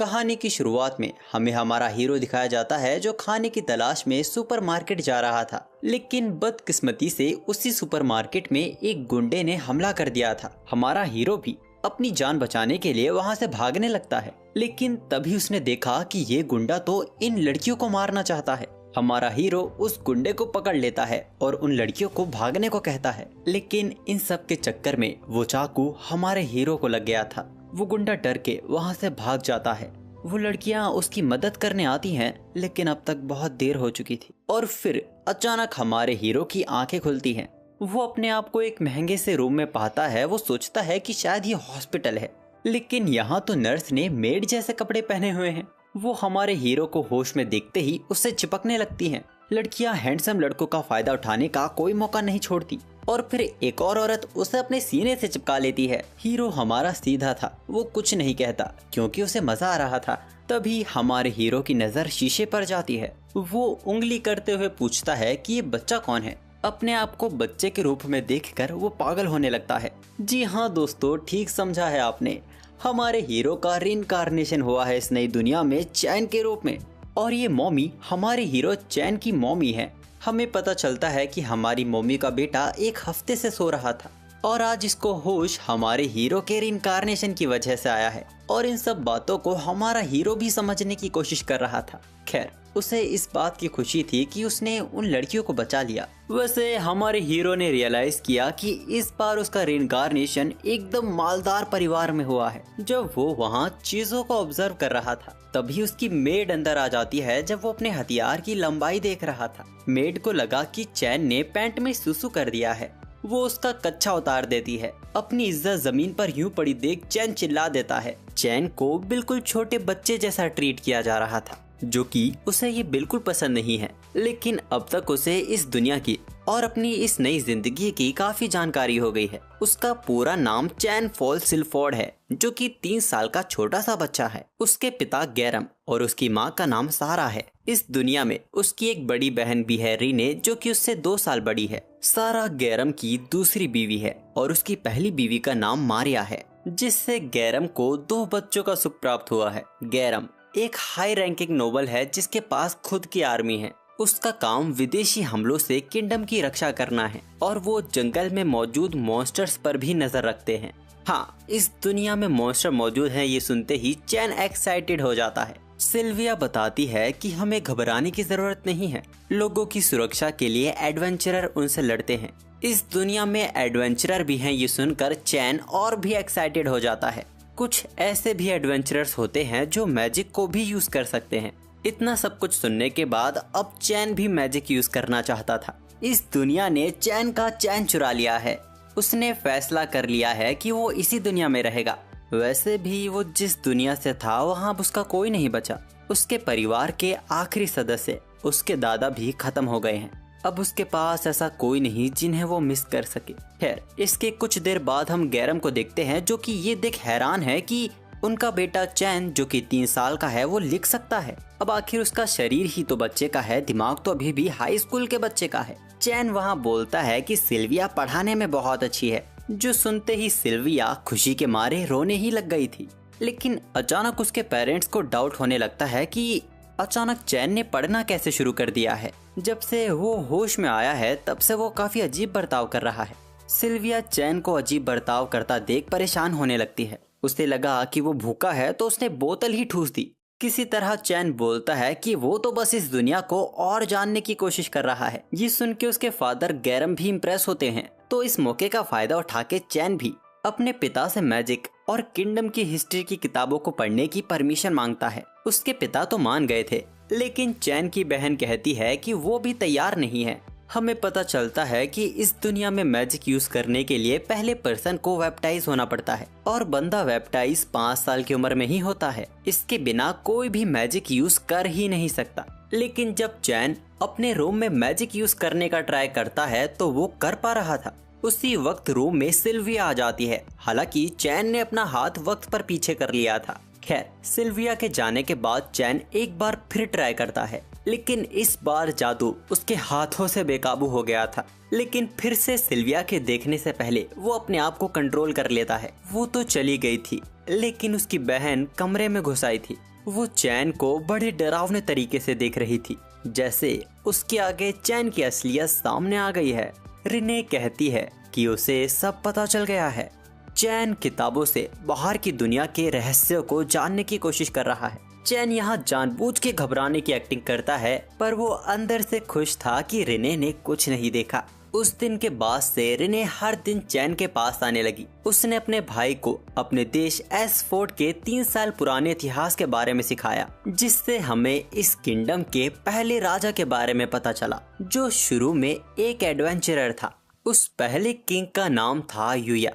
कहानी की शुरुआत में हमें हमारा हीरो दिखाया जाता है जो खाने की तलाश में सुपरमार्केट जा रहा था, लेकिन बदकिस्मती से उसी सुपरमार्केट में एक गुंडे ने हमला कर दिया था। हमारा हीरो भी अपनी जान बचाने के लिए वहां से भागने लगता है, लेकिन तभी उसने देखा कि ये गुंडा तो इन लड़कियों को मारना चाहता है। हमारा हीरो उस गुंडे को पकड़ लेता है और उन लड़कियों को भागने को कहता है, लेकिन इन सब के चक्कर में वो चाकू हमारे हीरो को लग गया था। वो गुंडा डर के वहाँ से भाग जाता है। वो लड़कियाँ उसकी मदद करने आती हैं, लेकिन अब तक बहुत देर हो चुकी थी। और फिर अचानक हमारे हीरो की आंखें खुलती हैं। वो अपने आप को एक महंगे से रूम में पाता है। वो सोचता है कि शायद ये हॉस्पिटल है, लेकिन यहाँ तो नर्स ने मेड जैसे कपड़े पहने हुए हैं। वो हमारे हीरो को होश में देखते ही उससे चिपकने लगती हैं। लड़कियां हैंडसम लड़कों का फायदा उठाने का कोई मौका नहीं छोड़ती और फिर एक और औरत उसे अपने सीने से चिपका लेती है। हीरो हमारा सीधा था, वो कुछ नहीं कहता क्योंकि उसे मजा आ रहा था। तभी हमारे हीरो की नजर शीशे पर जाती है। वो उंगली करते हुए पूछता है कि ये बच्चा कौन है। अपने आप को बच्चे के रूप में देखकर वो पागल होने लगता है। जी हाँ दोस्तों, ठीक समझा है आपने। हमारे हीरो का रिइंकार्नेशन हुआ है इस नई दुनिया में चैन के रूप में, और ये मॉमी हमारे हीरो चैन की मॉमी है। हमें पता चलता है कि हमारी मॉमी का बेटा एक हफ्ते से सो रहा था और आज इसको होश हमारे हीरो के रिइंकार्नेशन की वजह से आया है, और इन सब बातों को हमारा हीरो भी समझने की कोशिश कर रहा था। खैर, उसे इस बात की खुशी थी कि उसने उन लड़कियों को बचा लिया। वैसे हमारे हीरो ने रियलाइज किया कि इस बार उसका रिइंकार्नेशन एकदम मालदार परिवार में हुआ है। जब वो वहाँ चीजों को ऑब्जर्व कर रहा था, तभी उसकी मेड अंदर आ जाती है। जब वो अपने हथियार की लंबाई देख रहा था, मेड को लगा कि चैन ने पैंट में सुसु कर दिया है। वो उसका कच्छा उतार देती है। अपनी इज्जत जमीन पर यूं पड़ी देख चैन चिल्ला देता है। चैन को बिल्कुल छोटे बच्चे जैसा ट्रीट किया जा रहा था, जो कि उसे ये बिल्कुल पसंद नहीं है। लेकिन अब तक उसे इस दुनिया की और अपनी इस नई जिंदगी की काफी जानकारी हो गई है। उसका पूरा नाम चैन फॉल सिल्फोर्ड है, जो कि 3 साल का छोटा सा बच्चा है। उसके पिता गैरम और उसकी माँ का नाम सारा है। इस दुनिया में उसकी एक बड़ी बहन भी है, रीने, जो कि उससे 2 साल बड़ी है। सारा गैरम की दूसरी बीवी है और उसकी पहली बीवी का नाम मारिया है, जिससे गैरम को 2 बच्चों का सुख प्राप्त हुआ है। गैरम एक हाई रैंकिंग नोबल है जिसके पास खुद की आर्मी है। उसका काम विदेशी हमलों से किंगडम की रक्षा करना है और वो जंगल में मौजूद मॉन्स्टर्स पर भी नजर रखते हैं। हाँ, इस दुनिया में मॉन्स्टर मौजूद हैं, ये सुनते ही चैन एक्साइटेड हो जाता है। सिल्विया बताती है कि हमें घबराने की जरूरत नहीं है। लोगों की सुरक्षा के लिए एडवेंचरर उनसे लड़ते हैं। इस दुनिया में एडवेंचरर भी हैं, ये सुनकर चैन और भी एक्साइटेड हो जाता है। कुछ ऐसे भी एडवेंचरर्स होते हैं जो मैजिक को भी यूज कर सकते हैं। इतना सब कुछ सुनने के बाद अब चैन भी मैजिक यूज करना चाहता था। इस दुनिया ने चैन का चैन चुरा लिया है। उसने फैसला कर लिया है कि वो इसी दुनिया में रहेगा। वैसे भी वो जिस दुनिया से था वहाँ उसका कोई नहीं बचा। उसके परिवार के आखिरी सदस्य, उसके दादा भी खत्म हो गए हैं। अब उसके पास ऐसा कोई नहीं जिन्हें वो मिस कर सके। खैर, इसके कुछ देर बाद हम गैरम को देखते हैं, जो कि ये देख हैरान है कि उनका बेटा चैन, जो कि 3 साल का है, वो लिख सकता है। अब आखिर उसका शरीर ही तो बच्चे का है, दिमाग तो अभी भी हाई स्कूल के बच्चे का है। चैन वहाँ बोलता है कि सिल्विया पढ़ाने में बहुत अच्छी है, जो सुनते ही सिल्विया खुशी के मारे रोने ही लग गई थी। लेकिन अचानक उसके पेरेंट्स को डाउट होने लगता है कि अचानक चैन ने पढ़ना कैसे शुरू कर दिया है। जब से वो होश में आया है तब से वो काफी अजीब बर्ताव कर रहा है। सिल्विया चैन को अजीब बर्ताव करता देख परेशान होने लगती है। उसे लगा कि वो भूखा है तो उसने बोतल ही ठूस दी। किसी तरह चैन बोलता है कि वो तो बस इस दुनिया को और जानने की कोशिश कर रहा है। ये सुन के उसके फादर गैरम भी इम्प्रेस होते हैं, तो इस मौके का फायदा उठा के चैन भी अपने पिता से मैजिक और किंगडम की हिस्ट्री की किताबों को पढ़ने की परमिशन मांगता है। उसके पिता तो मान गए थे, लेकिन चैन की बहन कहती है कि वो भी तैयार नहीं है। हमें पता चलता है कि इस दुनिया में मैजिक यूज करने के लिए पहले पर्सन को बैप्टाइज होना पड़ता है, और बंदा बैप्टाइज 5 साल की उम्र में ही होता है। इसके बिना कोई भी मैजिक यूज कर ही नहीं सकता। लेकिन जब चैन अपने रूम में मैजिक यूज करने का ट्राई करता है तो वो कर पा रहा था। उसी वक्त रूम में सिल्विया आ जाती है। हालांकि चैन ने अपना हाथ वक्त पर पीछे कर लिया था। खैर, सिल्विया के जाने के बाद चैन एक बार फिर ट्राई करता है, लेकिन इस बार जादू उसके हाथों से बेकाबू हो गया था। लेकिन फिर से सिल्विया के देखने से पहले वो अपने आप को कंट्रोल कर लेता है। वो तो चली गई थी, लेकिन उसकी बहन कमरे में घुस आई थी। वो चैन को बड़े डरावने तरीके से देख रही थी, जैसे उसके आगे चैन की असलियत सामने आ गई है। रिने कहती है कि उसे सब पता चल गया है। चैन किताबों से बाहर की दुनिया के रहस्यों को जानने की कोशिश कर रहा है। चैन यहाँ जानबूझ के घबराने की एक्टिंग करता है, पर वो अंदर से खुश था कि रिने ने कुछ नहीं देखा। उस दिन के बाद से रिने हर दिन चैन के पास आने लगी। उसने अपने भाई को अपने देश एसफोर्ड के 3 साल पुराने इतिहास के बारे में सिखाया, जिससे हमें इस किंगडम के पहले राजा के बारे में पता चला, जो शुरू में एक एडवेंचरर था। उस पहले किंग का नाम था यूया।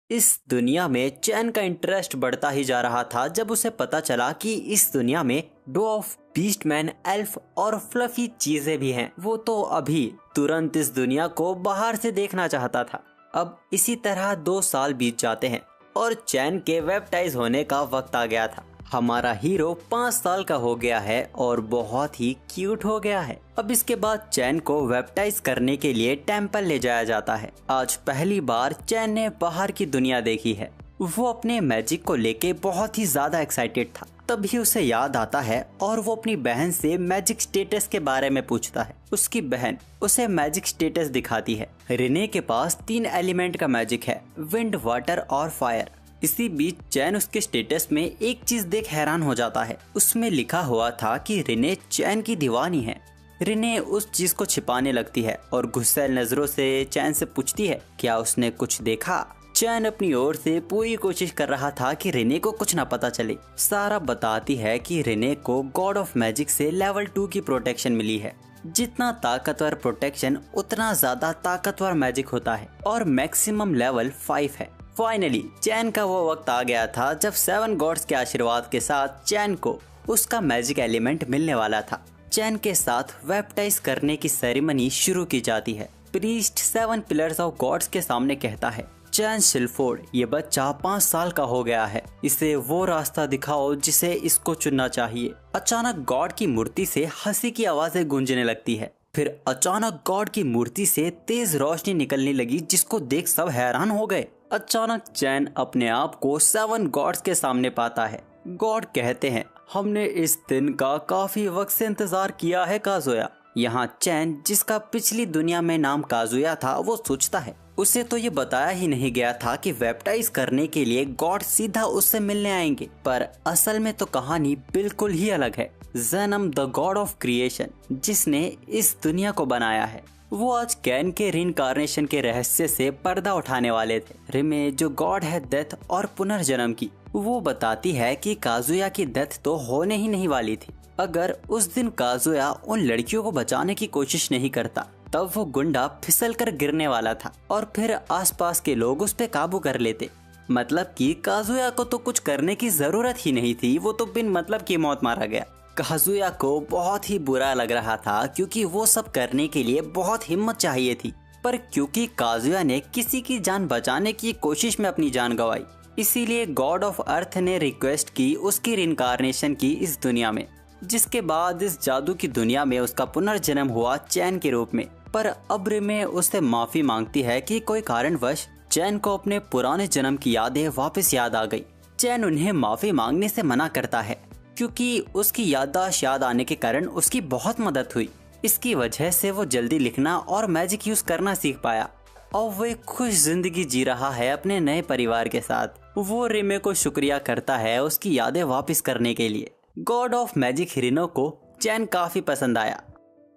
इस दुनिया में चैन का इंटरेस्ट बढ़ता ही जा रहा था जब उसे पता चला कि इस दुनिया में ड्वार्फ, बीस्टमैन, एल्फ और फ्लफी चीजें भी हैं। वो तो अभी तुरंत इस दुनिया को बाहर से देखना चाहता था। अब इसी तरह 2 साल बीत जाते हैं और चैन के बैप्टाइज होने का वक्त आ गया था। हमारा हीरो 5 साल का हो गया है और बहुत ही क्यूट हो गया है। अब इसके बाद चैन को बैप्टाइज करने के लिए टेम्पल ले जाया जाता है। आज पहली बार चैन ने बाहर की दुनिया देखी है। वो अपने मैजिक को लेके बहुत ही ज्यादा एक्साइटेड था। तभी उसे याद आता है और वो अपनी बहन से मैजिक स्टेटस के बारे में पूछता है। उसकी बहन उसे मैजिक स्टेटस दिखाती है। रिने के पास 3 एलिमेंट का मैजिक है, विंड, वाटर और फायर। इसी बीच चैन उसके स्टेटस में एक चीज देख हैरान हो जाता है। उसमें लिखा हुआ था कि रिने चैन की दीवानी है। रिने उस चीज को छिपाने लगती है और गुस्सैल नजरों से चैन से पूछती है क्या उसने कुछ देखा। चैन अपनी ओर से पूरी कोशिश कर रहा था कि रिने को कुछ ना पता चले। सारा बताती है कि रिने को गॉड ऑफ मैजिक से लेवल 2 की प्रोटेक्शन मिली है। जितना ताकतवर प्रोटेक्शन उतना ज्यादा ताकतवर मैजिक होता है और मैक्सिमम लेवल 5 है। फाइनली चैन का वो वक्त आ गया था जब 7 गॉड्स के आशीर्वाद के साथ चैन को उसका मैजिक एलिमेंट मिलने वाला था। चैन के साथ बैप्टाइज करने की सेरेमनी शुरू की जाती है। प्रीस्ट 7 पिलर्स ऑफ गॉड्स के सामने कहता है, चैन शिलफोर्ड, ये बच्चा 5 साल का हो गया है। इसे वो रास्ता दिखाओ जिसे इसको चुनना चाहिए। अचानक गॉड की मूर्ति से हंसी की आवाजें गूंजने लगती है। फिर अचानक गॉड की मूर्ति से तेज रोशनी निकलने लगी, जिसको देख सब हैरान हो गए। अचानक चैन अपने आप को 7 गॉड्स के सामने पाता है। गॉड कहते हैं, हमने इस दिन का काफी वक्त से इंतजार किया है काजुया। यहाँ चैन, जिसका पिछली दुनिया में नाम काजुया था, वो सोचता है उसे तो ये बताया ही नहीं गया था कि बैप्टाइज करने के लिए गॉड सीधा उससे मिलने आएंगे। पर असल में तो कहानी बिल्कुल ही अलग है। ज़ेनम द गॉड ऑफ क्रिएशन, जिसने इस दुनिया को बनाया है, वो आज कैन के रीइंकार्नेशन के रहस्य से पर्दा उठाने वाले थे। रिमे, जो गॉड है डेथ और पुनर्जन्म की, वो बताती है कि काजुया की डेथ तो होने ही नहीं वाली थी। अगर उस दिन काजुया उन लड़कियों को बचाने की कोशिश नहीं करता, तब वो गुंडा फिसल कर गिरने वाला था और फिर आसपास के लोग उस पे काबू कर लेते। मतलब कि काजुया को तो कुछ करने की जरूरत ही नहीं थी, वो तो बिन मतलब की मौत मारा गया। काजुया को बहुत ही बुरा लग रहा था क्योंकि वो सब करने के लिए बहुत हिम्मत चाहिए थी, पर क्योंकि काजुया ने किसी की जान बचाने की कोशिश में अपनी जान गंवाई, इसीलिए गॉड ऑफ अर्थ ने रिक्वेस्ट की उसकी रिइंकार्नेशन की इस दुनिया में, जिसके बाद इस जादू की दुनिया में उसका पुनर्जन्म हुआ चैन के रूप में। पर अब रिमे उससे माफी मांगती है कि कोई कारणवश चैन को अपने पुराने जन्म की यादें वापस याद आ गई। चैन उन्हें माफी मांगने से मना करता है क्योंकि उसकी याददाश्त याद आने के कारण उसकी बहुत मदद हुई। इसकी वजह से वो जल्दी लिखना और मैजिक यूज करना सीख पाया और वो एक खुश जिंदगी जी रहा है अपने नए परिवार के साथ। वो रिमे को शुक्रिया करता है उसकी यादें वापस करने के लिए। गॉड ऑफ मैजिक हिरिनो को चैन काफी पसंद आया।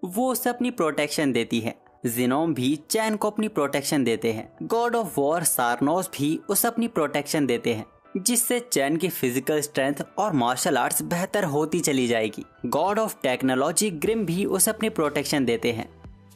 वो उसे अपनी प्रोटेक्शन देती है। जिनोम भी चैन को अपनी प्रोटेक्शन देते हैं। गॉड ऑफ वॉर सारनोस भी उसे अपनी प्रोटेक्शन देते हैं, जिससे चैन की फिजिकल स्ट्रेंथ और मार्शल आर्ट्स बेहतर होती चली जाएगी। गॉड ऑफ टेक्नोलॉजी ग्रिम भी उसे अपनी प्रोटेक्शन देते हैं,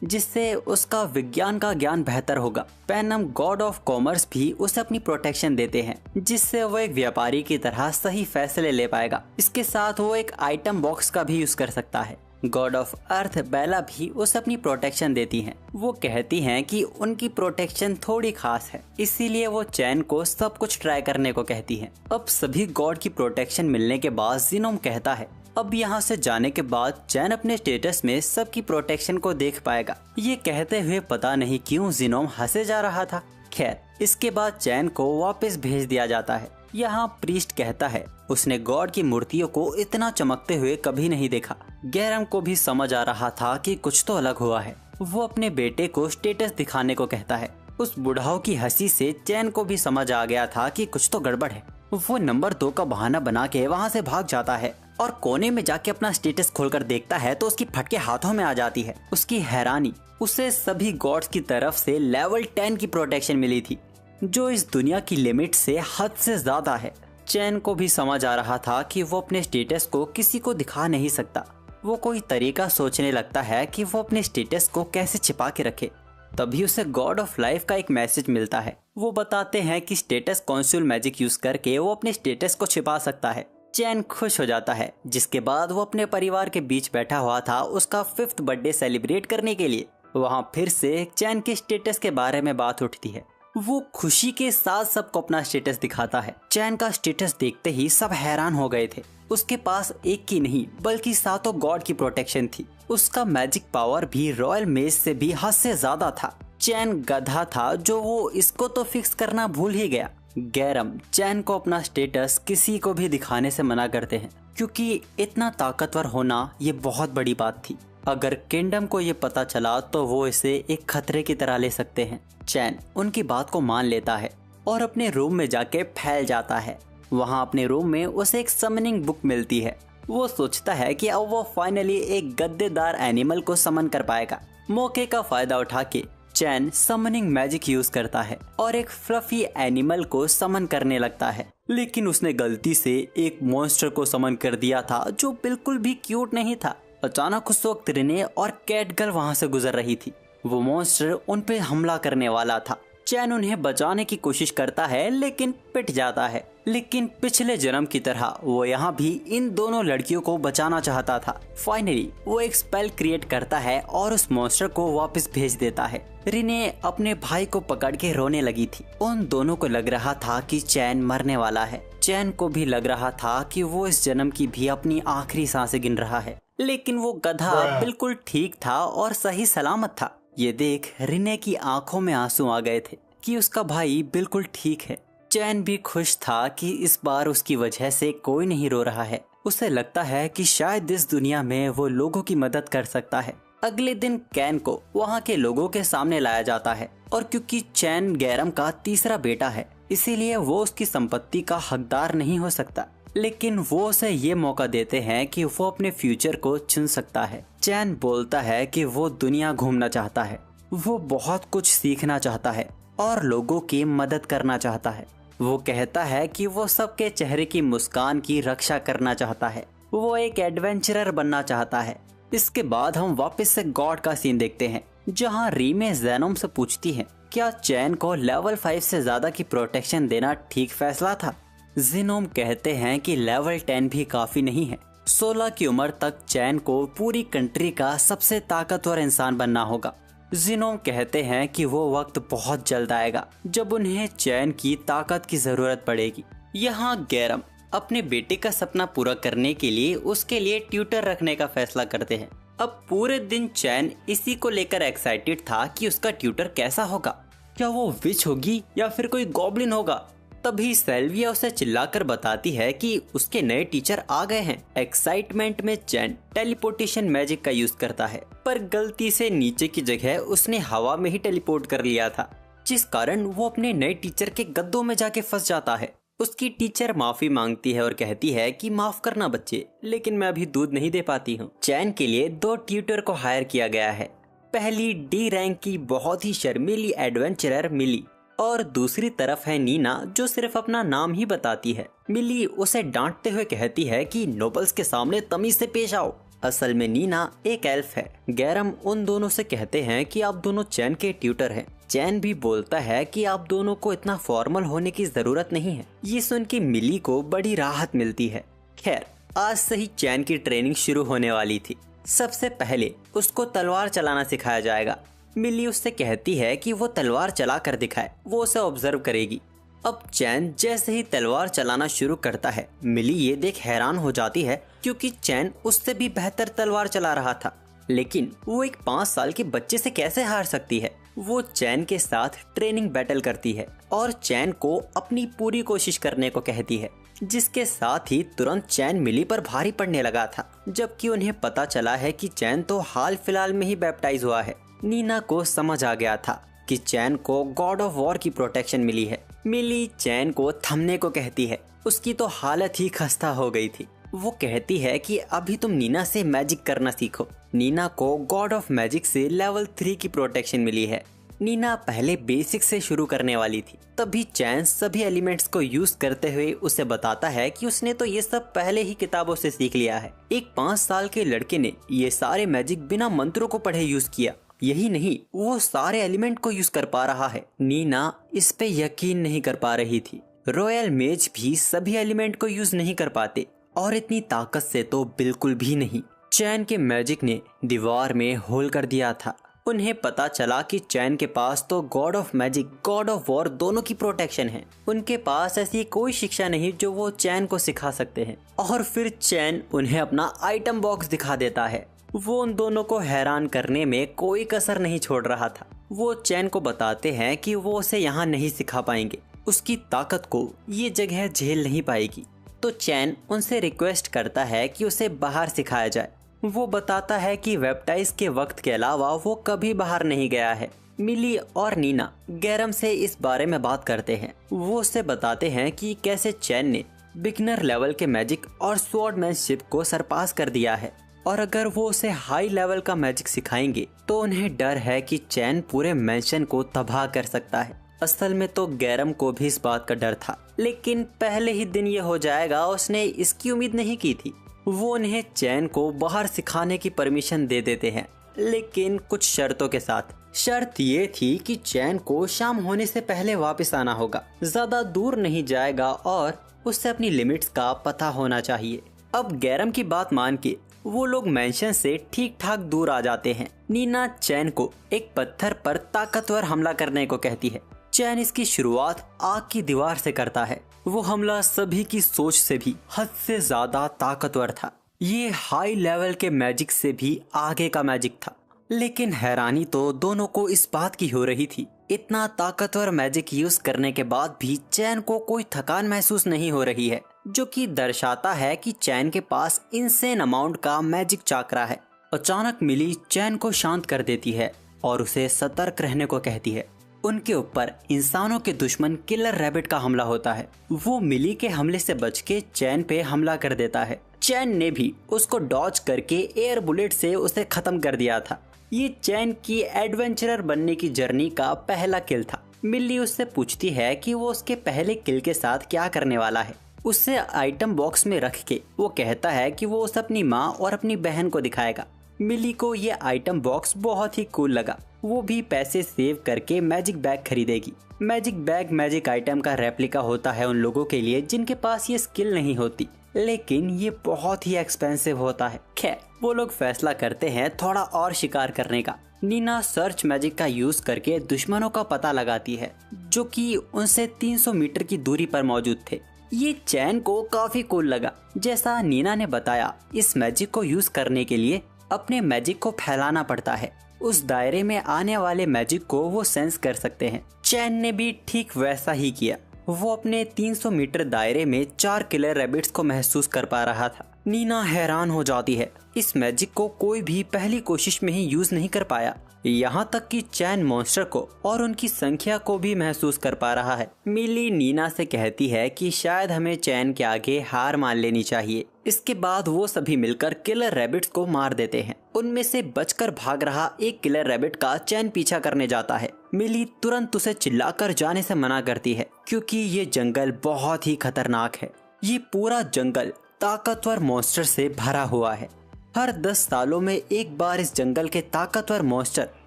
जिससे उसका विज्ञान का ज्ञान बेहतर होगा। पैनम गॉड ऑफ कॉमर्स भी उसे अपनी प्रोटेक्शन देते हैं, जिससे वो एक व्यापारी की तरह सही फैसले ले पाएगा। इसके साथ वो एक आइटम बॉक्स का भी यूज कर सकता है। गॉड ऑफ अर्थ बेला भी उसे अपनी प्रोटेक्शन देती हैं। वो कहती हैं कि उनकी प्रोटेक्शन थोड़ी खास है, इसीलिए वो चैन को सब कुछ ट्राई करने को कहती हैं। अब सभी गॉड की प्रोटेक्शन मिलने के बाद जिनोम कहता है, अब यहाँ से जाने के बाद चैन अपने स्टेटस में सबकी प्रोटेक्शन को देख पाएगा। ये कहते हुए पता नहीं क्यों जिनोम हंसे जा रहा था। खैर, इसके बाद चैन को वापस भेज दिया जाता है। यहाँ प्रीस्ट कहता है उसने गॉड की मूर्तियों को इतना चमकते हुए कभी नहीं देखा। गैरम को भी समझ आ रहा था कि कुछ तो अलग हुआ है। वो अपने बेटे को स्टेटस दिखाने को कहता है। उस बुढ़ाओ की हंसी से चैन को भी समझ आ गया था कि कुछ तो गड़बड़ है। वो नंबर 2 का बहाना बना के वहाँ से भाग जाता है और कोने में जाके अपना स्टेटस खोलकर देखता है तो उसकी फटके हाथों में आ जाती है। उसकी हैरानी, उसे सभी गॉड्स की तरफ से लेवल 10 की प्रोटेक्शन मिली थी, जो इस दुनिया की लिमिट से हद से ज्यादा है। चैन को भी समझ आ रहा था कि वो अपने स्टेटस को किसी को दिखा नहीं सकता। वो कोई तरीका सोचने लगता है कि वो अपने स्टेटस को कैसे छिपा के रखे। तभी उसे गॉड ऑफ लाइफ का एक मैसेज मिलता है। वो बताते हैं कि स्टेटस कॉन्सूल मैजिक यूज करके वो अपने स्टेटस को छिपा सकता है। चैन खुश हो जाता है, जिसके बाद वो अपने परिवार के बीच बैठा हुआ था उसका 5th बर्थडे सेलिब्रेट करने के लिए। वहाँ फिर से चैन के स्टेटस के बारे में बात उठती है। वो खुशी के साथ सबको अपना स्टेटस दिखाता है। चैन का स्टेटस देखते ही सब हैरान हो गए थे। उसके पास एक की नहीं बल्कि 7 गॉड की प्रोटेक्शन थी। उसका मैजिक पावर भी रॉयल मेज से भी हद से ज्यादा था। चैन गधा था जो वो इसको तो फिक्स करना भूल ही गया। गैरम चैन को अपना स्टेटस किसी को भी दिखाने से मना करते हैं, क्योंकि इतना ताकतवर होना ये बहुत बड़ी बात थी। अगर किंगडम को ये पता चला तो वो इसे एक खतरे की तरह ले सकते हैं। चैन उनकी बात को मान लेता है और अपने रूम में जाके फैल जाता है। वहाँ अपने रूम में उसे एक समनिंग बुक मिलती है। वो सोचता है कि अब वो फाइनली एक गद्देदार एनिमल को समन कर पाएगा। मौके का फायदा उठा के चैन समनिंग मैजिक यूज करता है और एक फ्लफी एनिमल को समन करने लगता है। लेकिन उसने गलती से एक मॉन्स्टर को समन कर दिया था जो बिल्कुल भी क्यूट नहीं था। अचानक उस वक्त रिने और कैटगर्ल वहाँ से गुजर रही थी। वो मॉन्स्टर उन पे हमला करने वाला था। चैन उन्हें बचाने की कोशिश करता है लेकिन पिट जाता है। लेकिन पिछले जन्म की तरह वो यहाँ भी इन दोनों लड़कियों को बचाना चाहता था। फाइनली वो एक स्पेल क्रिएट करता है और उस मॉन्स्टर को वापस भेज देता है। रिने अपने भाई को पकड़ के रोने लगी थी। उन दोनों को लग रहा था कि चैन मरने वाला है। चैन को भी लग रहा था कि वो इस जन्म की भी अपनी आखिरी सांसें गिन रहा है। लेकिन वो गधा बिल्कुल ठीक था और सही सलामत था। ये देख रिने की आंखों में आंसू आ गए थे कि उसका भाई बिल्कुल ठीक है। चैन भी खुश था कि इस बार उसकी वजह से कोई नहीं रो रहा है। उसे लगता है कि शायद इस दुनिया में वो लोगों की मदद कर सकता है। अगले दिन कैन को वहाँ के लोगों के सामने लाया जाता है और क्योंकि चैन गैरम का तीसरा बेटा है, इसीलिए वो उसकी संपत्ति का हकदार नहीं हो सकता। लेकिन वो उसे ये मौका देते हैं कि वो अपने फ्यूचर को चुन सकता है। चैन बोलता है कि वो दुनिया घूमना चाहता है, वो बहुत कुछ सीखना चाहता है और लोगों की मदद करना चाहता है। वो कहता है कि वो सबके चेहरे की मुस्कान की रक्षा करना चाहता है। वो एक एडवेंचरर बनना चाहता है। इसके बाद हम वापस से गॉड का सीन देखते हैं, जहाँ रीमे जेनोम से पूछती है क्या चैन को लेवल 5 से ज्यादा की प्रोटेक्शन देना ठीक फैसला था। जेनोम कहते हैं कि लेवल 10 भी काफी नहीं है। 16 की उम्र तक चैन को पूरी कंट्री का सबसे ताकतवर इंसान बनना होगा। जेनोम कहते हैं कि वो वक्त बहुत जल्द आएगा जब उन्हें चैन की ताकत की जरूरत पड़ेगी। यहाँ गैरम अपने बेटे का सपना पूरा करने के लिए उसके लिए ट्यूटर रखने का फैसला करते हैं। अब पूरे दिन चैन इसी को लेकर एक्साइटेड था कि उसका ट्यूटर कैसा होगा, क्या वो विच होगी या फिर कोई गॉब्लिन होगा। तभी सेल्विया उसे चिल्लाकर बताती है कि उसके नए टीचर आ गए हैं। एक्साइटमेंट में चैन टेलीपोर्टेशन मैजिक का यूज करता है, पर गलती से नीचे की जगह उसने हवा में ही टेलीपोर्ट कर लिया था, जिस कारण वो अपने नए टीचर के गद्दों में जाके फंस जाता है। उसकी टीचर माफी मांगती है और कहती है कि माफ करना बच्चे, लेकिन मैं अभी दूध नहीं दे पाती हूँ। चैन के लिए 2 ट्यूटर को हायर किया गया है। पहली डी रैंक की बहुत ही शर्मीली एडवेंचरर मिली और दूसरी तरफ है नीना, जो सिर्फ अपना नाम ही बताती है। मिली उसे डांटते हुए कहती है कि नोबल्स के सामने तमीज से पेश आओ। असल में नीना एक एल्फ है। गैरम उन दोनों से कहते हैं कि आप दोनों चैन के ट्यूटर हैं। चैन भी बोलता है कि आप दोनों को इतना फॉर्मल होने की जरूरत नहीं है। ये सुन के मिली को बड़ी राहत मिलती है। खैर, आज से ही चैन की ट्रेनिंग शुरू होने वाली थी। सबसे पहले उसको तलवार चलाना सिखाया जाएगा। मिली उससे कहती है कि वो तलवार चला कर दिखाए, वो उसे ऑब्जर्व करेगी। अब चैन जैसे ही तलवार चलाना शुरू करता है, मिली ये देख हैरान हो जाती है क्योंकि चैन उससे भी बेहतर तलवार चला रहा था। लेकिन वो एक 5 साल के बच्चे से कैसे हार सकती है। वो चैन के साथ ट्रेनिंग बैटल करती है और चैन को अपनी पूरी कोशिश करने को कहती है, जिसके साथ ही तुरंत चैन मिली पर भारी पड़ने लगा था। जबकि उन्हें पता चला है कि चैन तो हाल फिलहाल में ही बैप्टाइज हुआ है। नीना को समझ आ गया था कि चैन को गॉड ऑफ वॉर की प्रोटेक्शन मिली है। मिली चैन को थमने को कहती है। उसकी तो हालत ही खस्ता हो गई थी। वो कहती है कि अभी तुम नीना से मैजिक करना सीखो। नीना को गॉड ऑफ मैजिक से लेवल 3 की प्रोटेक्शन मिली है। नीना पहले बेसिक से शुरू करने वाली थी। तभी चैन सभी एलिमेंट्स को यूज करते हुए उसे बताता है कि उसने तो ये सब पहले ही किताबों से सीख लिया है। एक 5 साल के लड़के ने ये सारे मैजिक बिना मंत्रों को पढ़े यूज किया। यही नहीं, वो सारे एलिमेंट को यूज कर पा रहा है। नीना इस पे यकीन नहीं कर पा रही थी। रॉयल मेज भी सभी एलिमेंट को यूज नहीं कर पाते और इतनी ताकत से तो बिल्कुल भी नहीं। चैन के मैजिक ने दीवार में होल कर दिया था। उन्हें पता चला कि चैन के पास तो God of magic, God of war दोनों की प्रोटेक्शन है। उनके पास ऐसी कोई शिक्षा नहीं जो वो चैन को सिखा सकते हैं। और फिर चैन उन्हें अपना आइटम बॉक्स दिखा देता है। वो उन दोनों को हैरान करने में कोई कसर नहीं छोड़ रहा था। वो चैन को बताते हैं कि वो उसे यहाँ नहीं सिखा पाएंगे। उसकी ताकत को ये जगह झेल नहीं पाएगी। तो चैन उनसे रिक्वेस्ट करता है कि उसे बाहर सिखाया जाए। वो बताता है कि बैप्टाइज के वक्त के अलावा वो कभी बाहर नहीं गया है। मिली और नीना गैरम से इस बारे में बात करते हैं। वो उसे बताते हैं कि कैसे चैन ने बिगनर लेवल के मैजिक और स्वॉर्डमैनशिप को सरपास कर दिया है और अगर वो उसे हाई लेवल का मैजिक सिखाएंगे तो उन्हें डर है कि चैन पूरे मैंशन को तबाह कर सकता है। असल में तो गैरम को भी इस बात का डर था, लेकिन पहले ही दिन ये हो जाएगा उसने इसकी उम्मीद नहीं की थी। वो उन्हें चैन को बाहर सिखाने की परमिशन दे देते हैं, लेकिन कुछ शर्तों के साथ। शर्त ये थी कि चैन को शाम होने से पहले वापस आना होगा, ज्यादा दूर नहीं जाएगा और उससे अपनी लिमिट्स का पता होना चाहिए। अब गैरम की बात मान के वो लोग मैंशन से ठीक ठाक दूर आ जाते हैं। नीना चैन को एक पत्थर पर ताकतवर हमला करने को कहती है। चैन इसकी शुरुआत आग की दीवार से करता है। वो हमला सभी की सोच से भी हद से ज्यादा ताकतवर था। ये हाई लेवल के मैजिक से भी आगे का मैजिक था। लेकिन हैरानी तो दोनों को इस बात की हो रही थी, इतना ताकतवर मैजिक यूज करने के बाद भी चैन को कोई थकान महसूस नहीं हो रही है, जो कि दर्शाता है कि चैन के पास इनसेन अमाउंट का मैजिक चाकरा है। अचानक मिली चैन को शांत कर देती है और उसे सतर्क रहने को कहती है। उनके ऊपर इंसानों के दुश्मन किलर रैबिट का हमला होता है। वो मिली के हमले से बच के चैन पे हमला कर देता है। चैन ने भी उसको डॉज करके एयर बुलेट से उसे खत्म कर दिया था। ये चैन की एडवेंचरर बनने की जर्नी का पहला किल था। मिली उससे पूछती है कि वो उसके पहले किल के साथ क्या करने वाला है। उसे आइटम बॉक्स में रख के वो कहता है कि वो उसे अपनी माँ और अपनी बहन को दिखाएगा। मिली को ये आइटम बॉक्स बहुत ही कूल लगा। वो भी पैसे सेव करके मैजिक बैग खरीदेगी। मैजिक बैग मैजिक आइटम का रेप्लिका होता है उन लोगों के लिए जिनके पास ये स्किल नहीं होती, लेकिन ये बहुत ही एक्सपेंसिव होता है। खैर, वो लोग फैसला करते हैं थोड़ा और शिकार करने का। नीना सर्च मैजिक का यूज करके दुश्मनों का पता लगाती है जो कि उनसे 300 मीटर की दूरी पर मौजूद थे। ये चैन को काफी कूल लगा। जैसा नीना ने बताया, इस मैजिक को यूज करने के लिए अपने मैजिक को फैलाना पड़ता है। उस दायरे में आने वाले मैजिक को वो सेंस कर सकते हैं। चैन ने भी ठीक वैसा ही किया। वो अपने 300 मीटर दायरे में 4 किलर रैबिट्स को महसूस कर पा रहा था। नीना हैरान हो जाती है। इस मैजिक को कोई भी पहली कोशिश में ही यूज नहीं कर पाया। यहाँ तक कि चैन मॉन्स्टर को और उनकी संख्या को भी महसूस कर पा रहा है। मिली नीना से कहती है कि शायद हमें चैन के आगे हार मान लेनी चाहिए। इसके बाद वो सभी मिलकर किलर रैबिट्स को मार देते हैं। उनमें से बचकर भाग रहा एक किलर रैबिट का चैन पीछा करने जाता है। मिली तुरंत उसे चिल्लाकर जाने से मना करती है क्योंकि ये जंगल बहुत ही खतरनाक है। ये पूरा जंगल ताकतवर मॉन्स्टर से भरा हुआ है। हर 10 सालों में एक बार इस जंगल के ताकतवर मॉन्स्टर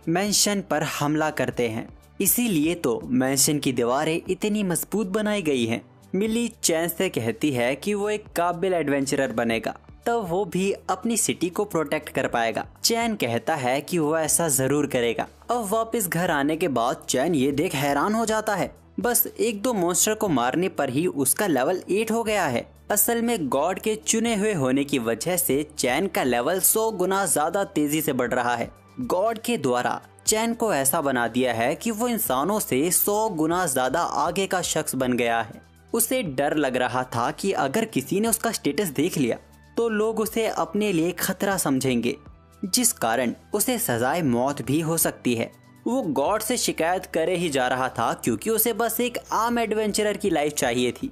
मैंशन पर हमला करते हैं। इसीलिए तो मैंशन की दीवारें इतनी मजबूत बनाई गई हैं। मिली चैन से कहती है कि वो एक काबिल एडवेंचरर बनेगा, तब वो भी अपनी सिटी को प्रोटेक्ट कर पाएगा। चैन कहता है कि वो ऐसा जरूर करेगा। अब वापस घर आने के बाद चैन ये देख हैरान हो जाता है। बस 1-2 मॉन्स्टर को मारने पर ही उसका लेवल 8 हो गया है। असल में गॉड के चुने हुए होने की वजह से चैन का लेवल 100 गुना ज्यादा तेजी से बढ़ रहा है। गॉड के द्वारा चैन को ऐसा बना दिया है कि वो इंसानों से 100 गुना ज्यादा आगे का शख्स बन गया है। उसे डर लग रहा था कि अगर किसी ने उसका स्टेटस देख लिया तो लोग उसे अपने लिए खतरा समझेंगे, जिस कारण उसे सजाए मौत भी हो सकती है। वो गॉड से शिकायत करे ही जा रहा था क्योंकि उसे बस एक आम एडवेंचरर की लाइफ चाहिए थी।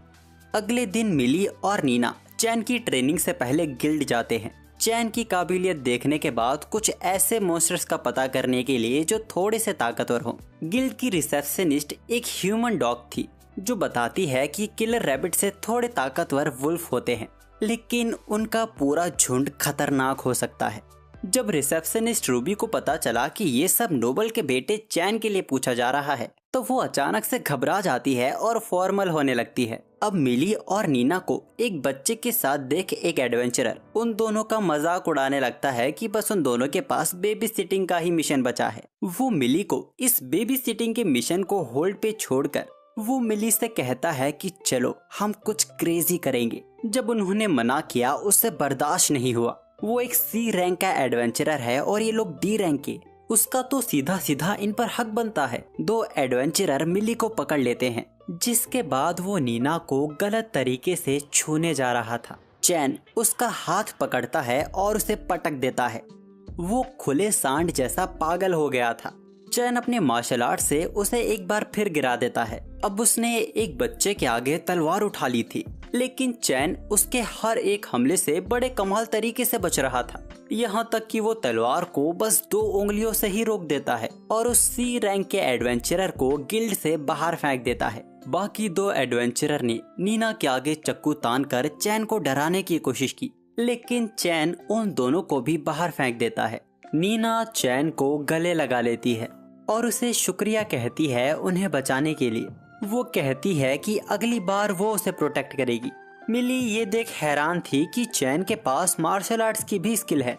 अगले दिन मिली और नीना चैन की ट्रेनिंग से पहले गिल्ड जाते हैं। चैन की काबिलियत देखने के बाद कुछ ऐसे मॉन्स्टर्स का पता करने के लिए जो थोड़े से ताकतवर हों। गिल्ड की रिसेप्शनिस्ट एक ह्यूमन डॉग थी जो बताती है कि किलर रैबिट से थोड़े ताकतवर वुल्फ होते हैं, लेकिन उनका पूरा झुंड खतरनाक हो सकता है। जब रिसेप्शनिस्ट रूबी को पता चला कि ये सब नोबल के बेटे चैन के लिए पूछा जा रहा है तो वो अचानक से घबरा जाती है और फॉर्मल होने लगती है। अब मिली और नीना को एक बच्चे के साथ देख एक एडवेंचरर उन दोनों का मजाक उड़ाने लगता है कि बस उन दोनों के पास बेबी सिटिंग का ही मिशन बचा है। वो मिली को इस बेबी सिटिंग के मिशन को होल्ड पे छोड़कर वो मिली से कहता है कि चलो हम कुछ क्रेजी करेंगे। जब उन्होंने मना किया उससे बर्दाश्त नहीं हुआ। वो एक सी रैंक का एडवेंचरर है और ये लोग डी रैंक के, उसका तो सीधा सीधा इन पर हक बनता है। दो एडवेंचरर मिली को पकड़ लेते हैं, जिसके बाद वो नीना को गलत तरीके से छूने जा रहा था। चैन उसका हाथ पकड़ता है और उसे पटक देता है। वो खुले सांड जैसा पागल हो गया था। चैन अपने मार्शल आर्ट से उसे एक बार फिर गिरा देता है। अब उसने एक बच्चे के आगे तलवार उठा ली थी, लेकिन चैन उसके हर एक हमले से बड़े कमाल तरीके से बच रहा था। यहाँ तक कि वो तलवार को बस 2 उंगलियों से ही रोक देता है और उस सी रैंक के एडवेंचरर को गिल्ड से बाहर फेंक देता है। बाकी 2 एडवेंचरर ने नीना के आगे चक्कू तानकर चैन को डराने की कोशिश की, लेकिन चैन उन दोनों को भी बाहर फेंक देता है। नीना चैन को गले लगा लेती है और उसे शुक्रिया कहती है उन्हें बचाने के लिए। वो कहती है कि अगली बार वो उसे प्रोटेक्ट करेगी। मिली ये देख हैरान थी कि चैन के पास मार्शल आर्ट्स की भी स्किल है,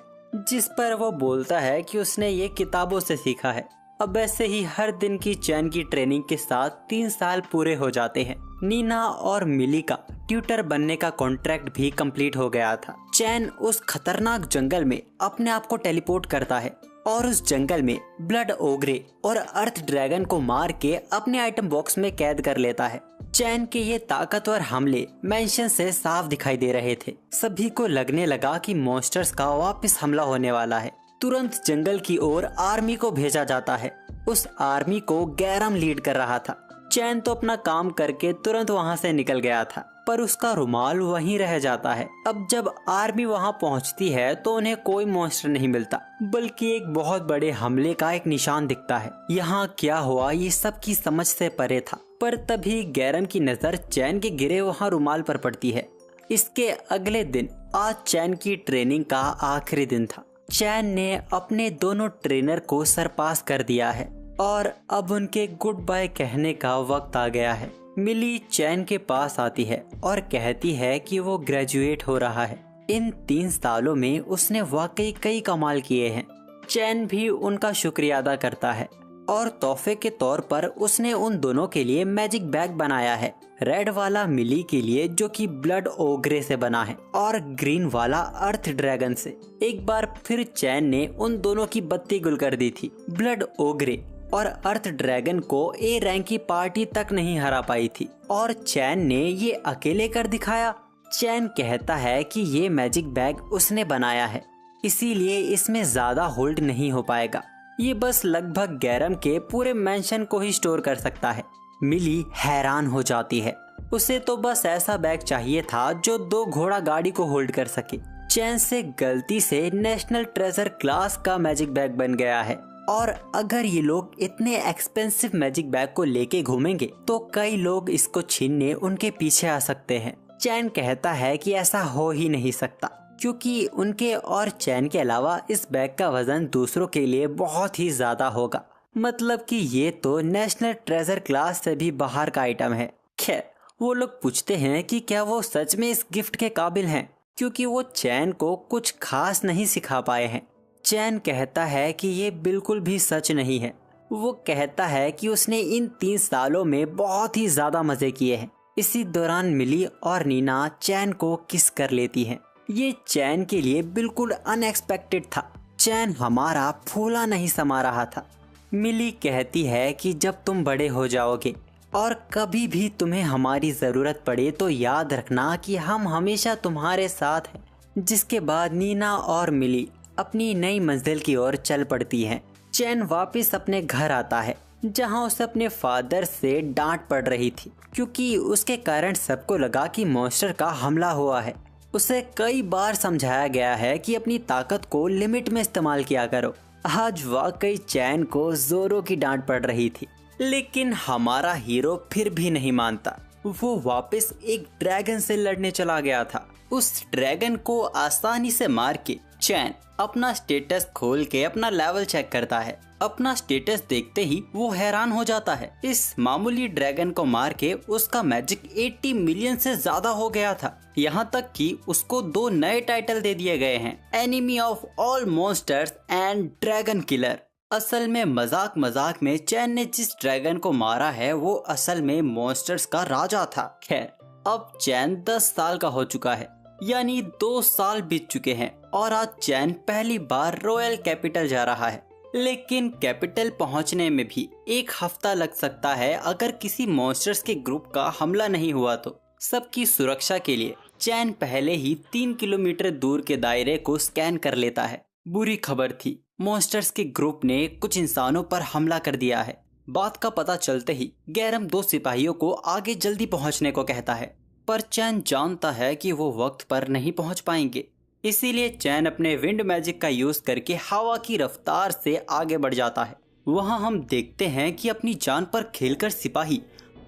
जिस पर वो बोलता है कि उसने ये किताबों से सीखा है। अब ऐसे ही हर दिन की चैन की ट्रेनिंग के साथ 3 साल पूरे हो जाते हैं। नीना और मिली का ट्यूटर बनने का कॉन्ट्रैक्ट भी कंप्लीट हो गया था। चैन उस खतरनाक जंगल में अपने आप को टेलीपोर्ट करता है और उस जंगल में ब्लड ओग्रे और अर्थ ड्रैगन को मार के अपने आइटम बॉक्स में कैद कर लेता है। चैन के ये ताकतवर हमले मेंशन से साफ दिखाई दे रहे थे। सभी को लगने लगा कि मॉन्स्टर्स का वापस हमला होने वाला है। तुरंत जंगल की ओर आर्मी को भेजा जाता है। उस आर्मी को गैरम लीड कर रहा था। चैन तो अपना काम करके तुरंत वहाँ से निकल गया था, पर उसका रुमाल वहीं रह जाता है। अब जब आर्मी वहाँ पहुँचती है तो उन्हें कोई मॉन्स्टर नहीं मिलता, बल्कि एक बहुत बड़े हमले का एक निशान दिखता है। यहाँ क्या हुआ ये सबकी समझ से परे था, पर तभी गैरम की नजर चैन के गिरे वहाँ रुमाल पर पड़ती है। इसके अगले दिन आज चैन की ट्रेनिंग का आखिरी दिन था। चैन ने अपने दोनों ट्रेनर को सरपास कर दिया है और अब उनके गुड बाय कहने का वक्त आ गया है। मिली चैन के पास आती है और कहती है कि वो ग्रेजुएट हो रहा है। इन 3 सालों में उसने वाकई कई कमाल किए हैं। चैन भी उनका शुक्रिया अदा करता है और तोहफे के तौर पर उसने उन दोनों के लिए मैजिक बैग बनाया है। रेड वाला मिली के लिए जो कि ब्लड ओग्रे से बना है और ग्रीन वाला अर्थ ड्रैगन से। एक बार फिर चैन ने उन दोनों की बत्ती गुल कर दी थी। ब्लड ओग्रे और अर्थ ड्रैगन को ए रैंक की पार्टी तक नहीं हरा पाई थी और चैन ने ये अकेले कर दिखाया। चैन कहता है कि ये मैजिक बैग उसने बनाया है, इसीलिए इसमें ज्यादा होल्ड नहीं हो पाएगा। ये बस लगभग गैरम के पूरे मेंशन को ही स्टोर कर सकता है। मिली हैरान हो जाती है। उसे तो बस ऐसा बैग चाहिए था जो 2 घोड़ा गाड़ी को होल्ड कर सके। चैन से गलती से नेशनल ट्रेजर क्लास का मैजिक बैग बन गया है और अगर ये लोग इतने एक्सपेंसिव मैजिक बैग को लेके घूमेंगे तो कई लोग इसको छीनने उनके पीछे आ सकते हैं। चैन कहता है कि ऐसा हो ही नहीं सकता, क्योंकि उनके और चैन के अलावा इस बैग का वजन दूसरों के लिए बहुत ही ज्यादा होगा। मतलब कि ये तो नेशनल ट्रेजर क्लास से भी बाहर का आइटम है। खैर, वो लोग पूछते हैं कि क्या वो सच में इस गिफ्ट के काबिल हैं, क्योंकि वो चैन को कुछ खास नहीं सिखा पाए हैं। चैन कहता है कि ये बिल्कुल भी सच नहीं है। वो कहता है कि उसने इन 3 सालों में बहुत ही ज्यादा मजे किए हैं। इसी दौरान मिली और नीना चैन को किस कर लेती हैं। ये चैन के लिए बिल्कुल अनएक्सपेक्टेड था। चैन हमारा फूला नहीं समा रहा था। मिली कहती है कि जब तुम बड़े हो जाओगे और कभी भी तुम्हें हमारी ज़रूरत पड़े तो याद रखना कि हम हमेशा तुम्हारे साथ हैं। जिसके बाद नीना और मिली अपनी नई मंजिल की ओर चल पड़ती हैं। चैन वापस अपने घर आता है जहां उसे अपने फादर से डांट पड़ रही थी क्योंकि उसके कारण सबको लगा कि मॉन्स्टर का हमला हुआ है। उसे कई बार समझाया गया है कि अपनी ताकत को लिमिट में इस्तेमाल किया करो। आज वाकई चैन को जोरों की डांट पड़ रही थी, लेकिन हमारा हीरो फिर भी नहीं मानता। वो वापस एक ड्रैगन से लड़ने चला गया था। उस ड्रैगन को आसानी से मार के चैन अपना स्टेटस खोल के अपना लेवल चेक करता है। अपना स्टेटस देखते ही वो हैरान हो जाता है। इस मामूली ड्रैगन को मार के उसका मैजिक 80 मिलियन से ज्यादा हो गया था। यहाँ तक कि उसको 2 नए टाइटल दे दिए गए हैं, enemy of all monsters and dragon killer. असल में मजाक में चैन ने जिस ड्रैगन को मारा है वो असल में मॉन्स्टर्स का राजा था। खैर, अब चैन 10 साल का हो चुका है, यानी 2 साल बीत चुके हैं और आज चैन पहली बार रॉयल कैपिटल जा रहा है। लेकिन कैपिटल पहुंचने में भी 1 हफ्ता लग सकता है अगर किसी मॉन्स्टर्स के ग्रुप का हमला नहीं हुआ तो। सबकी सुरक्षा के लिए चैन पहले ही 3 किलोमीटर दूर के दायरे को स्कैन कर लेता है। बुरी खबर थी, मॉन्स्टर्स के ग्रुप ने कुछ इंसानों पर हमला कर दिया है। बात का पता चलते ही गैरम 2 सिपाहियों को आगे जल्दी पहुंचने को कहता है, पर चैन जानता है कि वो वक्त पर नहीं पहुंच पाएंगे। इसीलिए चैन अपने विंड मैजिक का यूज करके हवा की रफ्तार से आगे बढ़ जाता है। वहां हम देखते हैं कि अपनी जान पर खेलकर सिपाही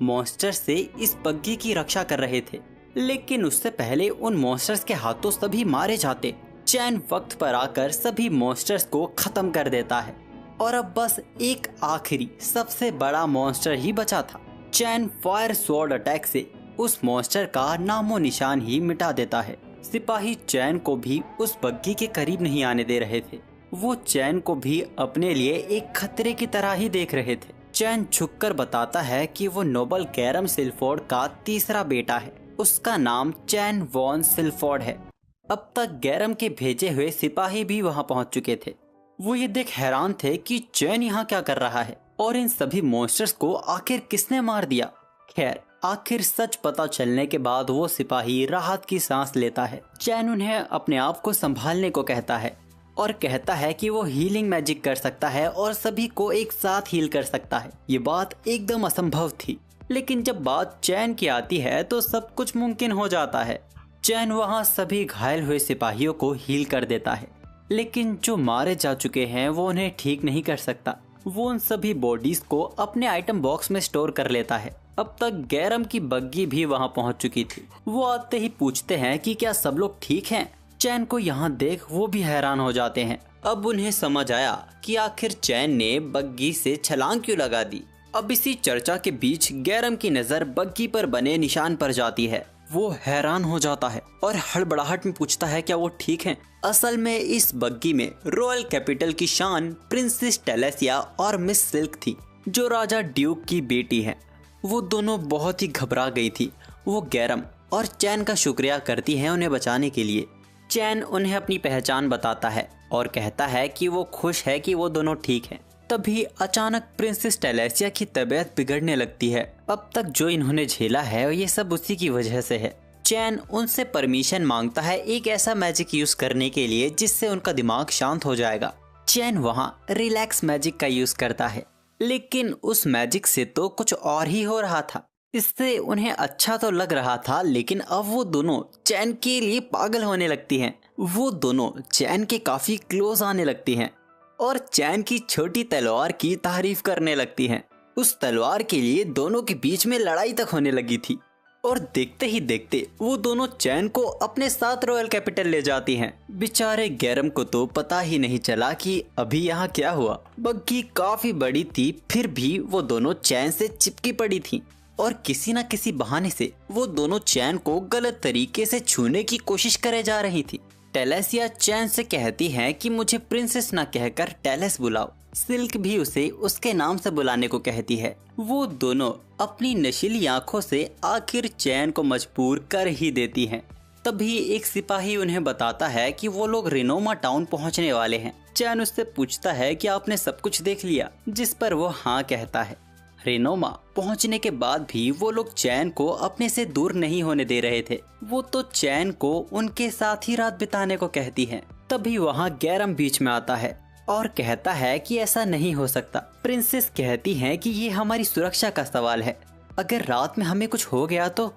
मॉन्स्टर से इस बग्गी की रक्षा कर रहे थे, लेकिन उससे पहले उन मॉन्स्टर्स के हाथों सभी मारे जाते। चैन वक्त पर आकर सभी मॉन्स्टर्स को खत्म कर देता है और अब बस एक आखिरी सबसे बड़ा मॉन्स्टर ही बचा था। चैन फायर स्वॉर्ड अटैक से उस मॉन्स्टर का नामो निशान ही मिटा देता है। सिपाही चैन को भी उस बग्गी के करीब नहीं आने दे रहे थे। वो चैन को भी अपने लिए एक खतरे की तरह ही देख रहे थे। चैन झुककर बताता है कि वो नोबल गैरम सिल्फोर्ड का तीसरा बेटा है। उसका नाम चैन वॉन सिल्फोर्ड है। अब तक गैरम के भेजे हुए सिपाही भी वहां पहुंच चुके थे। वो ये देख हैरान थे कि चैन यहाँ क्या कर रहा है और इन सभी मॉन्स्टर्स को आखिर किसने मार दिया। खैर, आखिर सच पता चलने के बाद वो सिपाही राहत की सांस लेता है। चैन उन्हें अपने आप को संभालने को कहता है और कहता है कि वो हीलिंग मैजिक कर सकता है और सभी को एक साथ हील कर सकता है। ये बात एकदम असंभव थी, लेकिन जब बात चैन की आती है तो सब कुछ मुमकिन हो जाता है। चैन वहाँ सभी घायल हुए सिपाहियों को हील कर देता है, लेकिन जो मारे जा चुके हैं वो उन्हें ठीक नहीं कर सकता। वो उन सभी बॉडीज को अपने आइटम बॉक्स में स्टोर कर लेता है। अब तक गैरम की बग्गी भी वहां पहुंच चुकी थी। वो आते ही पूछते हैं कि क्या सब लोग ठीक हैं। चैन को यहाँ देख वो भी हैरान हो जाते हैं। अब उन्हें समझ आया कि आखिर चैन ने बग्गी से छलांग क्यों लगा दी। अब इसी चर्चा के बीच गैरम की नजर बग्गी पर बने निशान पर जाती है। वो हैरान हो जाता है और हड़बड़ाहट में पूछता है क्या वो ठीक हैं। असल में इस बग्गी में रॉयल कैपिटल की शान प्रिंसेस टेलेसिया और मिस सिल्क थी, जो राजा ड्यूक की बेटी है। वो दोनों बहुत ही घबरा गई थी। वो गैरम और चैन का शुक्रिया करती हैं उन्हें बचाने के लिए। चैन उन्हें अपनी पहचान बताता है और कहता है कि वो खुश है कि वो दोनों ठीक हैं। तभी अचानक प्रिंसेस टेलेसिया की तबीयत बिगड़ने लगती है। अब तक जो इन्होंने झेला है ये सब उसी की वजह से है। चैन उनसे परमिशन मांगता है एक ऐसा मैजिक यूज करने के लिए जिससे उनका दिमाग शांत हो जाएगा। चैन वहाँ रिलैक्स मैजिक का यूज करता है, लेकिन उस मैजिक से तो कुछ और ही हो रहा था। इससे उन्हें अच्छा तो लग रहा था, लेकिन अब वो दोनों चैन के लिए पागल होने लगती हैं। वो दोनों चैन के काफी क्लोज आने लगती हैं और चैन की छोटी तलवार की तारीफ करने लगती हैं। उस तलवार के लिए दोनों के बीच में लड़ाई तक होने लगी थी और देखते ही देखते वो दोनों चैन को अपने साथ रॉयल कैपिटल ले जाती हैं। बेचारे गैरम को तो पता ही नहीं चला कि अभी यहाँ क्या हुआ। बग्गी काफी बड़ी थी, फिर भी वो दोनों चैन से चिपकी पड़ी थी और किसी न किसी बहाने से वो दोनों चैन को गलत तरीके से छूने की कोशिश करे जा रही थी। टेलेसिया चैन से कहती है कि मुझे प्रिंसेस ना कहकर टेलेस बुलाओ। सिल्क भी उसे उसके नाम से बुलाने को कहती है। वो दोनों अपनी नशीली आंखों से आखिर चैन को मजबूर कर ही देती हैं। तभी एक सिपाही उन्हें बताता है कि वो लोग रिनोमा टाउन पहुंचने वाले हैं। चैन उससे पूछता है कि आपने सब कुछ देख लिया, जिस पर वो हाँ कहता है। रिनोमा पहुंचने के बाद भी वो लोग चैन को अपने से दूर नहीं होने दे रहे थे। वो तो चैन को उनके साथ ही रात बिताने को कहती है। तभी वहाँ गैरम बीच में आता है और कहता है कि ऐसा नहीं हो सकता। प्रिंसेस कहती है कि ये हमारी सुरक्षा का सवाल है, अगर रात में हमें कुछ हो गया तो।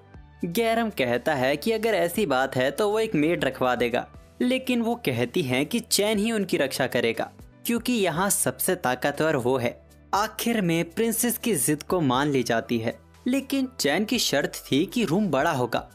गैरम कहता है कि अगर ऐसी बात है तो वो एक मेड रखवा देगा, लेकिन वो कहती हैं कि चैन ही उनकी रक्षा करेगा क्योंकि यहाँ सबसे ताकतवर वो है। आखिर में प्रिंसेस की जिद को मान ली जाती है, लेकिन चैन की शर्त थी कि रूम बड़ा होगा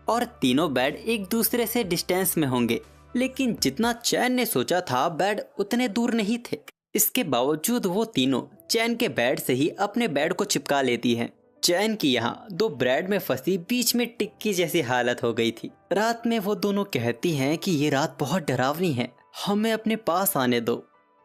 और तीनों बेड एक दूसरे से डिस्टेंस में होंगे। लेकिन जितना चैन ने सोचा था बेड उतने दूर नहीं थे। इसके बावजूद वो तीनों चैन के बेड से ही अपने बेड को चिपका लेती हैं। चैन की यहाँ 2 ब्रेड में फंसी बीच में टिक्की जैसी हालत हो गई थी। रात में वो दोनों कहती हैं कि ये रात बहुत डरावनी है, हमें अपने पास आने दो।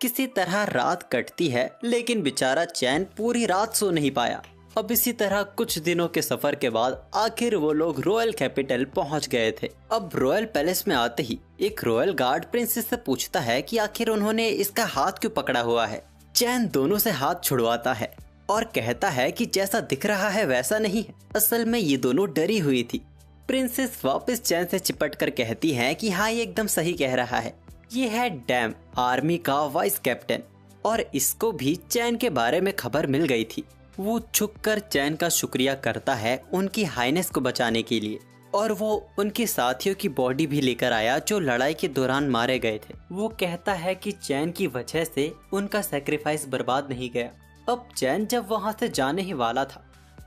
किसी तरह रात कटती है, लेकिन बेचारा चैन पूरी रात सो नहीं पाया। अब इसी तरह कुछ दिनों के सफर के बाद आखिर वो लोग रॉयल कैपिटल पहुंच गए थे। अब रॉयल पैलेस में आते ही एक रॉयल गार्ड प्रिंसेस से पूछता है कि आखिर उन्होंने इसका हाथ क्यों पकड़ा हुआ है। चैन दोनों से हाथ छुड़वाता है और कहता है कि जैसा दिख रहा है वैसा नहीं है, असल में ये दोनों डरी हुई थी। प्रिंसेस वापस चैन से चिपट कर कहती है कि हाँ ये एकदम सही कह रहा है, ये है डैम, आर्मी का वाइस कैप्टन, और इसको भी चैन के बारे में खबर मिल गई थी। वो झुककर चैन का शुक्रिया करता है उनकी हाइनेस को बचाने के लिए, और वो उनके साथियों की बॉडी भी लेकर आया जो लड़ाई के दौरान मारे गए थे। वो कहता है कि चैन की वजह से उनका सैक्रिफाइस बर्बाद नहीं गया। अब चैन जब वहाँ से जाने ही वाला था,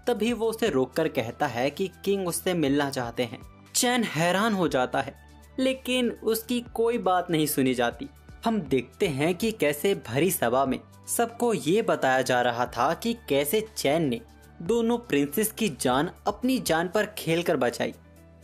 तभी वो उसे रोककर कहता है कि किंग उससे मिलना चाहते हैं। चैन हैरान हो जाता है, लेकिन उसकी कोई बात नहीं सुनी जाती। हम देखते हैं कि कैसे भरी सभा में सबको ये बताया जा रहा था कि कैसे चैन ने दोनों प्रिंसेस की जान अपनी जान पर खेलकर बचाई।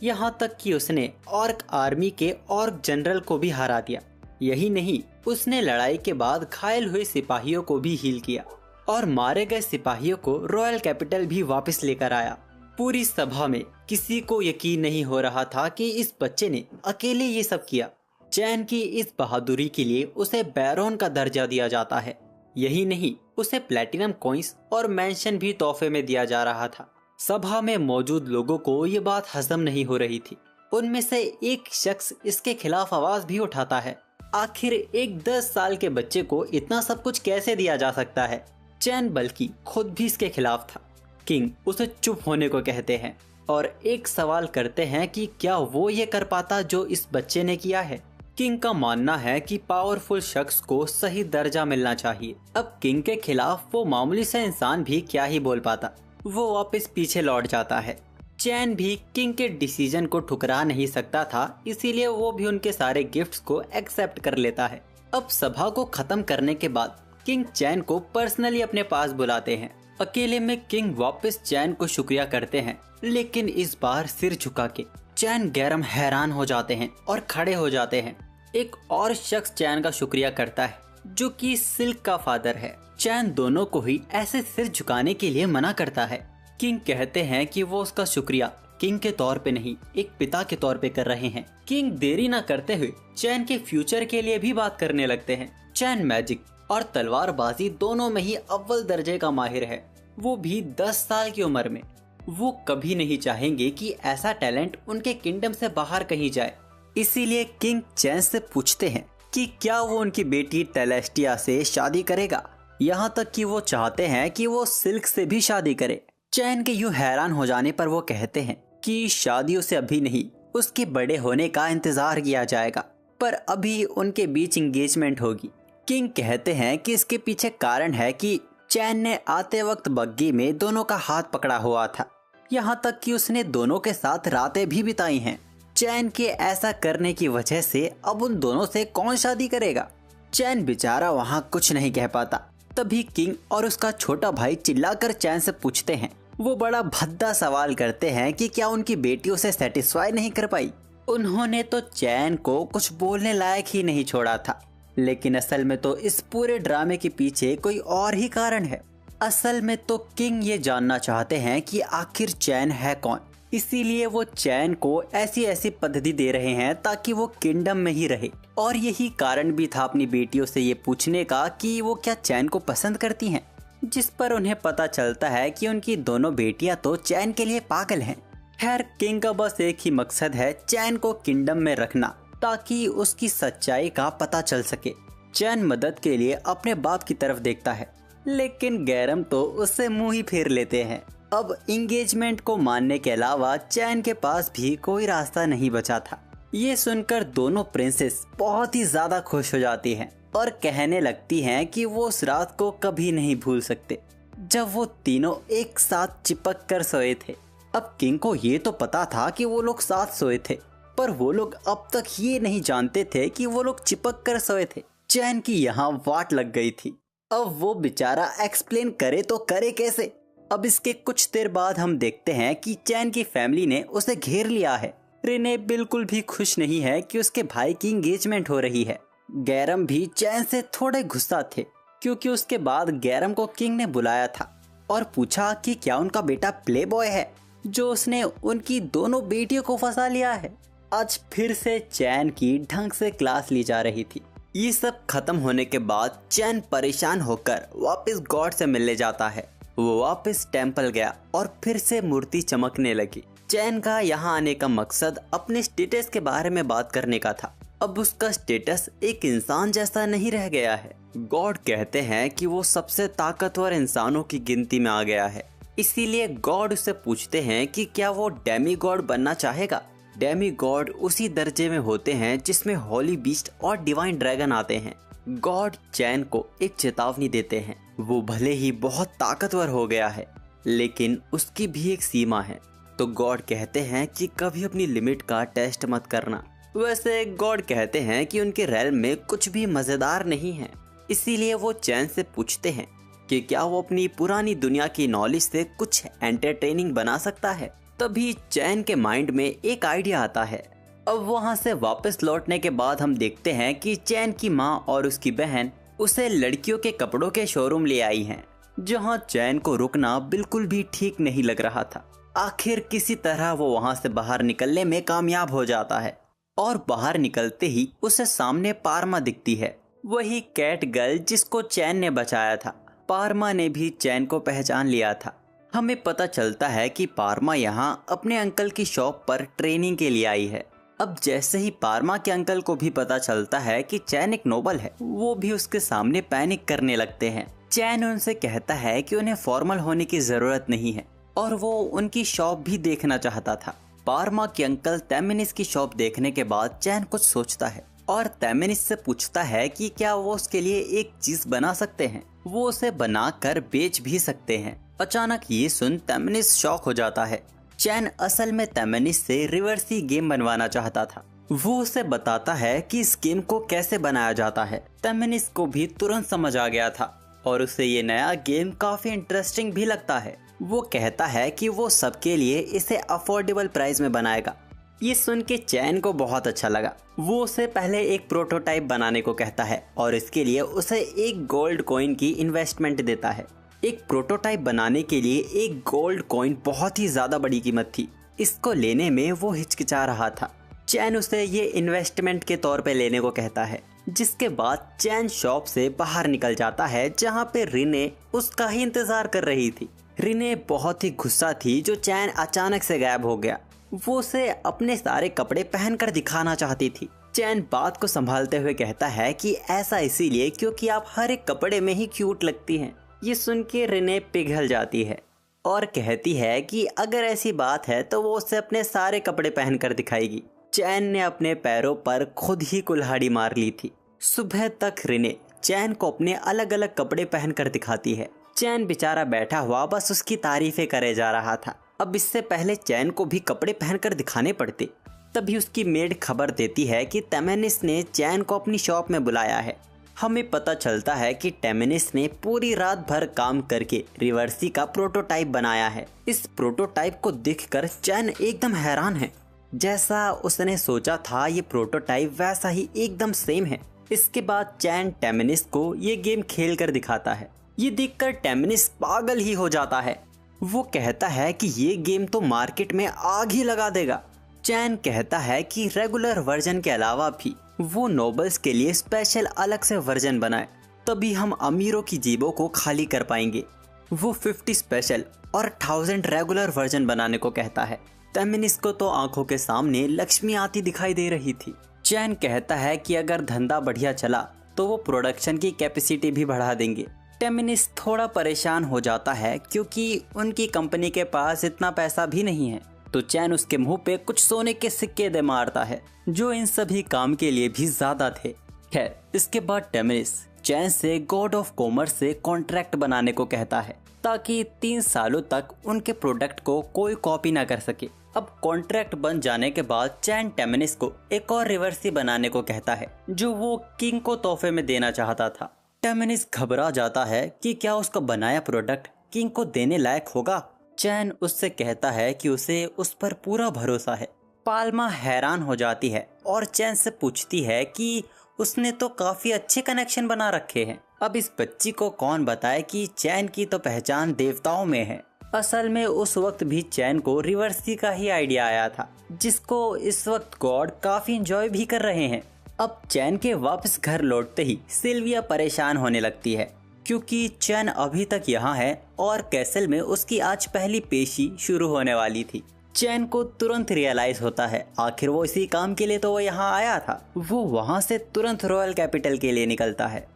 यहाँ तक कि उसने ऑर्क आर्मी के ऑर्क जनरल को भी हरा दिया। यही नहीं, उसने लड़ाई के बाद घायल हुए सिपाहियों को भी हील किया और मारे गए सिपाहियों को रॉयल कैपिटल भी वापस लेकर आया। पूरी सभा में किसी को यकीन नहीं हो रहा था कि इस बच्चे ने अकेले ये सब किया। चैन की इस बहादुरी के लिए उसे बैरोन का दर्जा दिया जाता है। यही नहीं, उसे प्लैटिनम कॉइंस और मेंशन भी तोहफे में दिया जा रहा था। सभा में मौजूद लोगों को ये बात हजम नहीं हो रही थी। उनमें से एक शख्स इसके खिलाफ आवाज भी उठाता है, आखिर एक 10 साल के बच्चे को इतना सब कुछ कैसे दिया जा सकता है। चैन बल्कि खुद भी इसके खिलाफ था। किंग उसे चुप होने को कहते हैं और एक सवाल करते हैं कि क्या वो ये कर पाता जो इस बच्चे ने किया है। किंग का मानना है कि पावरफुल शख्स को सही दर्जा मिलना चाहिए। अब किंग के खिलाफ वो मामूली सा इंसान भी क्या ही बोल पाता। वो वापस पीछे लौट जाता है। चैन भी किंग के डिसीजन को ठुकरा नहीं सकता था, इसीलिए वो भी उनके सारे गिफ्ट्स को एक्सेप्ट कर लेता है। अब सभा को खत्म करने के बाद किंग चैन को पर्सनली अपने पास बुलाते हैं। अकेले में किंग वापस चैन को शुक्रिया करते हैं, लेकिन इस बार सिर झुका के। चैन गैरम हैरान हो जाते हैं और खड़े हो जाते हैं। एक और शख्स चैन का शुक्रिया करता है जो कि सिल्क का फादर है। चैन दोनों को ही ऐसे सिर झुकाने के लिए मना करता है। किंग कहते हैं कि वो उसका शुक्रिया किंग के तौर पे नहीं, एक पिता के तौर पे कर रहे हैं। किंग देरी न करते हुए चैन के फ्यूचर के लिए भी बात करने लगते हैं। चैन मैजिक और तलवारबाजी दोनों में ही अव्वल दर्जे का माहिर है, वो भी 10 साल की उम्र में। वो कभी नहीं चाहेंगे कि ऐसा टैलेंट उनके किंगडम से बाहर कहीं जाए। इसीलिए किंग चैन से पूछते हैं कि क्या वो उनकी बेटी टेलेस्टिया से शादी करेगा। यहाँ तक कि वो चाहते हैं कि वो सिल्क से भी शादी करे। चैन के यूं हैरान हो जाने पर वो कहते हैं कि शादी उसे अभी नहीं, उसके बड़े होने का इंतजार किया जाएगा, पर अभी उनके बीच एंगेजमेंट होगी। किंग कहते हैं कि इसके पीछे कारण है कि चैन ने आते वक्त बग्गी में दोनों का हाथ पकड़ा हुआ था। यहाँ तक कि उसने दोनों के साथ रातें भी बिताई हैं। चैन के ऐसा करने की वजह से अब उन दोनों से कौन शादी करेगा। चैन बेचारा वहाँ कुछ नहीं कह पाता। तभी किंग और उसका छोटा भाई चिल्लाकर चैन से पूछते हैं। वो बड़ा भद्दा सवाल करते हैं कि क्या उनकी बेटी उसे सेटिस्फाई नहीं कर पाई। उन्होंने तो चैन को कुछ बोलने लायक ही नहीं छोड़ा था, लेकिन असल में तो इस पूरे ड्रामे के पीछे कोई और ही कारण है। असल में तो किंग ये जानना चाहते हैं कि आखिर चैन है कौन। इसीलिए वो चैन को ऐसी ऐसी पद्धति दे रहे हैं ताकि वो किंगडम में ही रहे। और यही कारण भी था अपनी बेटियों से ये पूछने का कि वो क्या चैन को पसंद करती हैं, जिस पर उन्हें पता चलता है कि उनकी दोनों बेटियां तो चैन के लिए पागल हैं। खैर, किंग का बस एक ही मकसद है, चैन को किंगडम में रखना ताकि उसकी सच्चाई का पता चल सके। चैन मदद के लिए अपने बाप की तरफ देखता है, लेकिन गैरम तो उससे मुंह ही फेर लेते हैं। अब इंगेजमेंट को मानने के अलावा चैन के पास भी कोई रास्ता नहीं बचा था। ये सुनकर दोनों प्रिंसेस बहुत ही ज्यादा खुश हो जाती हैं और कहने लगती हैं कि वो उस रात को कभी नहीं भूल सकते जब वो तीनों एक साथ चिपक कर सोए थे। अब किंग को ये तो पता था कि वो लोग साथ सोए थे, पर वो लोग अब तक ये नहीं जानते थे कि वो लोग चिपक कर सोए थे। चैन की यहाँ वाट लग गई थी। अब वो बेचारा एक्सप्लेन करे तो करे कैसे। अब इसके कुछ देर बाद हम देखते हैं कि चैन की फैमिली ने उसे घेर लिया है। रिने बिल्कुल भी खुश नहीं है कि उसके भाई की एंगेजमेंट हो रही है। गैरम भी चैन से थोड़े गुस्सा थे, क्योंकि उसके बाद गैरम को किंग ने बुलाया था और पूछा कि क्या उनका बेटा प्ले बॉय है जो उसने उनकी दोनों बेटियों को फंसा लिया है। आज फिर से चैन की ढंग से क्लास ली जा रही थी। ये सब खत्म होने के बाद चैन परेशान होकर वापस गॉड से मिलने जाता है। वो वापस टेंपल गया और फिर से मूर्ति चमकने लगी। चैन का यहाँ आने का मकसद अपने स्टेटस के बारे में बात करने का था। अब उसका स्टेटस एक इंसान जैसा नहीं रह गया है। गॉड कहते हैं कि वो सबसे ताकतवर इंसानों की गिनती में आ गया है। इसीलिए गॉड उससे पूछते हैं कि क्या वो डेमी गॉड बनना चाहेगा। डेमी गॉड उसी दर्जे में होते हैं जिसमें होली बीस्ट और डिवाइन ड्रैगन आते हैं। गॉड चैन को एक चेतावनी देते हैं। वो भले ही बहुत ताकतवर हो गया है, लेकिन उसकी भी एक सीमा है। तो गॉड कहते हैं कि कभी अपनी लिमिट का टेस्ट मत करना। वैसे गॉड कहते हैं कि उनके रेल में कुछ भी मजेदार नहीं है। इसीलिए वो चैन से पूछते हैं कि क्या वो अपनी पुरानी दुनिया की नॉलेज से कुछ एंटरटेनिंग बना सकता है। तभी चैन के माइंड में एक आइडिया आता है। अब वहाँ से वापस लौटने के बाद हम देखते हैं कि चैन की माँ और उसकी बहन उसे लड़कियों के कपड़ों के शोरूम ले आई हैं, जहाँ चैन को रुकना बिल्कुल भी ठीक नहीं लग रहा था। आखिर किसी तरह वो वहाँ से बाहर निकलने में कामयाब हो जाता है और बाहर निकलते ही उसे सामने पारमा दिखती है, वही कैट गर्ल जिसको चैन ने बचाया था। पारमा ने भी चैन को पहचान लिया था। हमें पता चलता है कि पारमा यहाँ अपने अंकल की शॉप पर ट्रेनिंग के लिए आई है। अब जैसे ही पारमा के अंकल को भी पता चलता है कि चैन एक नोबल है, वो भी उसके सामने पैनिक करने लगते हैं। चैन उनसे कहता है कि उन्हें फॉर्मल होने की जरूरत नहीं है और वो उनकी शॉप भी देखना चाहता था। पारमा के अंकल तैमिनिस की शॉप देखने के बाद चैन कुछ सोचता है और तैमिनिस से पूछता है कि क्या वो उसके लिए एक चीज बना सकते हैं। वो उसे बनाकर बेच भी सकते हैं। अचानक ये सुन तैमिनिस शॉक हो जाता है। चैन असल में तैमिनिस से रिवर्सी गेम बनवाना चाहता था। वो उसे बताता है कि इस गेम को कैसे बनाया जाता है। तैमिनिस को भी तुरंत समझ आ गया था और उसे ये नया गेम काफी इंटरेस्टिंग भी लगता है। वो कहता है कि वो सबके लिए इसे अफोर्डेबल प्राइस में बनाएगा। ये सुन के चैन को बहुत अच्छा लगा। वो उसे पहले एक प्रोटोटाइप बनाने को कहता है और इसके लिए उसे एक गोल्ड कॉइन की इन्वेस्टमेंट देता है। एक प्रोटोटाइप बनाने के लिए एक गोल्ड कॉइन बहुत ही ज्यादा बड़ी कीमत थी। इसको लेने में वो हिचकिचा रहा था। चैन उसे ये इन्वेस्टमेंट के तौर पे लेने को कहता है, जिसके बाद चैन शॉप से बाहर निकल जाता है, जहाँ पे रिने उसका ही इंतजार कर रही थी। रिने बहुत ही गुस्सा थी जो चैन अचानक से गायब हो गया। वो उसे अपने सारे कपड़े पहनकर दिखाना चाहती थी। चैन बात को संभालते हुए कहता है कि ऐसा इसीलिए क्योंकि आप हर एक कपड़े में ही क्यूट लगती हैं। ये सुन के रिने पिघल जाती है और कहती है कि अगर ऐसी बात है तो वो उससे अपने सारे कपड़े पहनकर दिखाएगी। चैन ने अपने पैरों पर खुद ही कुल्हाड़ी मार ली थी। सुबह तक रिने चैन को अपने अलग अलग कपड़े पहनकर दिखाती है। चैन बेचारा बैठा हुआ बस उसकी तारीफें करे जा रहा था। अब इससे पहले चैन को भी कपड़े पहनकर दिखाने पड़ते। तभी उसकी मेड खबर देती है कि तैमिनिस ने चैन को अपनी शॉप में बुलाया है। हमें पता चलता है कि तैमिनिस ने पूरी रात भर काम करके रिवर्सी का प्रोटोटाइप बनाया है। इस प्रोटोटाइप को देखकर चैन एकदम हैरान है। जैसा उसने सोचा था ये प्रोटोटाइप वैसा ही एकदम सेम है। इसके बाद चैन तैमिनिस को ये गेम खेल कर दिखाता है। ये देखकर तैमिनिस पागल ही हो जाता है वो कहता है कि ये गेम तो मार्केट में आग ही लगा देगा। चैन कहता है कि रेगुलर वर्जन के अलावा भी वो नोबल्स के लिए स्पेशल अलग से वर्जन बनाए, तभी हम अमीरों की जेबों को खाली कर पाएंगे। वो 50 स्पेशल और 1000 रेगुलर वर्जन बनाने को कहता है। टेमिनिस को तो आंखों के सामने लक्ष्मी आती दिखाई दे रही थी। चैन कहता है कि अगर धंधा बढ़िया चला तो वो प्रोडक्शन की कैपेसिटी भी बढ़ा देंगे। टेमिनिस थोड़ा परेशान हो जाता है क्योंकि उनकी कंपनी के पास इतना पैसा भी नहीं है। तो चैन उसके मुंह पे कुछ सोने के सिक्के दे मारता है जो इन सभी काम के लिए भी ज्यादा थे। खैर, इसके बाद टेमिनिस चैन से गॉड ऑफ कॉमर्स से कॉन्ट्रैक्ट बनाने को कहता है ताकि 3 सालों तक उनके प्रोडक्ट को कोई कॉपी ना कर सके। अब कॉन्ट्रैक्ट बन जाने के बाद चैन टेमिनिस को एक और रिवर्सी बनाने को कहता है जो वो किंग को तोहफे में देना चाहता था। टेमिनिस घबरा जाता है कि क्या उसका बनाया प्रोडक्ट किंग को देने लायक होगा। चैन उससे कहता है कि उसे उस पर पूरा भरोसा है। पाल्मा हैरान हो जाती है और चैन से पूछती है कि उसने तो काफी अच्छे कनेक्शन बना रखे हैं। अब इस बच्ची को कौन बताए कि चैन की तो पहचान देवताओं में है। असल में उस वक्त भी चैन को रिवर्सी का ही आइडिया आया था, जिसको इस वक्त गॉड काफी एंजॉय भी कर रहे हैं। अब चैन के वापस घर लौटते ही सिल्विया परेशान होने लगती है क्योंकि चैन अभी तक यहाँ है और कैसल में उसकी आज पहली पेशी शुरू होने वाली थी। चैन को तुरंत रियलाइज होता है आखिर वो इसी काम के लिए तो वो यहाँ आया था। वो वहाँ से तुरंत रॉयल कैपिटल के लिए निकलता है।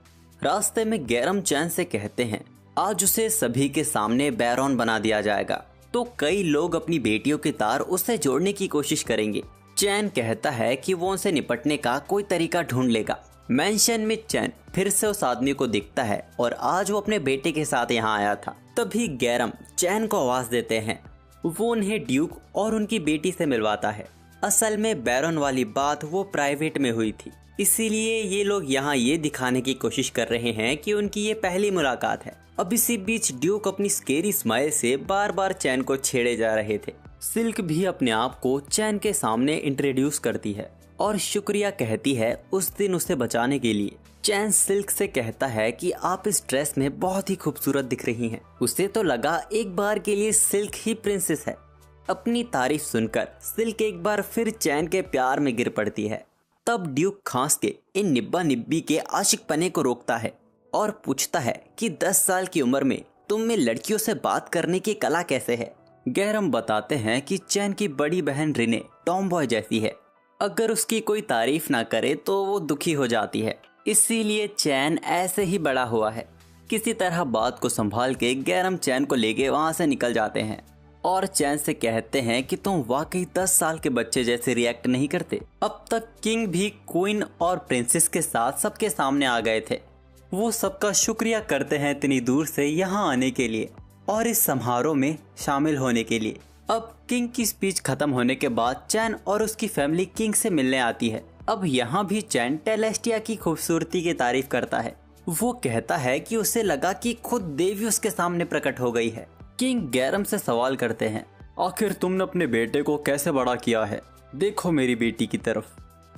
रास्ते में गैरम चैन से कहते हैं आज उसे सभी के सामने बैरॉन बना दिया जाएगा, तो कई लोग अपनी बेटियों के तार उससे जोड़ने की कोशिश करेंगे। चैन कहता है कि वो उनसे निपटने का कोई तरीका ढूंढ लेगा। मेंशन में चैन फिर से उस आदमी को दिखता है और आज वो अपने बेटे के साथ यहाँ आया था। तभी गैरम चैन को आवाज देते हैं। वो उन्हें ड्यूक और उनकी बेटी से मिलवाता है। असल में बैरन वाली बात वो प्राइवेट में हुई थी, इसीलिए ये लोग यहाँ ये दिखाने की कोशिश कर रहे हैं कि उनकी ये पहली मुलाकात है। अब इसी बीच ड्यूक अपनी स्केरी स्माइल से बार बार चैन को छेड़े जा रहे थे। सिल्क भी अपने आप को चैन के सामने इंट्रोड्यूस करती है और शुक्रिया कहती है उस दिन उसे बचाने के लिए। चैन सिल्क से कहता है कि आप इस ड्रेस में बहुत ही खूबसूरत दिख रही हैं। उसे तो लगा एक बार के लिए सिल्क ही प्रिंसेस है। अपनी तारीफ सुनकर सिल्क एक बार फिर चैन के प्यार में गिर पड़ती है। तब ड्यूक खांस के इन निब्बा निब्बी के आशिक पने को रोकता है और पूछता है कि 10 साल की उम्र में तुम में लड़कियों से बात करने की कला कैसे है। गैरम बताते हैं कि चैन की बड़ी बहन रिने टॉम बॉय जैसी है, अगर उसकी कोई तारीफ ना करे तो वो दुखी हो जाती है, इसीलिए चैन ऐसे ही बड़ा हुआ है। किसी तरह बात को संभाल के गैरम चैन को लेके वहाँ से निकल जाते हैं और चैन से कहते हैं कि तुम वाकई 10 साल के बच्चे जैसे रिएक्ट नहीं करते। अब तक किंग भी क्वीन और प्रिंसेस के साथ सबके सामने आ गए थे। वो सबका शुक्रिया करते हैं इतनी दूर से यहाँ आने के लिए और इस समारोह में शामिल होने के लिए। अब किंग की स्पीच खत्म होने के बाद चैन और उसकी फैमिली किंग से मिलने आती है। अब यहाँ भी चैन टेलेस्टिया की खूबसूरती की तारीफ करता है। वो कहता है कि उसे लगा कि खुद देवी उसके सामने प्रकट हो गई है। किंग गैरम से सवाल करते हैं, आखिर तुमने अपने बेटे को कैसे बड़ा किया है? देखो मेरी बेटी की तरफ।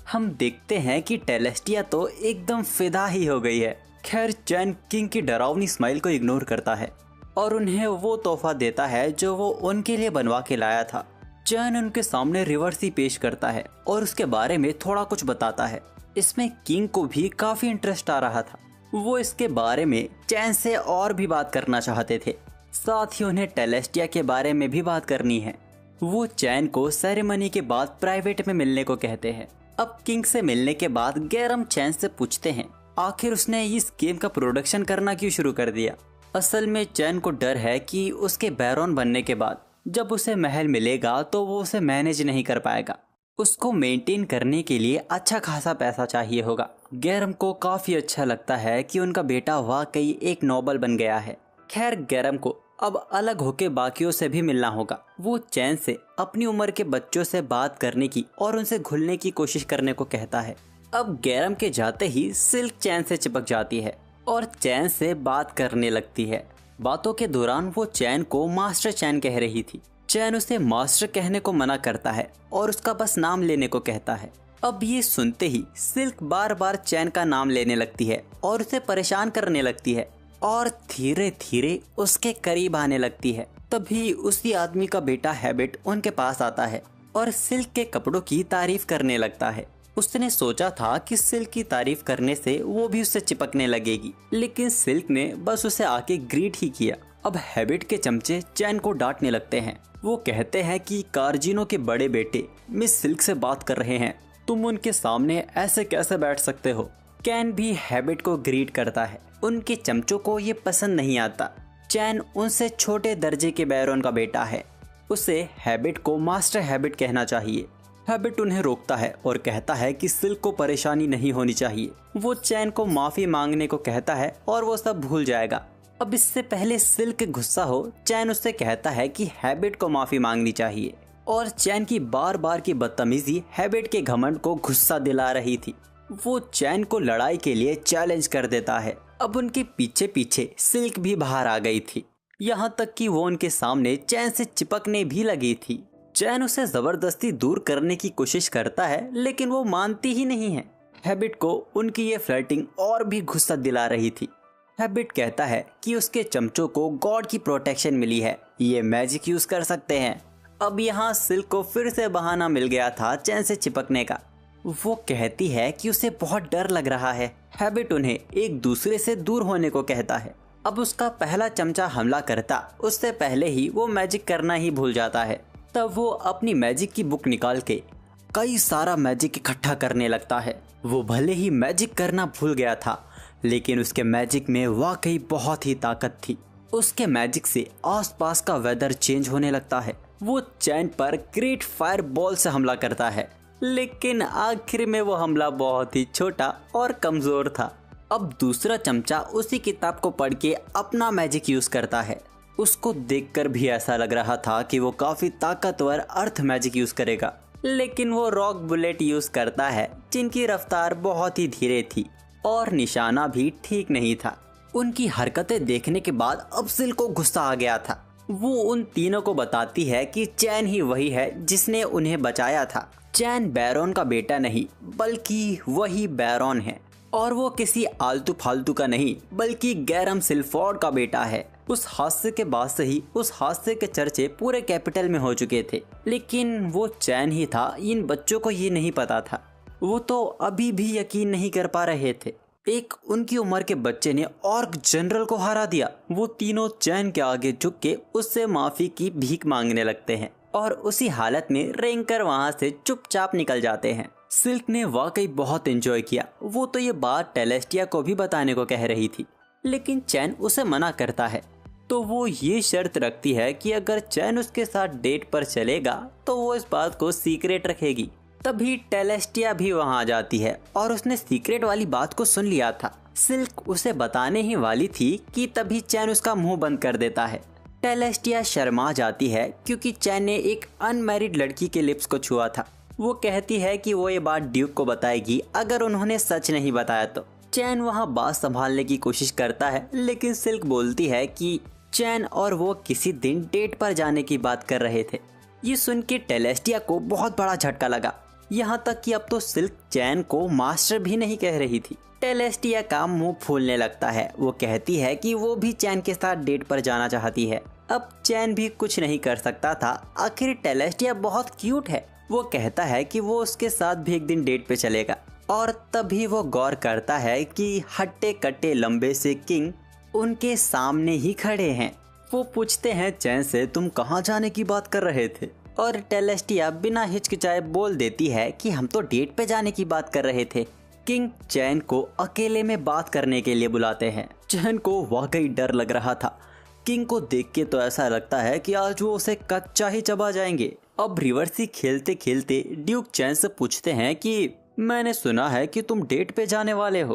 हम देखते हैं कि टेलेस्टिया तो एकदम फिदा ही हो गई है। खैर, चैन किंग की डरावनी स्माइल को इग्नोर करता है और उन्हें वो तोहफा देता है जो वो उनके लिए बनवा के लाया था। चैन उनके सामने रिवर्सी पेश करता है और उसके बारे में थोड़ा कुछ बताता है। इसमें किंग को भी काफी इंटरेस्ट आ रहा था। वो इसके बारे में चैन से और भी बात करना चाहते थे, साथ ही उन्हें टेलेस्टिया के बारे में भी बात करनी है। वो चैन को सेरेमनी के बाद प्राइवेट में मिलने को कहते हैं। अब किंग से मिलने के बाद गैरम चैन से पूछते हैं आखिर उसने इस गेम का प्रोडक्शन करना क्यों शुरू कर दिया। असल में चैन को डर है कि उसके बैरॉन बनने के बाद जब उसे महल मिलेगा तो वो उसे मैनेज नहीं कर पाएगा। उसको मेंटेन करने के लिए अच्छा खासा पैसा चाहिए होगा। गैरम को काफी अच्छा लगता है कि उनका बेटा वाकई एक नोबल बन गया है। खैर, गैरम को अब अलग होके बाकियों से भी मिलना होगा। वो चैन से अपनी उम्र के बच्चों से बात करने की और उनसे घुलने की कोशिश करने को कहता है। अब गैरम के जाते ही सिल्क चैन से चिपक जाती है और चैन से बात करने लगती है। बातों के दौरान वो चैन को मास्टर चैन कह रही थी। चैन उसे मास्टर कहने को मना करता है और उसका बस नाम लेने को कहता है। अब ये सुनते ही सिल्क बार बार चैन का नाम लेने लगती है और उसे परेशान करने लगती है और धीरे धीरे उसके करीब आने लगती है। तभी उसी आदमी का बेटा हैबिट उनके पास आता है और सिल्क के कपड़ों की तारीफ करने लगता है। उसने सोचा था कि सिल्क की तारीफ करने से वो भी उससे चिपकने लगेगी, लेकिन सिल्क ने बस उसे आके ग्रीट ही किया। अब हैबिट के चमचे चैन को डांटने लगते हैं। वो कहते हैं कि कार्जिनो के बड़े बेटे मिस सिल्क से बात कर रहे हैं, तुम उनके सामने ऐसे कैसे बैठ सकते हो। कैन भी हैबिट को ग्रीट करता है। उनके चमचों को ये पसंद नहीं आता। चैन उनसे छोटे दर्जे के बैरोन का बेटा है, उसे हैबिट को मास्टर हैबिट कहना चाहिए। हैबिट उन्हें रोकता है और कहता है कि सिल्क को परेशानी नहीं होनी चाहिए। वो चैन को माफी मांगने को कहता है और वो सब भूल जाएगा। अब इससे पहले सिल्क गुस्सा हो, चैन उससे कहता है कि हैबिट को माफी मांगनी चाहिए और चैन की बार बार की बदतमीजी हैबिट के घमंड को गुस्सा दिला रही थी। वो चैन को लड़ाई के लिए चैलेंज कर देता है। अब उनके पीछे पीछे सिल्क भी बाहर आ गई थी, यहाँ तक कि वो उनके सामने चैन से चिपकने भी लगी थी। चैन उसे जबरदस्ती दूर करने की कोशिश करता है, लेकिन वो मानती ही नहीं है। हैबिट को उनकी ये फ्लर्टिंग और भी गुस्सा दिला रही थी। हैबिट कहता है कि उसके चमचों को गॉड की प्रोटेक्शन मिली है, ये मैजिक यूज कर सकते हैं। अब यहाँ सिल्क को फिर से बहाना मिल गया था चैन से चिपकने का। वो कहती है कि उसे बहुत डर लग रहा है। हैबिट उन्हें एक दूसरे से दूर होने को कहता है। अब उसका पहला चमचा हमला करता उससे पहले ही वो मैजिक करना ही भूल जाता है। तब वो अपनी मैजिक की बुक निकाल के कई सारा मैजिक इकट्ठा करने लगता है। वो भले ही मैजिक करना भूल गया था, लेकिन उसके मैजिक में वाकई बहुत ही ताकत थी। उसके मैजिक से आसपास का वेदर चेंज होने लगता है। वो चैन पर ग्रेट फायर बॉल से हमला करता है, लेकिन आखिर में वो हमला बहुत ही छोटा और कमजोर था। अब दूसरा चमचा उसी किताब को पढ़ के अपना मैजिक यूज करता है। उसको देखकर भी ऐसा लग रहा था कि वो काफी ताकतवर अर्थ मैजिक यूज करेगा, लेकिन वो रॉक बुलेट यूज करता है, जिनकी रफ्तार बहुत ही धीरे थी और निशाना भी ठीक नहीं था। उनकी हरकतें देखने के बाद अब सिल्क को गुस्सा आ गया था। वो उन तीनों को बताती है कि चैन ही वही है जिसने उन्हें बचाया था। चैन बैरोन का बेटा नहीं, बल्कि वही बैरोन है, और वो किसी आलतू फालतू का नहीं, बल्कि गैरम सिल्फोर्ड का बेटा है। उस हादसे के बाद से ही उस हादसे के चर्चे पूरे कैपिटल में हो चुके थे, लेकिन वो चैन ही था। इन बच्चों को ये नहीं पता था। वो तो अभी भी यकीन नहीं कर पा रहे थे। एक उनकी उम्र के बच्चे ने ऑर्क जनरल को हरा दिया। वो तीनों चैन के आगे झुक के उससे माफी की भीख मांगने लगते हैं और उसी हालत में रेंकर वहाँ से चुपचाप निकल जाते हैं। सिल्क ने वाकई बहुत एंजॉय किया। वो तो ये बात टेलेस्टिया को भी बताने को कह रही थी, लेकिन चैन उसे मना करता है। तो वो ये शर्त रखती है कि अगर चैन उसके साथ डेट पर चलेगा तो वो इस बात को सीक्रेट रखेगी। तभी टेलेस्टिया भी वहाँ आ जाती है और उसने सीक्रेट वाली बात को सुन लिया था। सिल्क उसे बताने ही वाली थी कि तभी चैन उसका मुंह बंद कर देता है। टेलेस्टिया शर्मा जाती है क्योंकि चैन ने एक अनमैरिड लड़की के लिप्स को छुआ था। वो कहती है कि वो ये बात ड्यूक को बताएगी अगर उन्होंने सच नहीं बताया तो। चैन वहाँ बात संभालने की कोशिश करता है, लेकिन सिल्क बोलती है कि चैन और वो किसी दिन डेट पर जाने की बात कर रहे थे। ये सुन के टेलेस्टिया को बहुत बड़ा झटका लगा, यहाँ तक कि अब तो सिल्क चैन को मास्टर भी नहीं कह रही थी। टेलेस्टिया का मुंह फूलने लगता है। वो कहती है कि वो भी चैन के साथ डेट पर जाना चाहती है। अब चैन भी कुछ नहीं कर सकता था। आखिर टेलेस्टिया बहुत क्यूट है। वो कहता है कि वो उसके साथ भी एक दिन डेट पे चलेगा, और तभी वो गौर करता है कि हट्टे कट्टे लंबे से किंग उनके सामने ही खड़े हैं। वो पूछते हैं चैन से, तुम कहाँ जाने की बात कर रहे थे? और टेलेस्टिया बिना हिचकिचाए बोल देती है कि हम तो डेट पे जाने की बात कर रहे थे। किंग चैन को अकेले में बात करने के लिए बुलाते हैं। चैन को वाकई डर लग रहा था। किंग को देख के तो ऐसा लगता है कि आज वो उसे कच्चा ही चबा जाएंगे। अब रिवर्सी खेलते खेलते ड्यूक चैन से पूछते हैं कि मैंने सुना है कि तुम डेट पे जाने वाले हो।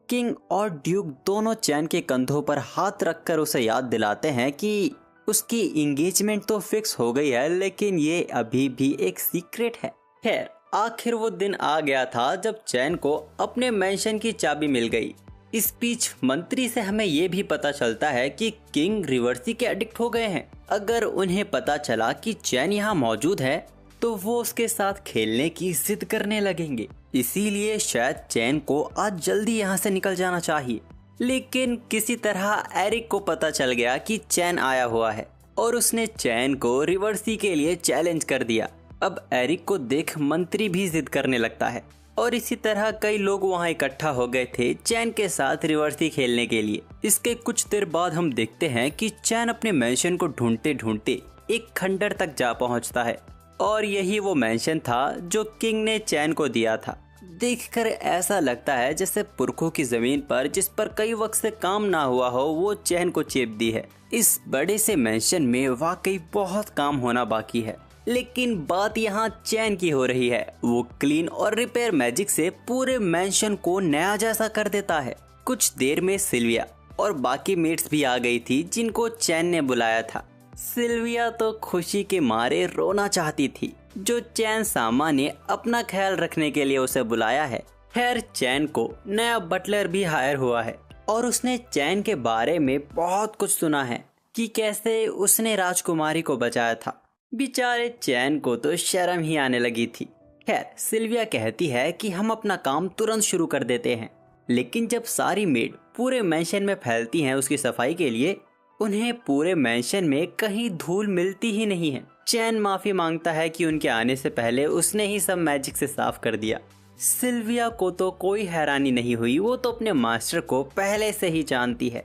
किंग और ड्यूक दोनों चैन के कंधों पर हाथ रखकर उसे याद दिलाते हैं कि उसकी एंगेजमेंट तो फिक्स हो गई है, लेकिन ये अभी भी एक सीक्रेट है। खैर, आखिर वो दिन आ गया था जब चैन को अपने मेंशन की चाबी मिल गई। इस बीच मंत्री से हमें ये भी पता चलता है कि किंग रिवर्सी के एडिक्ट हो गए हैं। अगर उन्हें पता चला कि चैन यहाँ मौजूद है तो वो उसके साथ खेलने की जिद करने लगेंगे। इसीलिए शायद चैन को आज जल्दी यहाँ से निकल जाना चाहिए। लेकिन किसी तरह एरिक को पता चल गया कि चैन आया हुआ है और उसने चैन को रिवर्सी के लिए चैलेंज कर दिया। अब एरिक को देख मंत्री भी जिद करने लगता है और इसी तरह कई लोग वहां इकट्ठा हो गए थे चैन के साथ रिवर्सी खेलने के लिए। इसके कुछ देर बाद हम देखते हैं कि चैन अपने मैंशन को ढूंढते ढूंढते एक खंडर तक जा पहुंचता है और यही वो मैंशन था जो किंग ने चैन को दिया था। देखकर ऐसा लगता है जैसे पुरखों की जमीन पर जिस पर कई वक्त से काम ना हुआ हो वो चैन को चेप दी है। इस बड़े से मैंशन में वाकई बहुत काम होना बाकी है, लेकिन बात यहाँ चैन की हो रही है। वो क्लीन और रिपेयर मैजिक से पूरे मैंशन को नया जैसा कर देता है। कुछ देर में सिल्विया और बाकी मेट्स भी आ गई थी जिनको चैन ने बुलाया था। सिल्विया तो खुशी के मारे रोना चाहती थी जो चैन सामा ने अपना ख्याल रखने के लिए उसे बुलाया है। खैर चैन को नया बटलर भी हायर हुआ है और उसने चैन के बारे में बहुत कुछ सुना है कि कैसे उसने राजकुमारी को बचाया था। बेचारे चैन को तो शर्म ही आने लगी थी। खैर सिल्विया कहती है कि हम अपना काम तुरंत शुरू कर देते हैं, लेकिन जब सारी मेड पूरे मैंशन में फैलती हैं उसकी सफाई के लिए, उन्हें पूरे मैंशन में कहीं धूल मिलती ही नहीं है। चैन माफी मांगता है कि उनके आने से पहले उसने ही सब मैजिक से साफ कर दिया। सिल्विया को तो कोई हैरानी नहीं हुई, वो तो अपने मास्टर को पहले से ही जानती है।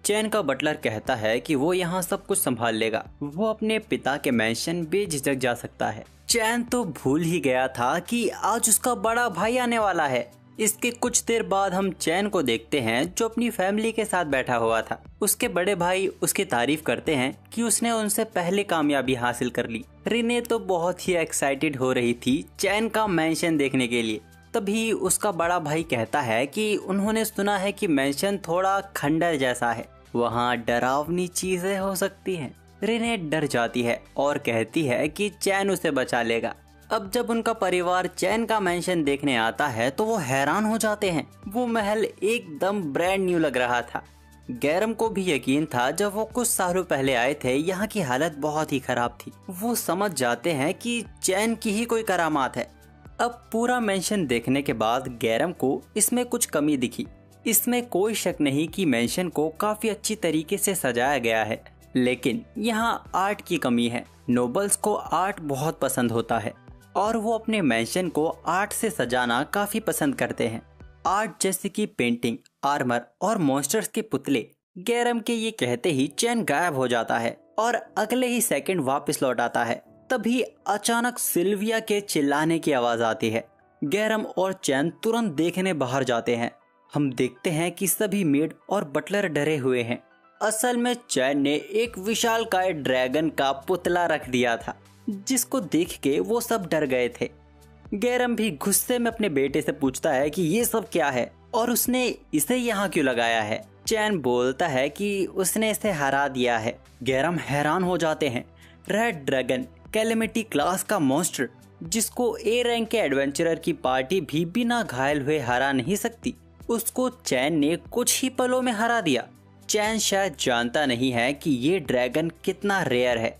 चैन का बटलर कहता है कि वो यहाँ सब कुछ संभाल लेगा, वो अपने पिता के मैंशन बेझिझक जा सकता है। चैन तो भूल ही गया था कि आज उसका बड़ा भाई आने वाला है। इसके कुछ देर बाद हम चैन को देखते हैं जो अपनी फैमिली के साथ बैठा हुआ था। उसके बड़े भाई उसकी तारीफ करते हैं कि उसने उनसे पहले कामयाबी हासिल कर ली। रिने तो बहुत ही एक्साइटेड हो रही थी चैन का मैंशन देखने के लिए। तभी उसका बड़ा भाई कहता है कि उन्होंने सुना है कि मैंशन थोड़ा खंडर जैसा है, वहाँ डरावनी चीजें हो सकती हैं। रिने डर जाती है और कहती है कि चैन उसे बचा लेगा। अब जब उनका परिवार चैन का मैंशन देखने आता है तो वो हैरान हो जाते हैं। वो महल एकदम ब्रांड न्यू लग रहा था। गैरम को भी यकीन था जब वो कुछ सालों पहले आए थे यहाँ की हालत बहुत ही खराब थी। वो समझ जाते हैं कि चैन की ही कोई करामात है। अब पूरा मैंशन देखने के बाद गैरम को इसमें कुछ कमी दिखी। इसमें कोई शक नहीं कि मैंशन को काफी अच्छी तरीके से सजाया गया है, लेकिन यहाँ आर्ट की कमी है। नोबल्स को आर्ट बहुत पसंद होता है और वो अपने मैंशन को आर्ट से सजाना काफी पसंद करते हैं। आर्ट जैसे कि पेंटिंग, आर्मर और मॉन्स्टर्स के पुतले। गैरम के ये कहते ही चैन गायब हो जाता है और अगले ही सेकंड वापस लौट आता है। तभी अचानक सिल्विया के चिल्लाने की आवाज आती है। गैरम और चैन तुरंत देखने बाहर जाते हैं। हम देखते हैं कि सभी मेड और बटलर डरे हुए हैं। असल में चैन ने एक विशालकाय ड्रैगन का पुतला रख दिया था, जिसको देख के वो सब डर गए थे। गैरम भी गुस्से में अपने बेटे से पूछता है कि ये सब क्या है और उसने इसे यहाँ क्यों लगाया है। चैन बोलता है कि उसने इसे हरा दिया है। गैरम हैरान हो जाते हैं। रेड ड्रैगन कैलेमिटी क्लास का मॉन्स्टर, जिसको ए रैंक के एडवेंचरर की पार्टी भी बिना घायल हुए हरा नहीं सकती, उसको चैन ने कुछ ही पलों में हरा दिया। चैन शायद जानता नहीं है कि ये ड्रैगन कितना रेयर है।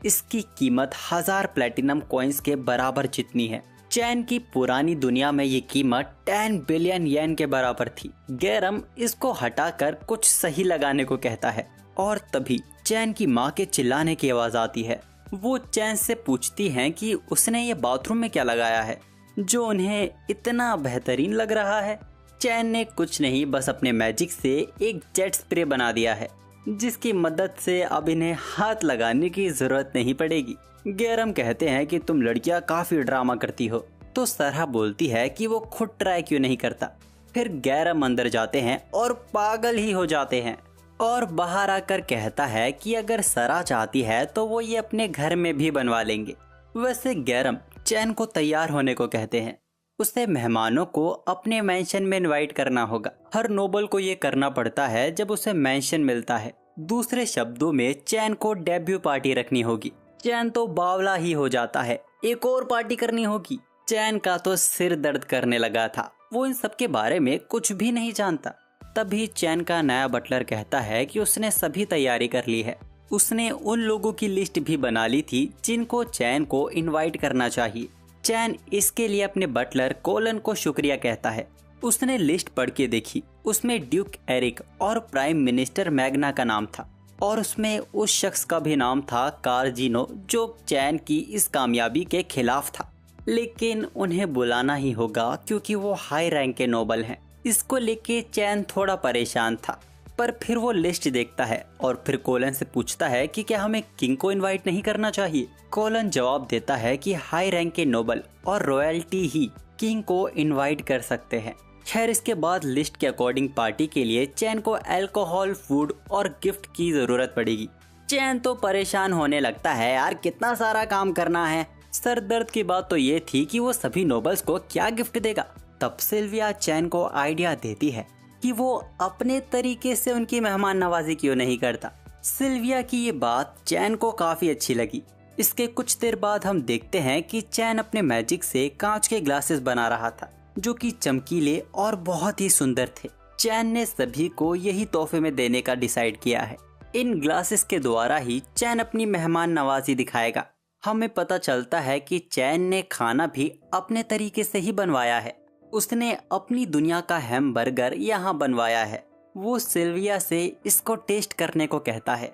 इसकी कीमत 1000 प्लेटिनम कॉइन्स के बराबर जितनी है। चैन की पुरानी दुनिया में ये कीमत 10 बिलियन येन के बराबर थी। गैरम इसको हटाकर कुछ सही लगाने को कहता है और तभी चैन की माँ के चिल्लाने की आवाज आती है। वो चैन से पूछती हैं कि उसने ये बाथरूम में क्या लगाया है जो उन्हें इतना बेहतरीन लग रहा है। चैन ने कुछ नहीं, बस अपने मैजिक से एक जेट स्प्रे बना दिया है, जिसकी मदद से अब इन्हें हाथ लगाने की जरूरत नहीं पड़ेगी। गैरम कहते हैं कि तुम लड़कियां काफी ड्रामा करती हो, तो सरहा बोलती है कि वो खुद ट्राई क्यों नहीं करता। फिर गैरम अंदर जाते हैं और पागल ही हो जाते हैं और बाहर आकर कहता है कि अगर सरा चाहती है तो वो ये अपने घर में भी बनवा लेंगे। वैसे गैरम चैन को तैयार होने को कहते हैं। उसे मेहमानों को अपने मैंशन में इनवाइट करना होगा। हर नोबल को ये करना पड़ता है जब उसे मैंशन मिलता है। दूसरे शब्दों में चैन को डेब्यू पार्टी रखनी होगी। चैन तो बावला ही हो जाता है, एक और पार्टी करनी होगी। चैन का तो सिर दर्द करने लगा था। वो इन सब के बारे में कुछ भी नहीं जानता। तभी चैन का नया बटलर कहता है कि उसने सभी तैयारी कर ली है। उसने उन लोगों की लिस्ट भी बना ली थी जिनको चैन को इनवाइट करना चाहिए। चैन इसके लिए अपने बटलर कोलन को शुक्रिया कहता है। उसने लिस्ट पढ़ के देखी। उसमें ड्यूक एरिक और प्राइम मिनिस्टर मैग्ना का नाम था। और उसमें उस शख्स का भी नाम था कार्जिनो, जो चैन की इस कामयाबी के खिलाफ था। लेकिन उन्हें बुलाना ही होगा क्योंकि वो हाई रैंक के नोबल हैं। इसको लेके चैन थोड़ा परेशान था, पर फिर वो लिस्ट देखता है और फिर कोलन से पूछता है कि क्या हमें किंग को इनवाइट नहीं करना चाहिए। कोलन जवाब देता है कि हाई रैंक के नोबल और रॉयल्टी ही किंग को इनवाइट कर सकते हैं। खैर, इसके बाद लिस्ट के अकॉर्डिंग पार्टी के लिए चैन को अल्कोहल, फूड और गिफ्ट की जरूरत पड़ेगी। चैन तो परेशान होने लगता है, यार कितना सारा काम करना है। सर दर्द की बात तो ये थी कि वो सभी नोबल्स को क्या गिफ्ट देगा। तब सिल्विया चैन को आइडिया देती है कि वो अपने तरीके से उनकी मेहमान नवाजी क्यों नहीं करता। सिल्विया की ये बात चैन को काफी अच्छी लगी। इसके कुछ देर बाद हम देखते हैं कि चैन अपने मैजिक से कांच के ग्लासेस बना रहा था, जो कि चमकीले और बहुत ही सुंदर थे। चैन ने सभी को यही तोहफे में देने का डिसाइड किया है। इन ग्लासेस के द्वारा ही चैन अपनी मेहमान नवाजी दिखाएगा। हमें पता चलता है कि चैन ने खाना भी अपने तरीके से ही बनवाया है। उसने अपनी दुनिया का हैमबर्गर यहाँ बनवाया है। वो सिल्विया से इसको टेस्ट करने को कहता है।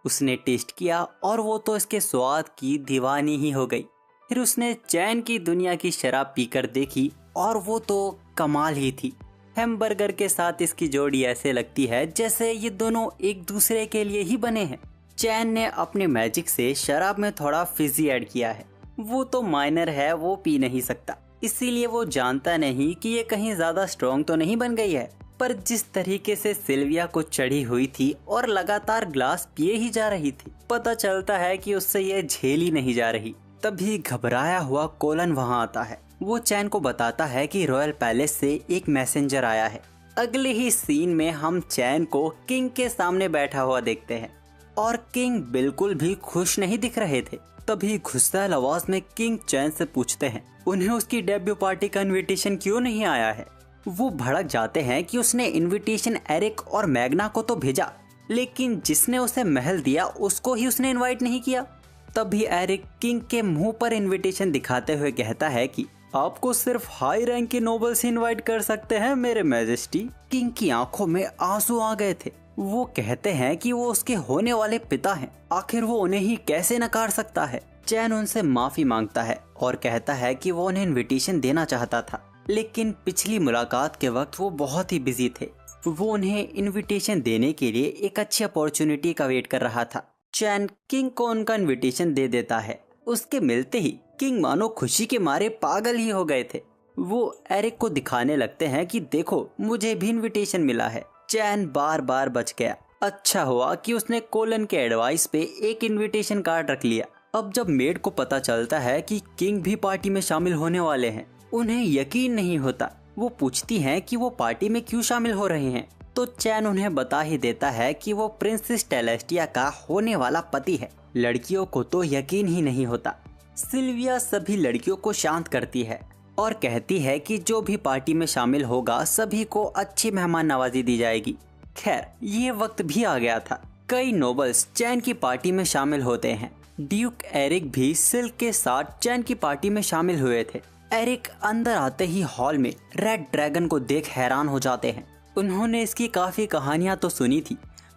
उसने टेस्ट किया और वो तो इसके स्वाद की दीवानी ही हो गई। फिर उसने चैन की दुनिया की शराब पीकर देखी और वो तो कमाल ही थी। हैमबर्गर के साथ इसकी जोड़ी ऐसे लगती है जैसे ये दोनों एक दूसरे के लिए ही बने हैं। चैन ने अपने मैजिक से शराब में थोड़ा फिजी ऐड किया है। वो तो माइनर है, वो पी नहीं सकता, इसीलिए वो जानता नहीं कि ये कहीं ज्यादा स्ट्रॉन्ग तो नहीं बन गई है। पर जिस तरीके से सिल्विया को चढ़ी हुई थी और लगातार ग्लास पिए ही जा रही थी, पता चलता है कि उससे ये झेली नहीं जा रही। तभी घबराया हुआ कोलन वहां आता है। वो चैन को बताता है कि रॉयल पैलेस से एक मैसेंजर आया है। अगले ही सीन में हम चैन को किंग के सामने बैठा हुआ देखते हैं और किंग बिल्कुल भी खुश नहीं दिख रहे थे। तभी गुस्सैल आवाज में किंग चैन से पूछते हैं उन्हें उसकी डेब्यू पार्टी का इनविटेशन क्यों नहीं आया है। वो भड़क जाते हैं कि उसने इनविटेशन एरिक और मैग्ना को तो भेजा, लेकिन जिसने उसे महल दिया उसको ही उसने इनवाइट नहीं किया। तभी एरिक किंग के मुंह पर इनविटेशन दिखाते हुए कहता है कि आपको सिर्फ हाई रैंक के नोबल्स ही इनवाइट कर सकते हैं मेरे मैजेस्टी। किंग की आंखों में आंसू आ गए थे। वो कहते हैं कि वो उसके होने वाले पिता हैं, आखिर वो उन्हें ही कैसे नकार सकता है। चैन उनसे माफी मांगता है और कहता है कि वो उन्हें इनविटेशन देना चाहता था, लेकिन पिछली मुलाकात के वक्त वो बहुत ही बिजी थे। वो उन्हें इनविटेशन देने के लिए एक अच्छी अपॉर्चुनिटी का वेट कर रहा था। चैन किंग को उनका इनविटेशन दे देता है। उसके मिलते ही किंग मानो खुशी के मारे पागल ही हो गए थे। वो एरिक को दिखाने लगते हैं कि देखो मुझे भी इनविटेशन मिला है। चैन बार बार बच गया। अच्छा हुआ कि उसने कोलन के एडवाइस पे एक इनविटेशन कार्ड रख लिया। अब जब मेड को पता चलता है कि किंग भी पार्टी में शामिल होने वाले हैं, उन्हें यकीन नहीं होता। वो पूछती हैं कि वो पार्टी में क्यों शामिल हो रहे हैं, तो चैन उन्हें बता ही देता है कि वो प्रिंसेस टेलेस्टिया का होने वाला पति है। लड़कियों को तो यकीन ही नहीं होता। सिल्विया सभी लड़कियों को शांत करती है और कहती है कि जो भी पार्टी में शामिल होगा सभी को अच्छी मेहमान नवाजी दी जाएगी। खैर, ये वक्त भी आ गया था। कई नोबल्स चैन की पार्टी में शामिल होते हैं। ड्यूक एरिक भी सिल्क के साथ चैन की पार्टी में शामिल हुए थे। एरिक अंदर आते ही हॉल में रेड ड्रैगन को देख हैरान हो जाते हैं। उन्होंने इसकी काफी कहानियां तो सुनी थी,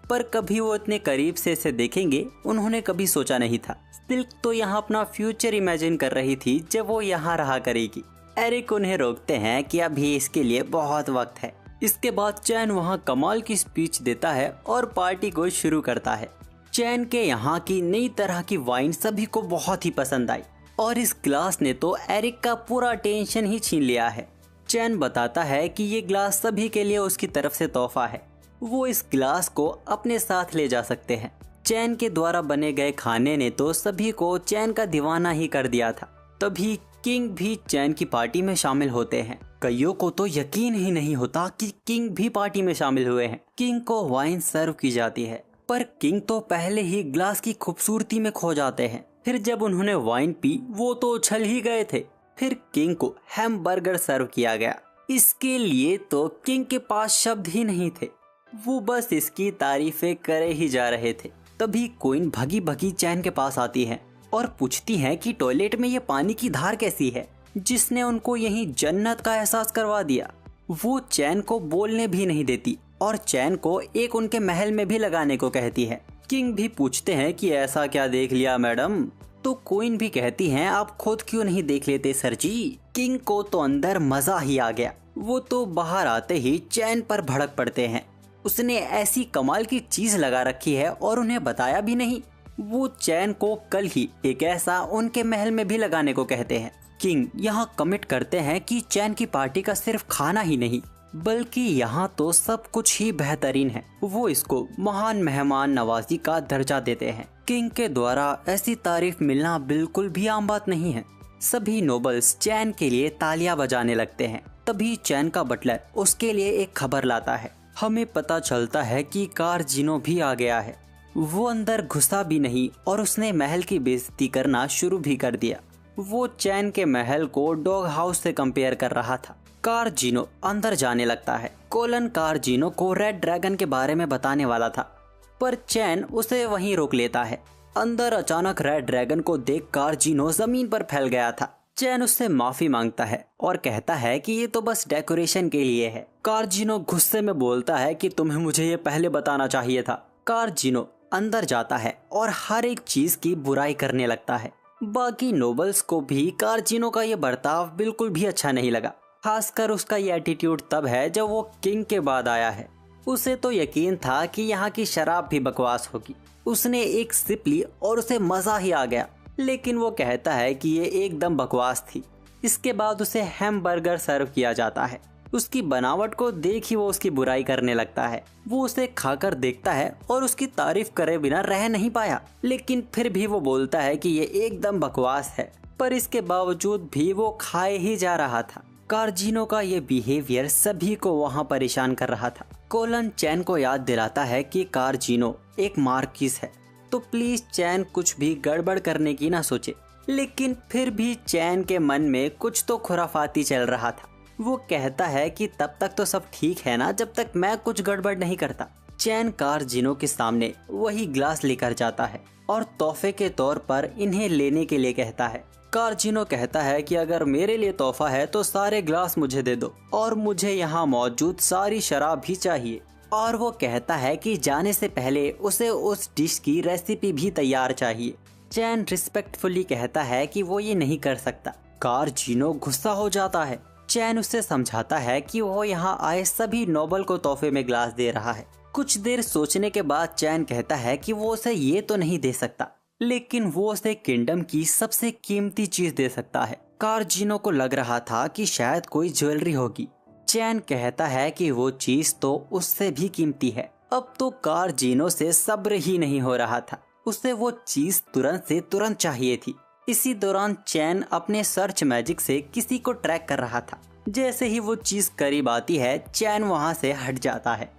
पर कभी वो इतने करीब से इसे देखेंगे उन्होंने कभी सोचा नहीं था। सिल्क तो यहाँ अपना फ्यूचर इमेजिन कर रही थी जब वो यहाँ रहा करेगी। एरिक उन्हें रोकते हैं कि अभी इसके लिए बहुत वक्त है। इसके बाद चैन वहाँ कमाल की स्पीच देता है और पार्टी को शुरू करता है। चैन के यहाँ की नई तरह की वाइन सभी को बहुत ही पसंद आई और इस ग्लास ने तो एरिक का पूरा टेंशन ही छीन लिया है। चैन बताता है कि ये ग्लास सभी के लिए उसकी तरफ से तोहफा है। वो इस ग्लास को अपने साथ ले जा सकते हैं। चैन के द्वारा बने गए खाने ने तो सभी को चैन का दीवाना ही कर दिया था। तभी किंग भी चैन की पार्टी में शामिल होते हैं। कईयों को तो यकीन ही नहीं होता कि किंग भी पार्टी में शामिल हुए हैं। किंग को वाइन सर्व की जाती है, पर किंग तो पहले ही ग्लास की खूबसूरती में खो जाते हैं। फिर जब उन्होंने वाइन पी वो तो उछल ही गए थे। फिर किंग को हैमबर्गर सर्व किया गया। इसके लिए तो किंग के पास शब्द ही नहीं थे। वो बस इसकी तारीफें करे ही जा रहे थे। तभी क्वीन भगी भगी चैन के पास आती है और पूछती है कि टॉयलेट में ये पानी की धार कैसी है जिसने उनको यहीं जन्नत का एहसास करवा दिया। वो चैन को बोलने भी नहीं देती और चैन को एक उनके महल में भी लगाने को कहती है। किंग भी पूछते हैं कि ऐसा क्या देख लिया मैडम, तो क्वीन भी कहती हैं आप खुद क्यों नहीं देख लेते सर जी। किंग को तो अंदर मजा ही आ गया, वो तो बाहर आते ही चैन पर भड़क पड़ते हैं। उसने ऐसी कमाल की चीज लगा रखी है और उन्हें बताया भी नहीं। वो चैन को कल ही एक ऐसा उनके महल में भी लगाने को कहते हैं। किंग यहाँ कमिट करते हैं कि चैन की पार्टी का सिर्फ खाना ही नहीं बल्कि यहाँ तो सब कुछ ही बेहतरीन है। वो इसको महान मेहमान नवाजी का दर्जा देते हैं। किंग के द्वारा ऐसी तारीफ मिलना बिल्कुल भी आम बात नहीं है। सभी नोबल्स चैन के लिए तालियां बजाने लगते हैं। तभी चैन का बटलर उसके लिए एक खबर लाता है। हमें पता चलता है कि कार्जिनो भी आ गया है। वो अंदर घुसा भी नहीं और उसने महल की बेइज्जती करना शुरू भी कर दिया। वो चैन के महल को डॉग हाउस से कंपेयर कर रहा था। कार्जिनो अंदर जाने लगता है। कोलन कार्जिनो को रेड ड्रैगन के बारे में बताने वाला था, पर चैन उसे वहीं रोक लेता है। अंदर अचानक रेड ड्रैगन को देख कार्जिनो जमीन पर फैल गया था। चैन उससे माफी मांगता है और कहता है कि ये तो बस डेकोरेशन के लिए है। कार्जिनो गुस्से में बोलता है कि तुम्हें मुझे ये पहले बताना चाहिए था। कार्जिनो अंदर जाता है और हर एक चीज की बुराई करने लगता है। बाकी नोबल्स को भी कार्जिनो का ये बर्ताव बिल्कुल भी अच्छा नहीं लगा। खासकर उसका ये एटीट्यूड तब है जब वो किंग के बाद आया है। उसे तो यकीन था कि यहाँ की शराब भी बकवास होगी। उसने एक सिप ली और उसे मजा ही आ गया, लेकिन वो कहता है कि ये एकदम बकवास थी। इसके बाद उसे हैमबर्गर सर्व किया जाता है। उसकी बनावट को देख ही वो उसकी बुराई करने लगता है। वो उसे खाकर देखता है और उसकी तारीफ करे बिना रह नहीं पाया, लेकिन फिर भी वो बोलता है कि ये एकदम बकवास है, पर इसके बावजूद भी वो खाए ही जा रहा था। कार्जिनो का ये बिहेवियर सभी को वहाँ परेशान कर रहा था। कोलन चैन को याद दिलाता है कि कार्जिनो एक मार्किस है, तो प्लीज चैन कुछ भी गड़बड़ करने की ना सोचे। लेकिन फिर भी चैन के मन में कुछ तो खुराफाती चल रहा था। वो कहता है कि तब तक तो सब ठीक है ना, जब तक मैं कुछ गड़बड़ नहीं करता। चैन कार्जिनो के सामने वही ग्लास लेकर जाता है और तोहफे के तौर पर इन्हें लेने के लिए कहता है। कार्जिनो कहता है कि अगर मेरे लिए तोहफा है तो सारे ग्लास मुझे दे दो और मुझे यहाँ मौजूद सारी शराब भी चाहिए। और वो कहता है कि जाने से पहले उसे उस डिश की रेसिपी भी तैयार चाहिए। चैन रिस्पेक्टफुली कहता है कि वो ये नहीं कर सकता। कार्जिनो गुस्सा हो जाता है। चैन उससे समझाता है कि वो यहाँ आए सभी नोबल को तोहफे में ग्लास दे रहा है। कुछ देर सोचने के बाद चैन कहता है कि वो उसे ये तो नहीं दे सकता, लेकिन वो उसे किंगडम की सबसे कीमती चीज दे सकता है। कार्जिनो को लग रहा था कि शायद कोई ज्वेलरी होगी। चैन कहता है कि वो चीज तो उससे भी कीमती है। अब तो कार्जिनो से सब्र ही नहीं हो रहा था। उसे वो चीज तुरंत से तुरंत चाहिए थी। इसी दौरान चैन अपने सर्च मैजिक से किसी को ट्रैक कर रहा था। जैसे ही वो चीज करीब आती है, चैन वहाँ से हट जाता है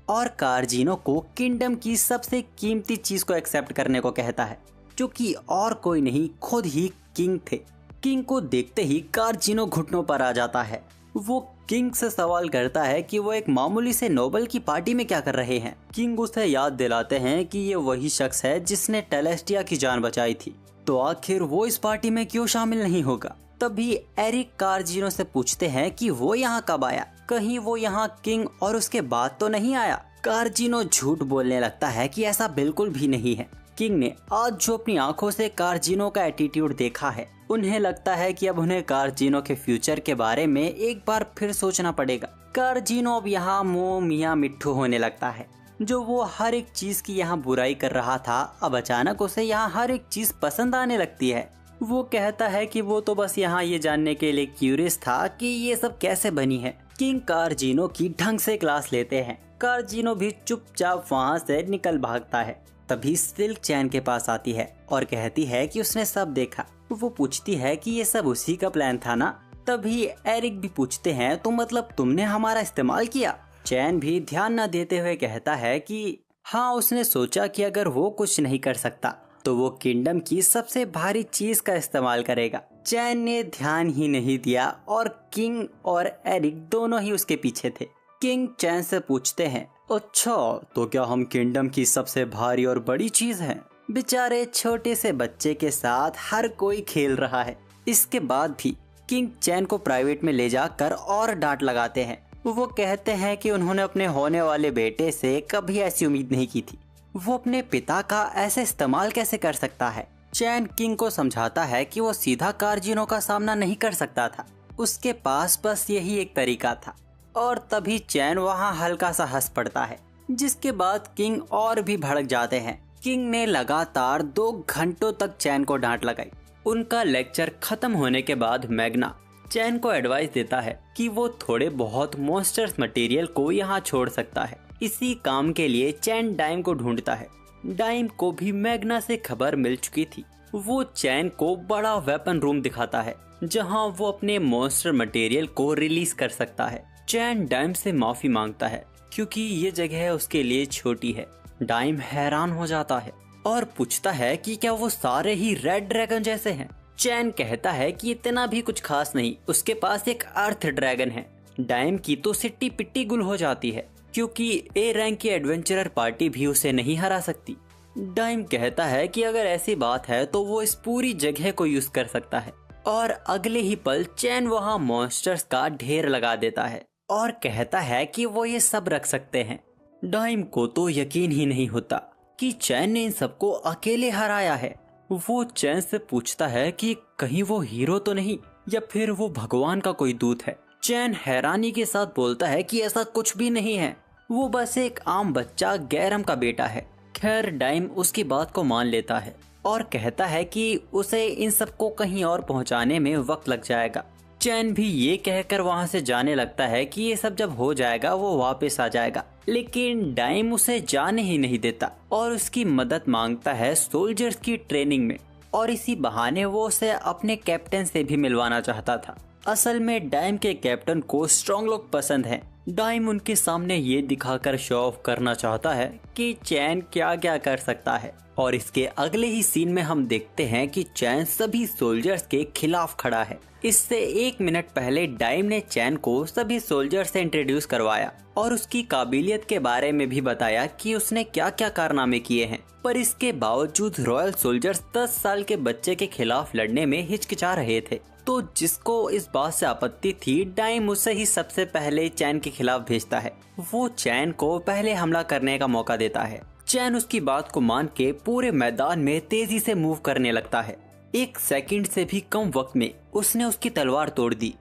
और कार्जिनो को किंगडम की सबसे कीमती चीज को एक्सेप्ट करने को कहता है, जो कि और कोई नहीं खुद ही किंग थे। किंग को देखते ही कार्जिनो घुटनों पर आ जाता है। वो किंग से सवाल करता है कि वो एक मामूली से नोबल की पार्टी में क्या कर रहे हैं। किंग उसे याद दिलाते हैं कि ये वही शख्स है जिसने टेलेस्टिया की जान बचाई थी, तो आखिर वो इस पार्टी में क्यों शामिल नहीं होगा। तभी एरिक कार्जिनो से पूछते हैं कि वो यहाँ कब आया, कहीं वो यहाँ किंग और उसके बाद तो नहीं आया। कार्जिनो झूठ बोलने लगता है कि ऐसा बिल्कुल भी नहीं है। किंग ने आज जो अपनी आंखों से कार्जिनो का एटीट्यूड देखा है, उन्हें लगता है कि अब उन्हें कार्जिनो के फ्यूचर के बारे में एक बार फिर सोचना पड़ेगा। कार्जिनो अब यहाँ मुँह मियाँ मिट्ठू होने लगता है। जो वो हर एक चीज की यहाँ बुराई कर रहा था, अब अचानक उसे यहाँ हर एक चीज पसंद आने लगती है। वो कहता है कि वो तो बस यहाँ ये जानने के लिए क्यूरियस था कि ये सब कैसे बनी है। किंग कार्जिनो की ढंग से क्लास लेते हैं। कार्जिनो भी चुपचाप वहाँ से निकल भागता है। तभी सिल्क चैन के पास आती है और कहती है कि उसने सब देखा। वो पूछती है कि ये सब उसी का प्लान था ना। तभी एरिक भी पूछते हैं, तो मतलब तुमने हमारा इस्तेमाल किया। चैन भी ध्यान न देते हुए कहता है कि हाँ, उसने सोचा कि अगर वो कुछ नहीं कर सकता तो वो किंगडम की सबसे भारी चीज का इस्तेमाल करेगा। चैन ने ध्यान ही नहीं दिया और किंग और एरिक दोनों ही उसके पीछे थे। किंग चैन से पूछते हैं, अच्छा तो क्या हम किंगडम की सबसे भारी और बड़ी चीज हैं? बेचारे छोटे से बच्चे के साथ हर कोई खेल रहा है। इसके बाद भी किंग चैन को प्राइवेट में ले जाकर और डांट लगाते हैं। वो कहते हैं कि उन्होंने अपने होने वाले बेटे से कभी ऐसी उम्मीद नहीं की थी। वो अपने पिता का ऐसे इस्तेमाल कैसे कर सकता है। चैन किंग को समझाता है कि वो सीधा कार्जिनो का सामना नहीं कर सकता था, उसके पास बस यही एक तरीका था। और तभी चैन वहाँ हल्का सा हंस पड़ता है, जिसके बाद किंग और भी भड़क जाते हैं। किंग ने लगातार 2 घंटों तक चैन को डांट लगाई। उनका लेक्चर खत्म होने के बाद मैग्ना चैन को एडवाइस देता है कि वो थोड़े बहुत मॉन्स्टर्स मटेरियल को यहाँ छोड़ सकता है। इसी काम के लिए चैन डाइम को ढूंढता है। डाइम को भी मैग्ना से खबर मिल चुकी थी। वो चैन को बड़ा वेपन रूम दिखाता है जहाँ वो अपने मॉन्स्टर मटेरियल को रिलीज कर सकता है। चैन डाइम से माफी मांगता है क्योंकि ये जगह उसके लिए छोटी है। डाइम हैरान हो जाता है और पूछता है कि क्या वो सारे ही रेड ड्रैगन जैसे हैं। चैन कहता है कि इतना भी कुछ खास नहीं, उसके पास एक अर्थ ड्रैगन है। डाइम की तो सिट्टी पिट्टी गुल हो जाती है क्योंकि ए रैंक की एडवेंचरर पार्टी भी उसे नहीं हरा सकती। डाइम कहता है कि अगर ऐसी बात है तो वो इस पूरी जगह को यूज कर सकता है। और अगले ही पल चैन वहाँ मॉन्स्टर्स का ढेर लगा देता है और कहता है कि वो ये सब रख सकते हैं। डाइम को तो यकीन ही नहीं होता कि चैन ने इन सबको अकेले हराया है। वो चैन से पूछता है कि कहीं वो हीरो तो नहीं या फिर वो भगवान का कोई दूत है। चैन हैरानी के साथ बोलता है कि ऐसा कुछ भी नहीं है, वो बस एक आम बच्चा गैरम का बेटा है। खैर डाइम उसकी बात को मान लेता है और कहता है कि उसे इन सबको कहीं और पहुंचाने में वक्त लग जाएगा। चैन भी ये कहकर वहां से जाने लगता है कि ये सब जब हो जाएगा वो वापस आ जाएगा, लेकिन डाइम उसे जाने ही नहीं देता और उसकी मदद मांगता है सोल्जर्स की ट्रेनिंग में। और इसी बहाने वो उसे अपने कैप्टन से भी मिलवाना चाहता था। असल में डाइम के कैप्टन को स्ट्रॉन्ग लोग पसंद हैं। डाइम उनके सामने ये दिखाकर शो ऑफ करना चाहता है कि चैन क्या क्या कर सकता है। और इसके अगले ही सीन में हम देखते हैं कि चैन सभी सोल्जर्स के खिलाफ खड़ा है। इससे 1 मिनट पहले डाइम ने चैन को सभी सोल्जर्स से इंट्रोड्यूस करवाया और उसकी काबिलियत के बारे में भी बताया कि उसने क्या क्या कारनामे किए हैं। पर इसके बावजूद रॉयल सोल्जर्स 10 साल के बच्चे के खिलाफ लड़ने में हिचकिचा रहे थे। तो जिसको इस बात से आपत्ति थी, डाइम उसे ही सबसे पहले चैन के खिलाफ भेजता है। वो चैन को पहले हमला करने का मौका देता है। चैन उसकी बात को मान के पूरे मैदान में तेजी से मूव करने लगता है। 1 सेकंड से भी कम वक्त में उसने उसकी तलवार तोड़ दी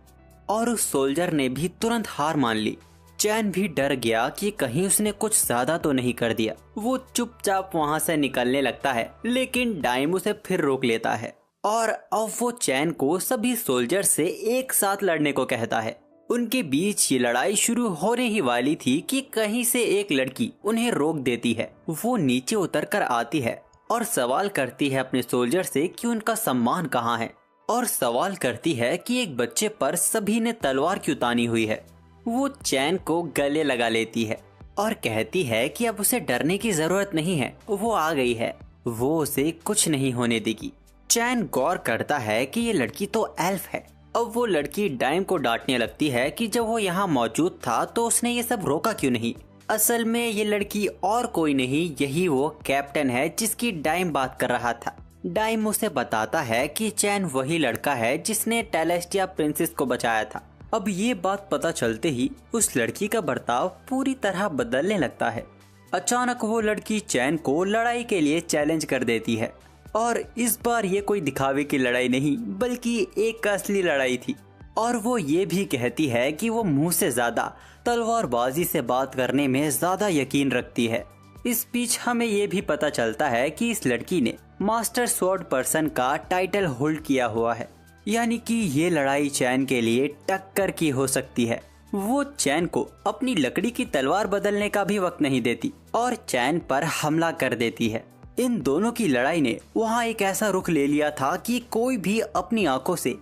और उस सोल्जर ने भी तुरंत हार मान ली। चैन भी डर गया कि कहीं उसने कुछ ज्यादा तो नहीं कर दिया। वो चुपचाप वहां से निकलने लगता है, लेकिन डाइम उसे फिर रोक लेता है और अब वो चैन को सभी सोल्जर से एक साथ लड़ने को कहता है। उनके बीच ये लड़ाई शुरू होने ही वाली थी कि कहीं से एक लड़की उन्हें रोक देती है। वो नीचे उतरकर आती है और सवाल करती है अपने सोल्जर से कि उनका सम्मान कहाँ है, और सवाल करती है कि एक बच्चे पर सभी ने तलवार क्यों तानी हुई है। वो चैन को गले लगा लेती है और कहती है कि अब उसे डरने की जरूरत नहीं है, वो आ गई है, वो उसे कुछ नहीं होने देगी। चैन गौर करता है कि ये लड़की तो एल्फ है। अब वो लड़की डाइम को डांटने लगती है कि जब वो यहाँ मौजूद था तो उसने ये सब रोका क्यों नहीं। असल में ये लड़की और कोई नहीं, यही वो कैप्टन है जिसकी डाइम बात कर रहा था। डाइम उसे बताता है कि चैन वही लड़का है जिसने टेलेस्टिया प्रिंसेस को बचाया था। अब ये बात पता चलते ही उस लड़की का बर्ताव पूरी तरह बदलने लगता है। अचानक वो लड़की चैन को लड़ाई के लिए चैलेंज कर देती है और इस बार ये कोई दिखावे की लड़ाई नहीं बल्कि एक असली लड़ाई थी। और वो ये भी कहती है कि वो मुंह से ज्यादा तलवारबाजी से बात करने में ज्यादा यकीन रखती है। इस बीच हमें ये भी पता चलता है कि इस लड़की ने मास्टर स्वॉर्ड पर्सन का टाइटल होल्ड किया हुआ है, यानी कि ये लड़ाई चैन के लिए टक्कर की हो सकती है। वो चैन को अपनी लकड़ी की तलवार बदलने का भी वक्त नहीं देती और चैन पर हमला कर देती है। इन दोनों की लड़ाई ने वहाँ एक ऐसा रुख ले लिया था कि कोई भी अपनी आंखों से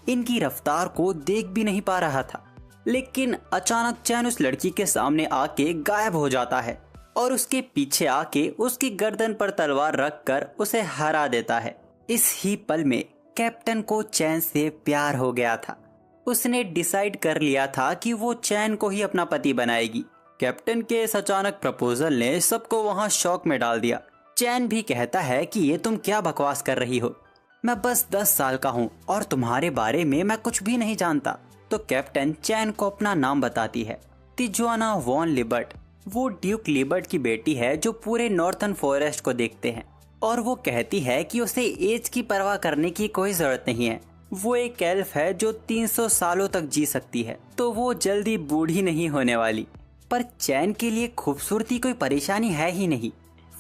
इनकी रफ्तार को देख भी नहीं पा रहा था। लेकिन अचानक चैन उस लड़की के सामने आके गायब हो जाता है और उसके पीछे आके उसकी गर्दन पर तलवार रखकर उसे हरा देता है। इस ही पल में कैप्टन को चैन से प्यार हो गया था। उसने डिसाइड कर लिया था कि वो चैन को ही अपना पति बनाएगी। कैप्टन के इस अचानक प्रपोजल ने सबको वहाँ शॉक में डाल दिया। चैन भी कहता है कि ये तुम क्या बकवास कर रही हो, मैं बस 10 साल का हूँ और तुम्हारे बारे में मैं कुछ भी नहीं जानता। तो कैप्टन चैन को अपना नाम बताती है तिजुआना वॉन लिबर्ट वो ड्यूक लिबर्ट की बेटी है जो पूरे नॉर्थर्न फॉरेस्ट को देखते हैं और वो कहती है कि उसे एज की परवाह करने की कोई जरूरत नहीं है। वो एक एल्फ है जो 300 सालों तक जी सकती है, तो वो जल्दी बूढ़ी नहीं होने वाली। पर चैन के लिए खूबसूरती कोई परेशानी है ही नहीं,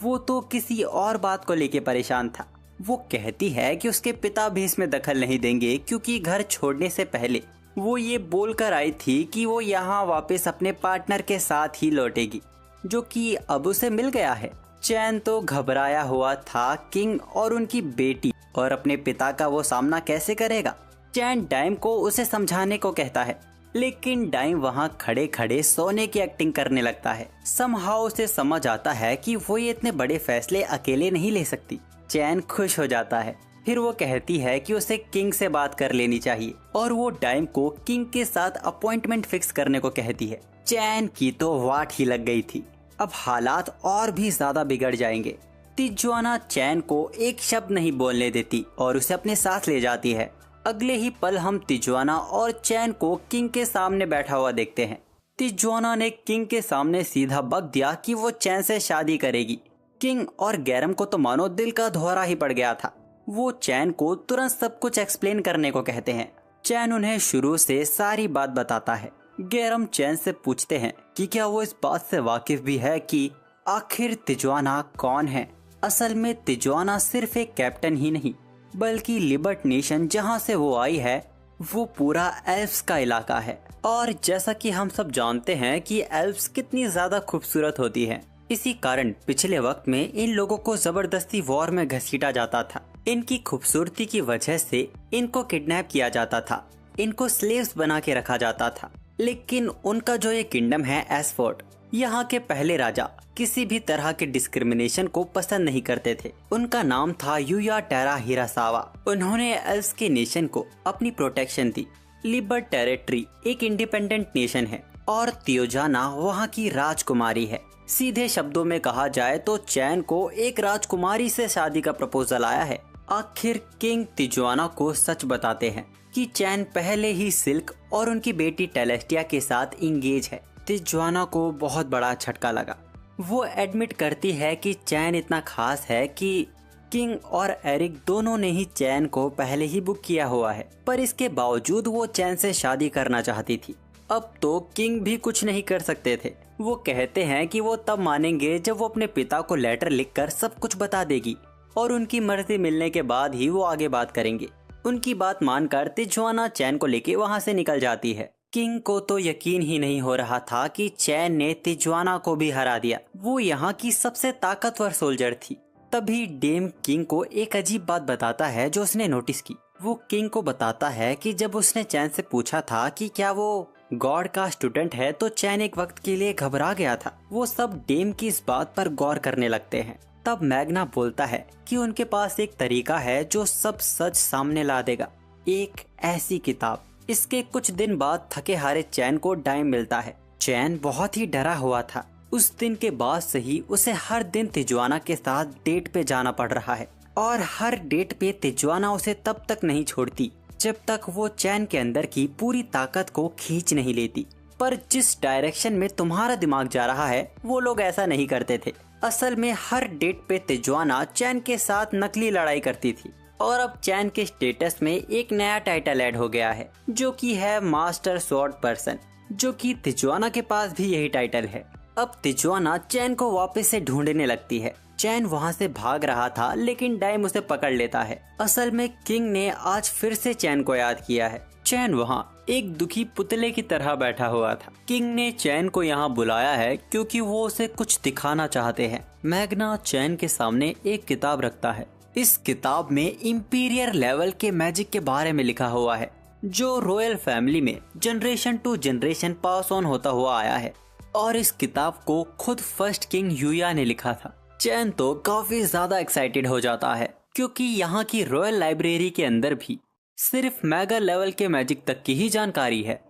वो तो किसी और बात को लेके परेशान था। वो कहती है कि उसके पिता भी इसमें दखल नहीं देंगे क्योंकि घर छोड़ने से पहले वो ये बोलकर आई थी कि वो यहाँ वापस अपने पार्टनर के साथ ही लौटेगी, जो कि अब उसे मिल गया है। चैन तो घबराया हुआ था किंग और उनकी बेटी और अपने पिता का वो सामना कैसे करेगा। चैन डाइम को उसे समझाने को कहता है, लेकिन डाइम वहाँ खड़े खड़े सोने की एक्टिंग करने लगता है। समहाउ उसे समझ आता है कि वो ये इतने बड़े फैसले अकेले नहीं ले सकती। चैन खुश हो जाता है। फिर वो कहती है कि उसे किंग से बात कर लेनी चाहिए और वो डाइम को किंग के साथ अपॉइंटमेंट फिक्स करने को कहती है। चैन की तो वाट ही लग गई थी, अब हालात और भी ज्यादा बिगड़ जाएंगे। तिजुआना चैन को एक शब्द नहीं बोलने देती और उसे अपने साथ ले जाती है। अगले ही पल हम तिजुआना और चैन को किंग के सामने बैठा हुआ देखते हैं। तिजुआना ने किंग के सामने सीधा बक दिया कि वो चैन से शादी करेगी। किंग और गैरम को तो मानो दिल का दौरा ही पड़ गया था। वो चैन को तुरंत सब कुछ एक्सप्लेन करने को कहते हैं। चैन उन्हें शुरू से सारी बात बताता है। गैरम चैन से पूछते हैं कि क्या वो इस बात से वाकिफ भी है कि आखिर तिजुआना कौन है। असल में तिजुआना सिर्फ एक कैप्टन ही नहीं, बल्कि लिबर्ट नेशन जहां से वो आई है वो पूरा एल्फ्स का इलाका है। और जैसा कि हम सब जानते हैं कि एल्फ्स कितनी ज्यादा खूबसूरत होती हैं, इसी कारण पिछले वक्त में इन लोगों को जबरदस्ती वॉर में घसीटा जाता था। इनकी खूबसूरती की वजह से इनको किडनैप किया जाता था, इनको स्लेव्स बना के रखा जाता था। लेकिन उनका जो ये किंगडम है एसफोर्ड, यहाँ के पहले राजा किसी भी तरह के डिस्क्रिमिनेशन को पसंद नहीं करते थे। उनका नाम था यूया टेरा हिरासावा। उन्होंने एल्फ्स के नेशन को अपनी प्रोटेक्शन दी। लिबर्ट टेरिटरी एक इंडिपेंडेंट नेशन है और तियोजाना वहाँ की राजकुमारी है। सीधे शब्दों में कहा जाए तो चैन को एक राजकुमारी से शादी का प्रपोजल आया है। आखिर किंग तिजुआना को सच बताते हैं कि चैन पहले ही सिल्क और उनकी बेटी टेलेस्टिया के साथ इंगेज है। तिजुआना को बहुत बड़ा झटका लगा। वो एडमिट करती है कि चैन इतना खास है कि किंग और एरिक दोनों ने ही चैन को पहले ही बुक किया हुआ है, पर इसके बावजूद वो चैन से शादी करना चाहती थी। अब तो किंग भी कुछ नहीं कर सकते थे। वो कहते हैं कि वो तब मानेंगे जब वो अपने पिता को लेटर लिखकर सब कुछ बता देगी और उनकी मर्जी मिलने के बाद ही वो आगे बात करेंगे। उनकी बात मानकर तिजुआना चैन को लेके वहाँ से निकल जाती है। किंग को तो यकीन ही नहीं हो रहा था कि चैन ने तिजुआना को भी हरा दिया। वो यहाँ की सबसे ताकतवर सोल्जर थी। तभी डेम किंग को एक अजीब बात बताता है जो उसने नोटिस की। वो किंग को बताता है कि जब उसने चैन से पूछा था कि क्या वो गॉड का स्टूडेंट है, तो चैन एक वक्त के लिए घबरा गया था। वो सब डेम की इस बात पर गौर करने लगते हैं। तब मैग्ना बोलता है कि उनके पास एक तरीका है जो सब सच सामने ला देगा, एक ऐसी किताब। इसके कुछ दिन बाद थके हारे चैन को डाइम मिलता है। चैन बहुत ही डरा हुआ था। उस दिन के बाद से ही उसे हर दिन तिजुआना के साथ डेट पे जाना पड़ रहा है और हर डेट पे तिजुआना उसे तब तक नहीं छोड़ती जब तक वो चैन के अंदर की पूरी ताकत को खींच नहीं लेती। पर जिस डायरेक्शन में तुम्हारा दिमाग जा रहा है वो लोग ऐसा नहीं करते थे। असल में हर डेट पे तिजुआना चैन के साथ नकली लड़ाई करती थी और अब चैन के स्टेटस में एक नया टाइटल ऐड हो गया है जो कि है मास्टर स्वॉर्ड पर्सन, जो कि तिजुआना के पास भी यही टाइटल है। अब तिजुआना चैन को वापस से ढूंढने लगती है। चैन वहाँ से भाग रहा था लेकिन डाइम उसे पकड़ लेता है। असल में किंग ने आज फिर से चैन को याद किया है। चैन वहाँ एक दुखी पुतले की तरह बैठा हुआ था। किंग ने चैन को यहाँ बुलाया है क्योंकि वो उसे कुछ दिखाना चाहते हैं। मैग्ना चैन के सामने एक किताब रखता है। इस किताब में इंपीरियर लेवल के मैजिक के बारे में लिखा हुआ है जो रॉयल फैमिली में generation to generation pass on होता हुआ आया है और इस किताब को खुद फर्स्ट किंग यूया ने लिखा था। चैन तो काफी ज्यादा एक्साइटेड हो जाता है क्योंकि यहाँ की रॉयल लाइब्रेरी के अंदर भी सिर्फ मेगा लेवल के मैजिक तक की ही जानकारी है।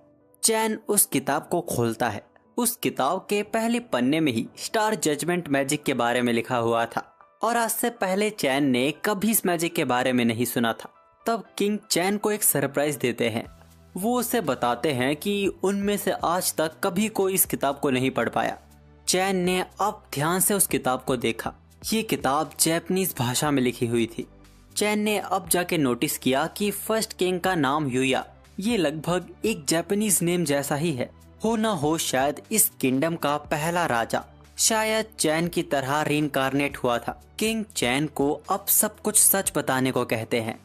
चैन उस किताब को खोलता है। उस किताब के पहले पन्ने में ही स्टार जजमेंट मैजिक के बारे में लिखा हुआ था और आज से पहले चैन ने कभी इस मैजिक के बारे में नहीं सुना था। तब किंग चैन को एक सरप्राइज देते हैं। वो उसे बताते हैं कि उनमें से आज तक कभी कोई इस किताब को नहीं पढ़ पाया। चैन ने अब ध्यान से उस किताब को देखा। ये किताब जापानीज भाषा में लिखी हुई थी। चैन ने अब जाके नोटिस किया कि फर्स्ट किंग का नाम यूया, ये लगभग एक जापानीज नेम जैसा ही है। हो ना हो शायद इस किंगडम का पहला राजा शायद चैन की तरह रीइंकार्नेट हुआ था। किंग चैन को अब सब कुछ सच बताने को कहते हैं।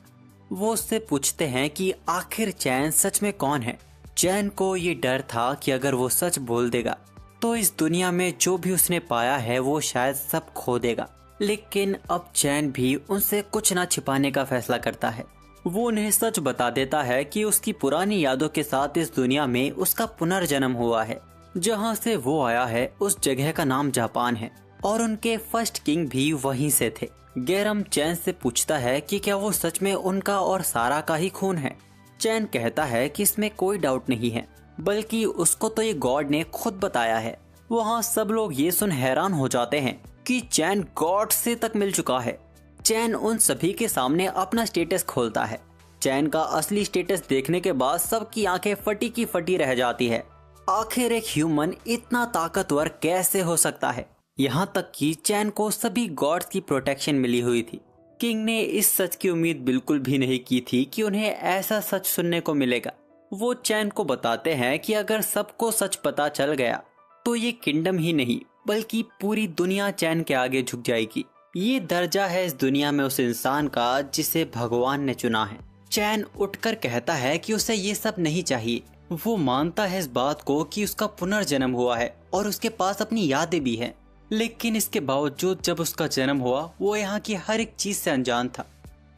वो उससे पूछते हैं कि आखिर चैन सच में कौन है। चैन को ये डर था कि अगर वो सच बोल देगा तो इस दुनिया में जो भी उसने पाया है वो शायद सब खो देगा। लेकिन अब चैन भी उनसे कुछ ना छिपाने का फैसला करता है। वो उन्हें सच बता देता है कि उसकी पुरानी यादों के साथ इस दुनिया में उसका पुनर्जन्म हुआ है। जहाँ से वो आया है उस जगह का नाम जापान है और उनके फर्स्ट किंग भी वहीं से थे। गैरम चैन से पूछता है कि क्या वो सच में उनका और सारा का ही खून है। चैन कहता है कि इसमें कोई डाउट नहीं है, बल्कि उसको तो ये गॉड ने खुद बताया है। वहाँ सब लोग ये सुन हैरान हो जाते हैं कि चैन गॉड से तक मिल चुका है। चैन उन सभी के सामने अपना स्टेटस खोलता है। चैन का असली स्टेटस देखने के बाद सबकी आंखें फटी की फटी रह जाती है। आखिर एक ह्यूमन इतना ताकतवर कैसे हो सकता है। यहाँ तक कि चैन को सभी गॉड्स की प्रोटेक्शन मिली हुई थी। किंग ने इस सच की उम्मीद बिल्कुल भी नहीं की थी कि उन्हें ऐसा सच सुनने को मिलेगा। वो चैन को बताते हैं कि अगर सबको सच पता चल गया तो ये किंगडम ही नहीं बल्कि पूरी दुनिया चैन के आगे झुक जाएगी। ये दर्जा है इस दुनिया में उस इंसान का जिसे भगवान ने चुना है। चैन उठकर कहता है कि उसे ये सब नहीं चाहिए। वो मानता है इस बात को कि उसका पुनर्जन्म हुआ है और उसके पास अपनी यादें भी हैं। लेकिन इसके बावजूद जब उसका जन्म हुआ वो यहाँ की हर एक चीज से अनजान था,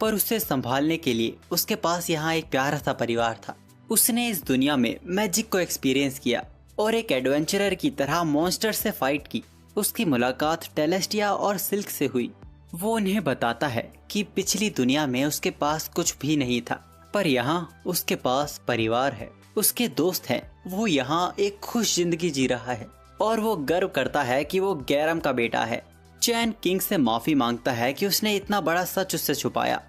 पर उसे संभालने के लिए उसके पास यहाँ एक प्यारा सा परिवार था। उसने इस दुनिया में मैजिक को एक्सपीरियंस किया और एक एडवेंचरर की तरह मॉन्स्टर से फाइट की। उसकी मुलाकात टेलेस्टिया और सिल्क से हुई। वो उन्हें बताता है कि पिछली दुनिया में उसके पास कुछ भी नहीं था, पर यहाँ उसके पास परिवार है, उसके दोस्त हैं। वो यहाँ एक खुश जिंदगी जी रहा है और वो गर्व करता है कि वो गैरम का बेटा है। चैन किंग से माफी मांगता है कि उसने इतना बड़ा सच उससे छुपाया,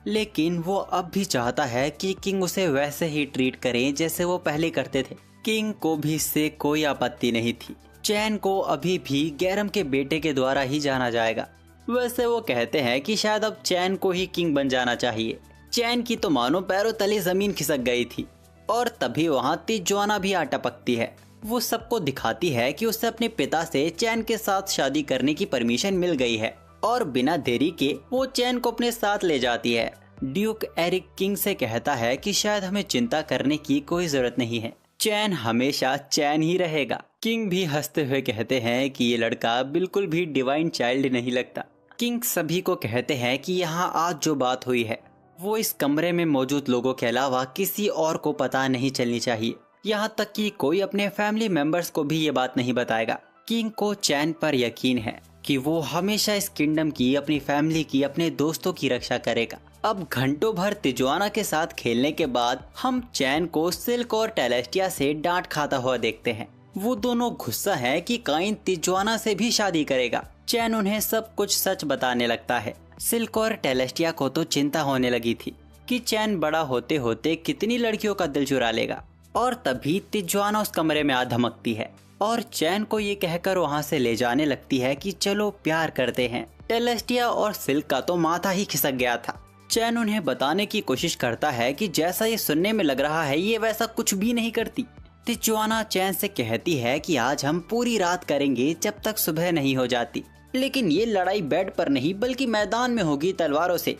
लेकिन वो अब भी चाहता है कि किंग उसे वैसे ही ट्रीट करें जैसे वो पहले करते थे। किंग को भी इससे कोई आपत्ति नहीं थी। चैन को अभी भी गैरम के बेटे के द्वारा ही जाना जाएगा। वैसे वो कहते हैं कि शायद अब चैन को ही किंग बन जाना चाहिए। चैन की तो मानो पैरों तले जमीन खिसक गई थी और तभी वहाँ तिजोआना भी आ टपकती है। वो सबको दिखाती है कि उसे अपने पिता से चैन के साथ शादी करने की परमिशन मिल गई है और बिना देरी के वो चैन को अपने साथ ले जाती है। ड्यूक एरिक किंग से कहता है कि शायद हमें चिंता करने की कोई जरूरत नहीं है, चैन हमेशा चैन ही रहेगा। किंग भी हंसते हुए कहते हैं कि ये लड़का बिल्कुल भी डिवाइन चाइल्ड नहीं लगता। किंग सभी को कहते हैं कि यहाँ आज जो बात हुई है वो इस कमरे में मौजूद लोगों के अलावा किसी और को पता नहीं चलनी चाहिए। यहाँ तक कि कोई अपने फैमिली मेंबर्स को भी ये बात नहीं बताएगा। किंग को चैन पर यकीन है कि वो हमेशा इस किंगडम की, अपनी फैमिली की, अपने दोस्तों की रक्षा करेगा। अब घंटों भर तिजोआना के साथ खेलने के बाद हम चैन को सिल्क और टेलेस्टिया से डांट खाता हुआ देखते हैं। वो दोनों गुस्सा है कि काइन तिजोआना से भी शादी करेगा। चैन उन्हें सब कुछ सच बताने लगता है। सिल्क और टेलेस्टिया को तो चिंता होने लगी थी कि चैन बड़ा होते होते कितनी लड़कियों का दिल चुरा लेगा, और तभी तिजोआना उस कमरे में आ धमकती है और चैन को ये कहकर वहाँ से ले जाने लगती है कि चलो प्यार करते हैं। टेलेस्टिया और सिल्क का तो माथा ही खिसक गया था। चैन उन्हें बताने की कोशिश करता है कि जैसा ये सुनने में लग रहा है ये वैसा कुछ भी नहीं करती। तिजोआना चैन से कहती है कि आज हम पूरी रात करेंगे जब तक सुबह नहीं हो जाती, लेकिन ये लड़ाई बेड पर नहीं बल्कि मैदान में होगी तलवारों से।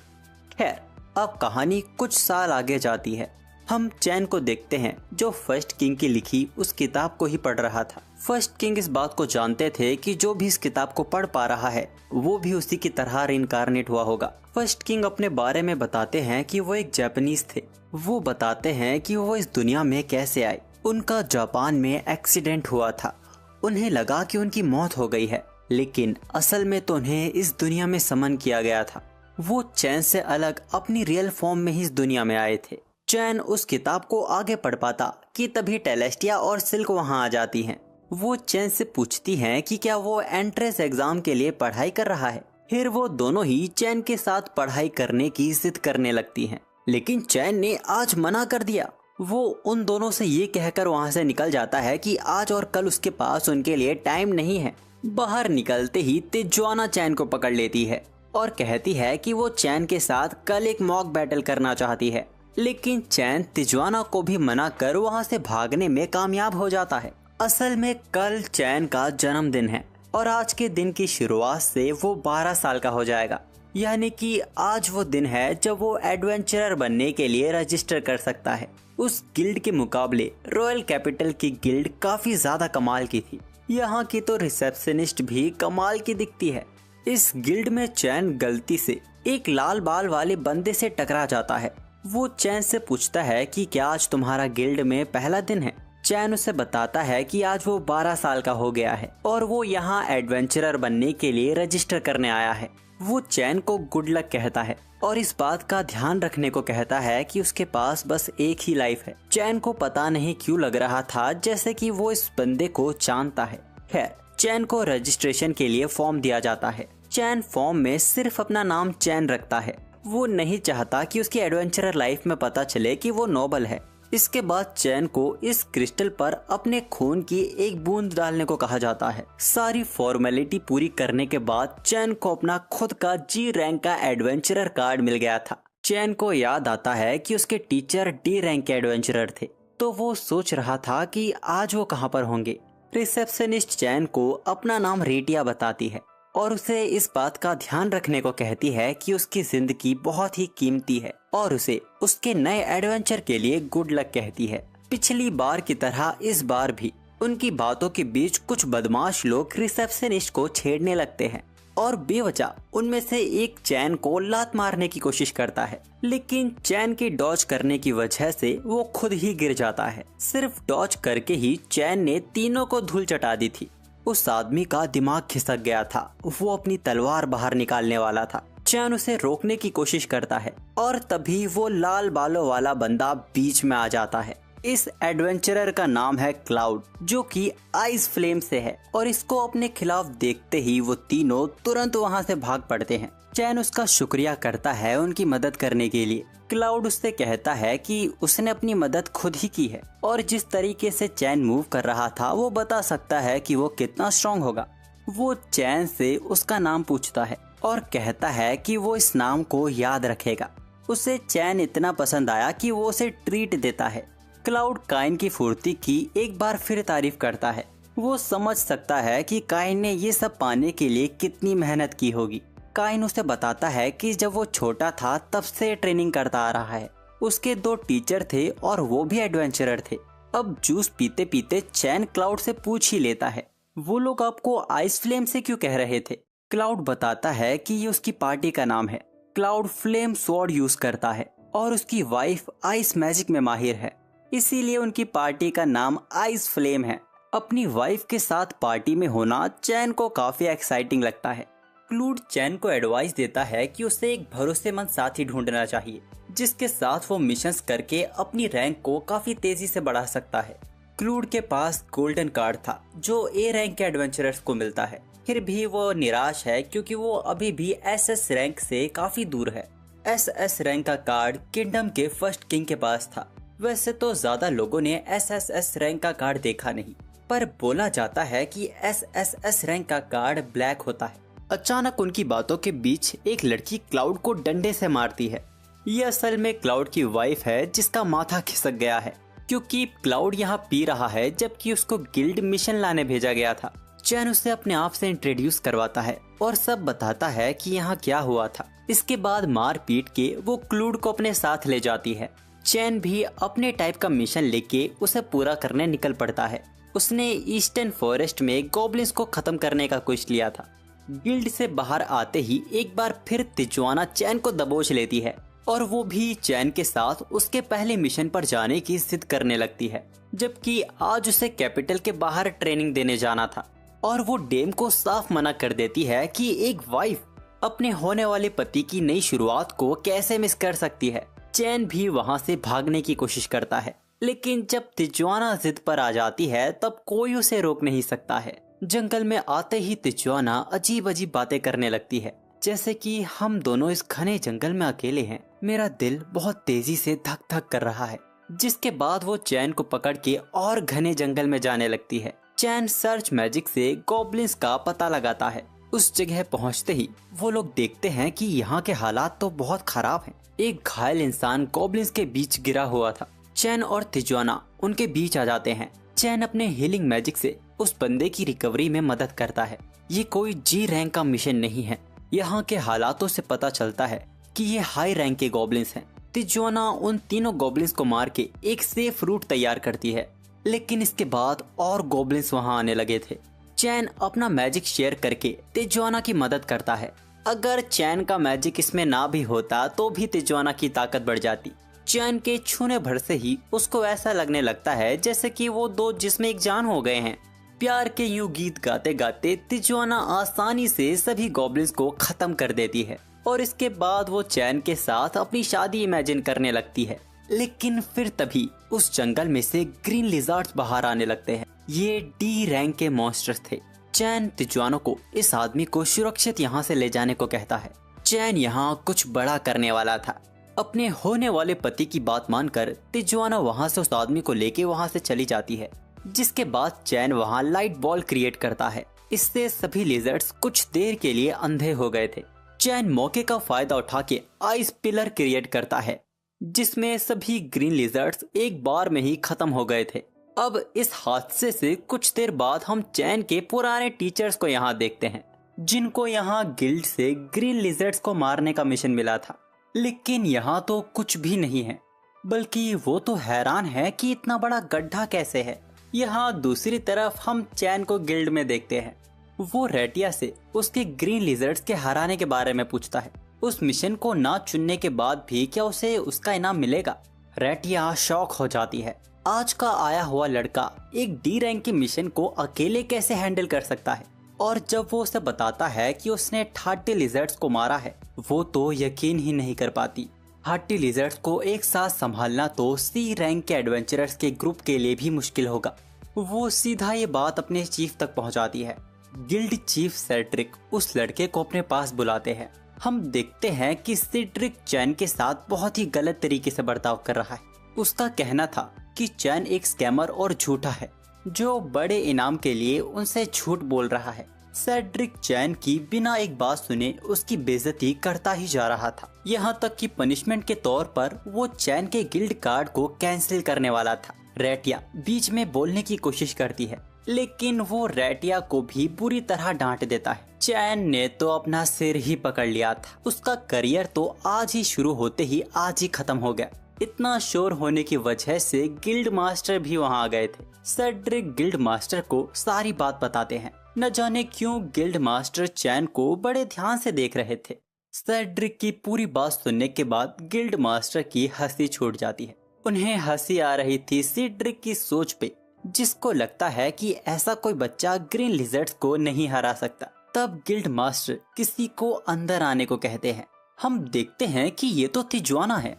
खैर, अब कहानी कुछ साल आगे जाती है। हम चैन को देखते हैं जो फर्स्ट किंग की लिखी उस किताब को ही पढ़ रहा था। फर्स्ट किंग इस बात को जानते थे कि जो भी इस किताब को पढ़ पा रहा है वो भी उसी की तरह रिइंकार्नेट हुआ होगा। फर्स्ट किंग अपने बारे में बताते हैं कि वो एक जापानीज थे। वो बताते हैं कि वो इस दुनिया में कैसे आए। उनका जापान में एक्सीडेंट हुआ था। उन्हें लगा कि उनकी मौत हो गई है, लेकिन असल में तो उन्हें इस दुनिया में समन किया गया था। वो चैन से अलग अपनी रियल फॉर्म में ही इस दुनिया में आए थे। चैन उस किताब को आगे पढ़ पाता कि तभी टेलेस्टिया और सिल्क वहां आ जाती हैं। वो चैन से पूछती हैं कि क्या वो एंट्रेंस एग्जाम के लिए पढ़ाई कर रहा है। फिर वो दोनों ही चैन के साथ पढ़ाई करने की जिद करने लगती हैं, लेकिन चैन ने आज मना कर दिया। वो उन दोनों से ये कहकर वहाँ से निकल जाता है कि आज और कल उसके पास उनके लिए टाइम नहीं है। बाहर निकलते ही तिजुआना चैन को पकड़ लेती है और कहती है कि वो चैन के साथ कल एक मॉक बैटल करना चाहती है, लेकिन चैन तिजुआना को भी मना कर वहाँ से भागने में कामयाब हो जाता है। असल में कल चैन का जन्मदिन है और आज के दिन की शुरुआत से वो 12 साल का हो जाएगा, यानी कि आज वो दिन है जब वो एडवेंचरर बनने के लिए रजिस्टर कर सकता है। उस गिल्ड के मुकाबले रॉयल कैपिटल की गिल्ड काफी ज्यादा कमाल की थी। यहाँ की तो रिसेप्शनिस्ट भी कमाल की दिखती है। इस गिल्ड में चैन गलती से एक लाल बाल वाले बंदे से टकरा जाता है। वो चैन से पूछता है कि क्या आज तुम्हारा गिल्ड में पहला दिन है। चैन उसे बताता है कि आज वो 12 साल का हो गया है और वो यहाँ एडवेंचरर बनने के लिए रजिस्टर करने आया है। वो चैन को गुड लक कहता है और इस बात का ध्यान रखने को कहता है कि उसके पास बस एक ही लाइफ है। चैन को पता नहीं क्यों लग रहा था जैसे कि वो इस बंदे को जानता है। खैर, चैन को रजिस्ट्रेशन के लिए फॉर्म दिया जाता है। चैन फॉर्म में सिर्फ अपना नाम चैन रखता है। वो नहीं चाहता कि उसकी एडवेंचरर लाइफ में पता चले कि वो नोबल है। इसके बाद चैन को इस क्रिस्टल पर अपने खून की एक बूंद डालने को कहा जाता है। सारी फॉर्मेलिटी पूरी करने के बाद चैन को अपना खुद का जी रैंक का एडवेंचरर कार्ड मिल गया था। चैन को याद आता है कि उसके टीचर डी रैंक के एडवेंचरर थे, तो वो सोच रहा था कि आज वो कहाँ पर होंगे। रिसेप्शनिस्ट चैन को अपना नाम रेटिया बताती है और उसे इस बात का ध्यान रखने को कहती है कि उसकी जिंदगी बहुत ही कीमती है और उसे उसके नए एडवेंचर के लिए गुड लक कहती है। पिछली बार की तरह इस बार भी उनकी बातों के बीच कुछ बदमाश लोग रिसेप्शनिस्ट को छेड़ने लगते हैं और बेवजह उनमें से एक चैन को लात मारने की कोशिश करता है, लेकिन चैन के डॉज करने की वजह से वो खुद ही गिर जाता है। सिर्फ डॉज करके ही चैन ने तीनों को धूल चटा दी थी। उस आदमी का दिमाग खिसक गया था। वो अपनी तलवार बाहर निकालने वाला था। चैन उसे रोकने की कोशिश करता है और तभी वो लाल बालों वाला बंदा बीच में आ जाता है। इस एडवेंचरर का नाम है क्लाउड, जो कि आइस फ्लेम से है और इसको अपने खिलाफ देखते ही वो तीनों तुरंत वहां से भाग पड़ते हैं। चैन उसका शुक्रिया करता है उनकी मदद करने के लिए। क्लाउड उससे कहता है कि उसने अपनी मदद खुद ही की है और जिस तरीके से चैन मूव कर रहा था वो बता सकता है कि वो कितना स्ट्रांग होगा। वो चैन से उसका नाम पूछता है और कहता है कि वो इस नाम को याद रखेगा। उसे चैन इतना पसंद आया कि वो उसे ट्रीट देता है। क्लाउड काइन की फुर्ती की एक बार फिर तारीफ करता है। वो समझ सकता है कि काइन ने ये सब पाने के लिए कितनी मेहनत की होगी। काइन उसे बताता है कि जब वो छोटा था तब से ट्रेनिंग करता आ रहा है। उसके 2 टीचर थे और वो भी एडवेंचरर थे। अब जूस पीते पीते चैन क्लाउड से पूछ ही लेता है, वो लोग आपको आइस फ्लेम से क्यों कह रहे थे। क्लाउड बताता है कि ये उसकी पार्टी का नाम है। क्लाउड फ्लेम स्वॉर्ड यूज करता है और उसकी वाइफ आइस मैजिक में माहिर है, इसीलिए उनकी पार्टी का नाम आइस फ्लेम है। अपनी वाइफ के साथ पार्टी में होना चैन को काफी एक्साइटिंग लगता है। क्लाउड चैन को एडवाइस देता है कि उसे एक भरोसेमंद साथी ढूंढना चाहिए जिसके साथ वो मिशंस करके अपनी रैंक को काफी तेजी से बढ़ा सकता है। क्लाउड के पास गोल्डन कार्ड था जो ए रैंक के एडवेंचरर्स को मिलता है, फिर भी वो निराश है क्योंकि वो अभी भी एसएस रैंक से काफी दूर है। एसएस रैंक का कार्ड किंगडम के फर्स्ट किंग के पास था। वैसे तो ज्यादा लोगों ने एसएस रैंक का कार्ड देखा नहीं, पर बोला जाता है कि एसएस रैंक का कार्ड ब्लैक होता है। अचानक उनकी बातों के बीच एक लड़की क्लाउड को डंडे से मारती है। ये असल में क्लाउड की वाइफ है जिसका माथा खिसक गया है क्योंकि क्लाउड यहाँ पी रहा है जबकि उसको गिल्ड मिशन लाने भेजा गया था। चैन उसे अपने आप से इंट्रोड्यूस करवाता है और सब बताता है कि यहाँ क्या हुआ था। इसके बाद मार पीट के वो क्लाउड को अपने साथ ले जाती है। चैन भी अपने टाइप का मिशन लेके उसे पूरा करने निकल पड़ता है। उसने ईस्टर्न फॉरेस्ट में गॉब्लिन्स को खत्म करने का कुछ लिया था। गिल्ड से बाहर आते ही एक बार फिर तिजुआना चैन को दबोच लेती है और वो भी चैन के साथ उसके पहले मिशन पर जाने की जिद करने लगती है, जबकि आज उसे कैपिटल के बाहर ट्रेनिंग देने जाना था। और वो डेम को साफ मना कर देती है कि एक वाइफ अपने होने वाले पति की नई शुरुआत को कैसे मिस कर सकती है। चैन भी वहाँ से भागने की कोशिश करता है, लेकिन जब तिजुआना जिद पर आ जाती है तब कोई उसे रोक नहीं सकता है। जंगल में आते ही तिजुआना अजीब अजीब बातें करने लगती है, जैसे कि हम दोनों इस घने जंगल में अकेले हैं, मेरा दिल बहुत तेजी से धक धक कर रहा है। जिसके बाद वो चैन को पकड़ के और घने जंगल में जाने लगती है। चैन सर्च मैजिक से गॉब्लिन्स का पता लगाता है। उस जगह पहुंचते ही वो लोग देखते हैं कि यहाँ के हालात तो बहुत खराब हैं। एक घायल इंसान गॉब्लिन्स के बीच गिरा हुआ था। चैन और तिजुआना उनके बीच आ जाते हैं। चैन अपने हीलिंग मैजिक से उस बंदे की रिकवरी में मदद करता है। ये कोई जी रैंक का मिशन नहीं है। यहाँ के हालातों से पता चलता है कि ये हाई रैंक के गॉब्लिन्स हैं। तिजुआना उन तीनों गॉब्लिन्स को मार के एक सेफ रूट तैयार करती है, लेकिन इसके बाद और गॉब्लिन्स वहाँ आने लगे थे। चैन अपना मैजिक शेयर करके तिजुआना की मदद करता है। अगर चैन का मैजिक इसमें ना भी होता तो भी तिजुआना की ताकत बढ़ जाती। चैन के छूने भर से ही उसको ऐसा लगने लगता है जैसे कि वो दो जिस्म एक जान हो गए हैं। प्यार के यूं गीत गाते गाते तिजुआना आसानी से सभी गॉब्लिन्स को खत्म कर देती है और इसके बाद वो चैन के साथ अपनी शादी इमेजिन करने लगती है। लेकिन फिर तभी उस जंगल में से ग्रीन लिजर्ड्स बाहर आने लगते हैं। ये डी रैंक के मॉन्स्टर्स थे। चैन तिजुआना को इस आदमी को सुरक्षित यहाँ से ले जाने को कहता है। चैन यहाँ कुछ बड़ा करने वाला था। अपने होने वाले पति की बात मानकर तिजुआना वहाँ से उस आदमी को लेके वहाँ से चली जाती है। जिसके बाद चैन वहाँ लाइट बॉल क्रिएट करता है। इससे सभी लिजर्ड्स कुछ देर के लिए अंधे हो गए थे। चैन मौके का फायदा उठा के आइस पिलर क्रिएट करता है, जिसमें सभी ग्रीन लिजर्ड्स एक बार में ही खत्म हो गए थे। अब इस हादसे से कुछ देर बाद हम चैन के पुराने टीचर्स को यहाँ देखते हैं, जिनको यहाँ गिल्ड से ग्रीन लिजर्ड्स को मारने का मिशन मिला था। लेकिन यहाँ तो कुछ भी नहीं है, बल्कि वो तो हैरान है कि इतना बड़ा गड्ढा कैसे है। यहाँ दूसरी तरफ हम चैन को गिल्ड में देखते हैं। वो रेटिया से उसके ग्रीन लिजर्ड्स के हराने के बारे में पूछता है। उस मिशन को ना चुनने के बाद भी क्या उसे उसका इनाम मिलेगा? रेटिया शॉक हो जाती है। आज का आया हुआ लड़का एक डी रैंक के मिशन को अकेले कैसे हैंडल कर सकता है? और जब वो उसे बताता है कि उसने 30 लिजर्ड्स को मारा है, वो तो यकीन ही नहीं कर पाती। 30 लिजर्ड्स को एक साथ संभालना तो सी रैंक के एडवेंचरर्स के ग्रुप के लिए भी मुश्किल होगा। वो सीधा ये बात अपने चीफ तक पहुंचाती है। गिल्ड चीफ सेड्रिक उस लड़के को अपने पास बुलाते हैं। हम देखते हैं कि सेड्रिक चैन के साथ बहुत ही गलत तरीके से बर्ताव कर रहा है। उसका कहना था कि चैन एक स्कैमर और झूठा है, जो बड़े इनाम के लिए उनसे झूठ बोल रहा है। सेड्रिक चैन की बिना एक बात सुने उसकी बेइज्जती करता ही जा रहा था। यहाँ तक कि पनिशमेंट के तौर पर वो चैन के गिल्ड कार्ड को कैंसिल करने वाला था। रेटिया बीच में बोलने की कोशिश करती है, लेकिन वो रेटिया को भी बुरी तरह डांट देता है। चैन ने तो अपना सिर ही पकड़ लिया था। उसका करियर तो आज ही शुरू होते ही आज ही खत्म हो गया। इतना शोर होने की वजह से गिल्ड मास्टर भी वहाँ आ गए थे। सेड्रिक गिल्ड मास्टर को सारी बात बताते हैं। न जाने क्यों गिल्ड मास्टर चैन को बड़े ध्यान से देख रहे थे। सेड्रिक की पूरी बात सुनने के बाद गिल्ड मास्टर की हंसी छूट जाती है। उन्हें हंसी आ रही थी सेड्रिक की सोच पे, जिसको लगता है कि ऐसा कोई बच्चा ग्रीन लिजर्ड्स को नहीं हरा सकता। तब गिल्ड मास्टर किसी को अंदर आने को कहते हैं। हम देखते हैं कि ये तो तिजुआना है।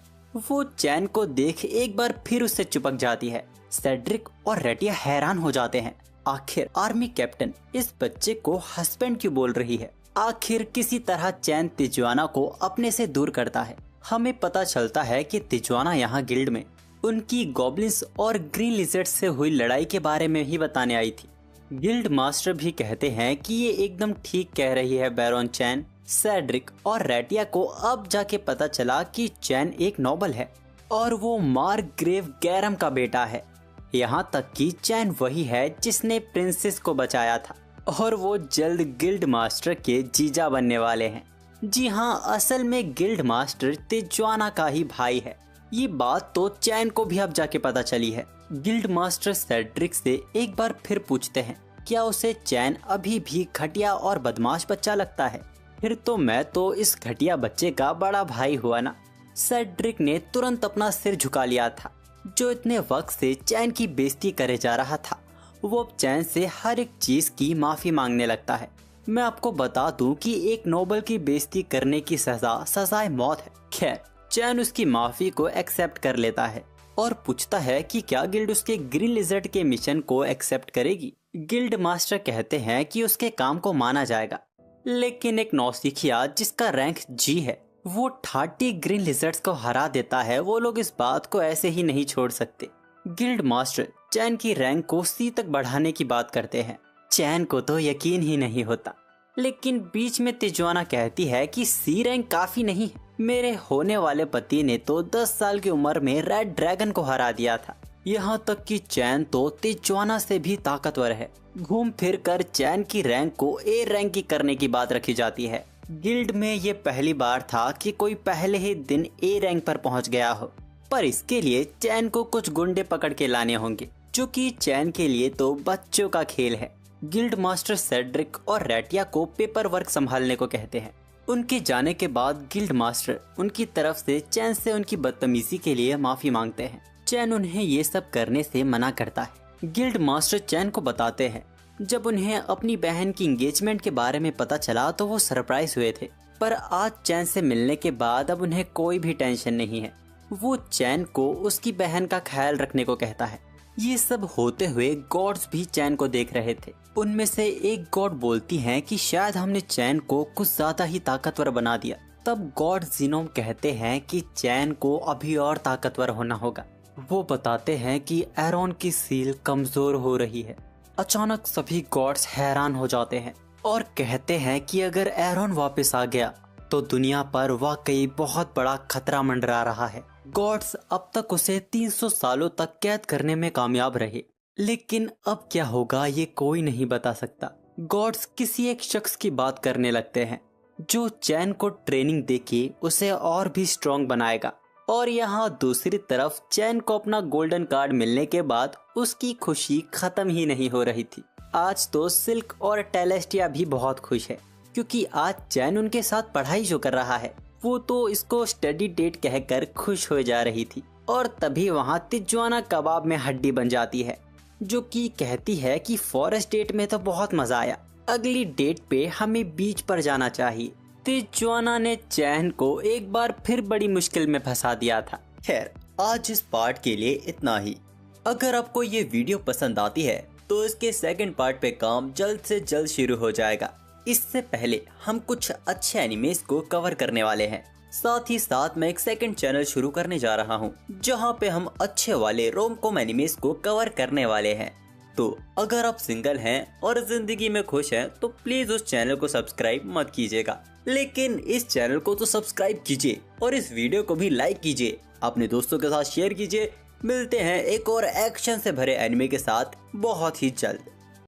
वो चैन को देख एक बार फिर उससे चिपक जाती है। सेड्रिक और रेटिया हैरान हो जाते हैं। आखिर आर्मी कैप्टन इस बच्चे को हस्बैंड क्यों बोल रही है? आखिर किसी तरह चैन तिजुआना को अपने से दूर करता है। हमें पता चलता है कि तिजुआना यहाँ गिल्ड में उनकी गॉब्लिन्स और ग्रीन लिजर्ड्स से हुई लड़ाई के बारे में ही बताने आई थी। गिल्ड मास्टर भी कहते हैं कि ये एकदम ठीक कह रही है बैरोन चैन। सेड्रिक और रेटिया को अब जाके पता चला कि चैन एक नोबल है और वो मार्ग्रेव गैरम का बेटा है। यहाँ तक कि चैन वही है जिसने प्रिंसेस को बचाया था और वो जल्द गिल्ड मास्टर के जीजा बनने वाले हैं। जी हाँ, असल में गिल्ड मास्टर तिजुआना का ही भाई है। ये बात तो चैन को भी अब जाके पता चली है। गिल्ड मास्टर सेड्रिक से एक बार फिर पूछते हैं, क्या उसे चैन अभी भी घटिया और बदमाश बच्चा लगता है? फिर तो मैं तो इस घटिया बच्चे का बड़ा भाई हुआ ना। सेड्रिक ने तुरंत अपना सिर झुका लिया था। जो इतने वक्त से चैन की बेइज्जती करे जा रहा था, वो अब चैन से हर एक चीज की माफी मांगने लगता है। मैं आपको बता दूं कि एक नोबल की बेइज्जती करने की सजाए मौत है। खैर, चैन उसकी माफी को एक्सेप्ट कर लेता है और पूछता है कि क्या गिल्ड उसके ग्रीन लिजर्ड के मिशन को एक्सेप्ट करेगी। गिल्ड मास्टर कहते हैं कि उसके काम को माना जाएगा, लेकिन एक नौसिखिया जिसका रैंक जी है वो 30 ग्रीन लिजर्ड्स को हरा देता है। वो लोग इस बात को ऐसे ही नहीं छोड़ सकते। गिल्ड मास्टर चैन की रैंक को सी तक बढ़ाने की बात करते हैं। चैन को तो यकीन ही नहीं होता, लेकिन बीच में तिजुआना कहती है कि सी रैंक काफी नहीं है। मेरे होने वाले पति ने तो 10 साल की उम्र में रेड ड्रैगन को हरा दिया था। यहाँ तक कि चैन तो तिजुआना से भी ताकतवर है। घूम फिर कर चैन की रैंक को ए रैंक की करने की बात रखी जाती है। गिल्ड में ये पहली बार था कि कोई पहले ही दिन ए रैंक पर पहुंच गया हो, पर इसके लिए चैन को कुछ गुंडे पकड़ के लाने होंगे, जो कि चैन के लिए तो बच्चों का खेल है। गिल्ड मास्टर सेड्रिक और रैटिया को पेपर वर्क संभालने को कहते हैं। उनके जाने के बाद गिल्ड मास्टर उनकी तरफ से चैन से उनकी बदतमीजी के लिए माफी मांगते हैं। चैन उन्हें ये सब करने से मना करता है। गिल्ड मास्टर चैन को बताते हैं जब उन्हें अपनी बहन की एंगेजमेंट के बारे में पता चला तो वो सरप्राइज हुए थे, पर आज चैन से मिलने के बाद अब उन्हें कोई भी टेंशन नहीं है। वो चैन को उसकी बहन का ख्याल रखने को कहता है। ये सब होते हुए गॉड्स भी चैन को देख रहे थे। उनमें से एक गॉड बोलती हैं कि शायद हमने चैन को कुछ ज्यादा ही ताकतवर बना दिया। तब गॉड जीनोम कहते हैं कि चैन को अभी और ताकतवर होना होगा। वो बताते हैं कि एरोन की सील कमजोर हो रही है। अचानक सभी गॉड्स हैरान हो जाते हैं और कहते हैं कि अगर एरोन वापस आ गया तो दुनिया पर वाकई बहुत बड़ा खतरा मंडरा रहा है। गॉड्स अब तक उसे 300 सालों तक कैद करने में कामयाब रहे, लेकिन अब क्या होगा ये कोई नहीं बता सकता। गॉड्स किसी एक शख्स की बात करने लगते हैं जो चैन को ट्रेनिंग देके उसे और भी स्ट्रॉन्ग बनाएगा। और यहाँ दूसरी तरफ चैन को अपना गोल्डन कार्ड मिलने के बाद उसकी खुशी खत्म ही नहीं हो रही थी। आज तो सिल्क और टेलेस्टिया भी बहुत खुश है, क्योंकि आज चैन उनके साथ पढ़ाई जो कर रहा है वो तो इसको स्टडी डेट कहकर खुश हो जा रही थी। और तभी वहाँ तिजुआना कबाब में हड्डी बन जाती है, जो कि कहती है कि फॉरेस्ट डेट में तो बहुत मजा आया, अगली डेट पे हमें बीच पर जाना चाहिए। तिजुआना ने चैन को एक बार फिर बड़ी मुश्किल में फंसा दिया था। खैर, आज इस पार्ट के लिए इतना ही। अगर आपको ये वीडियो पसंद आती है तो इसके सेकंड पार्ट पे काम जल्द से जल्द शुरू हो जाएगा। इससे पहले हम कुछ अच्छे एनिमेस को कवर करने वाले हैं। साथ ही साथ मैं एक सेकंड चैनल शुरू करने जा रहा हूँ, जहाँ पे हम अच्छे वाले रोम-कॉम एनिमेस को कवर करने वाले हैं। तो अगर आप सिंगल हैं और जिंदगी में खुश हैं तो प्लीज उस चैनल को सब्सक्राइब मत कीजिएगा, लेकिन इस चैनल को तो सब्सक्राइब कीजिए और इस वीडियो को भी लाइक कीजिए, अपने दोस्तों के साथ शेयर कीजिए। मिलते हैं एक और एक्शन से भरे एनिमे के साथ बहुत ही जल्द।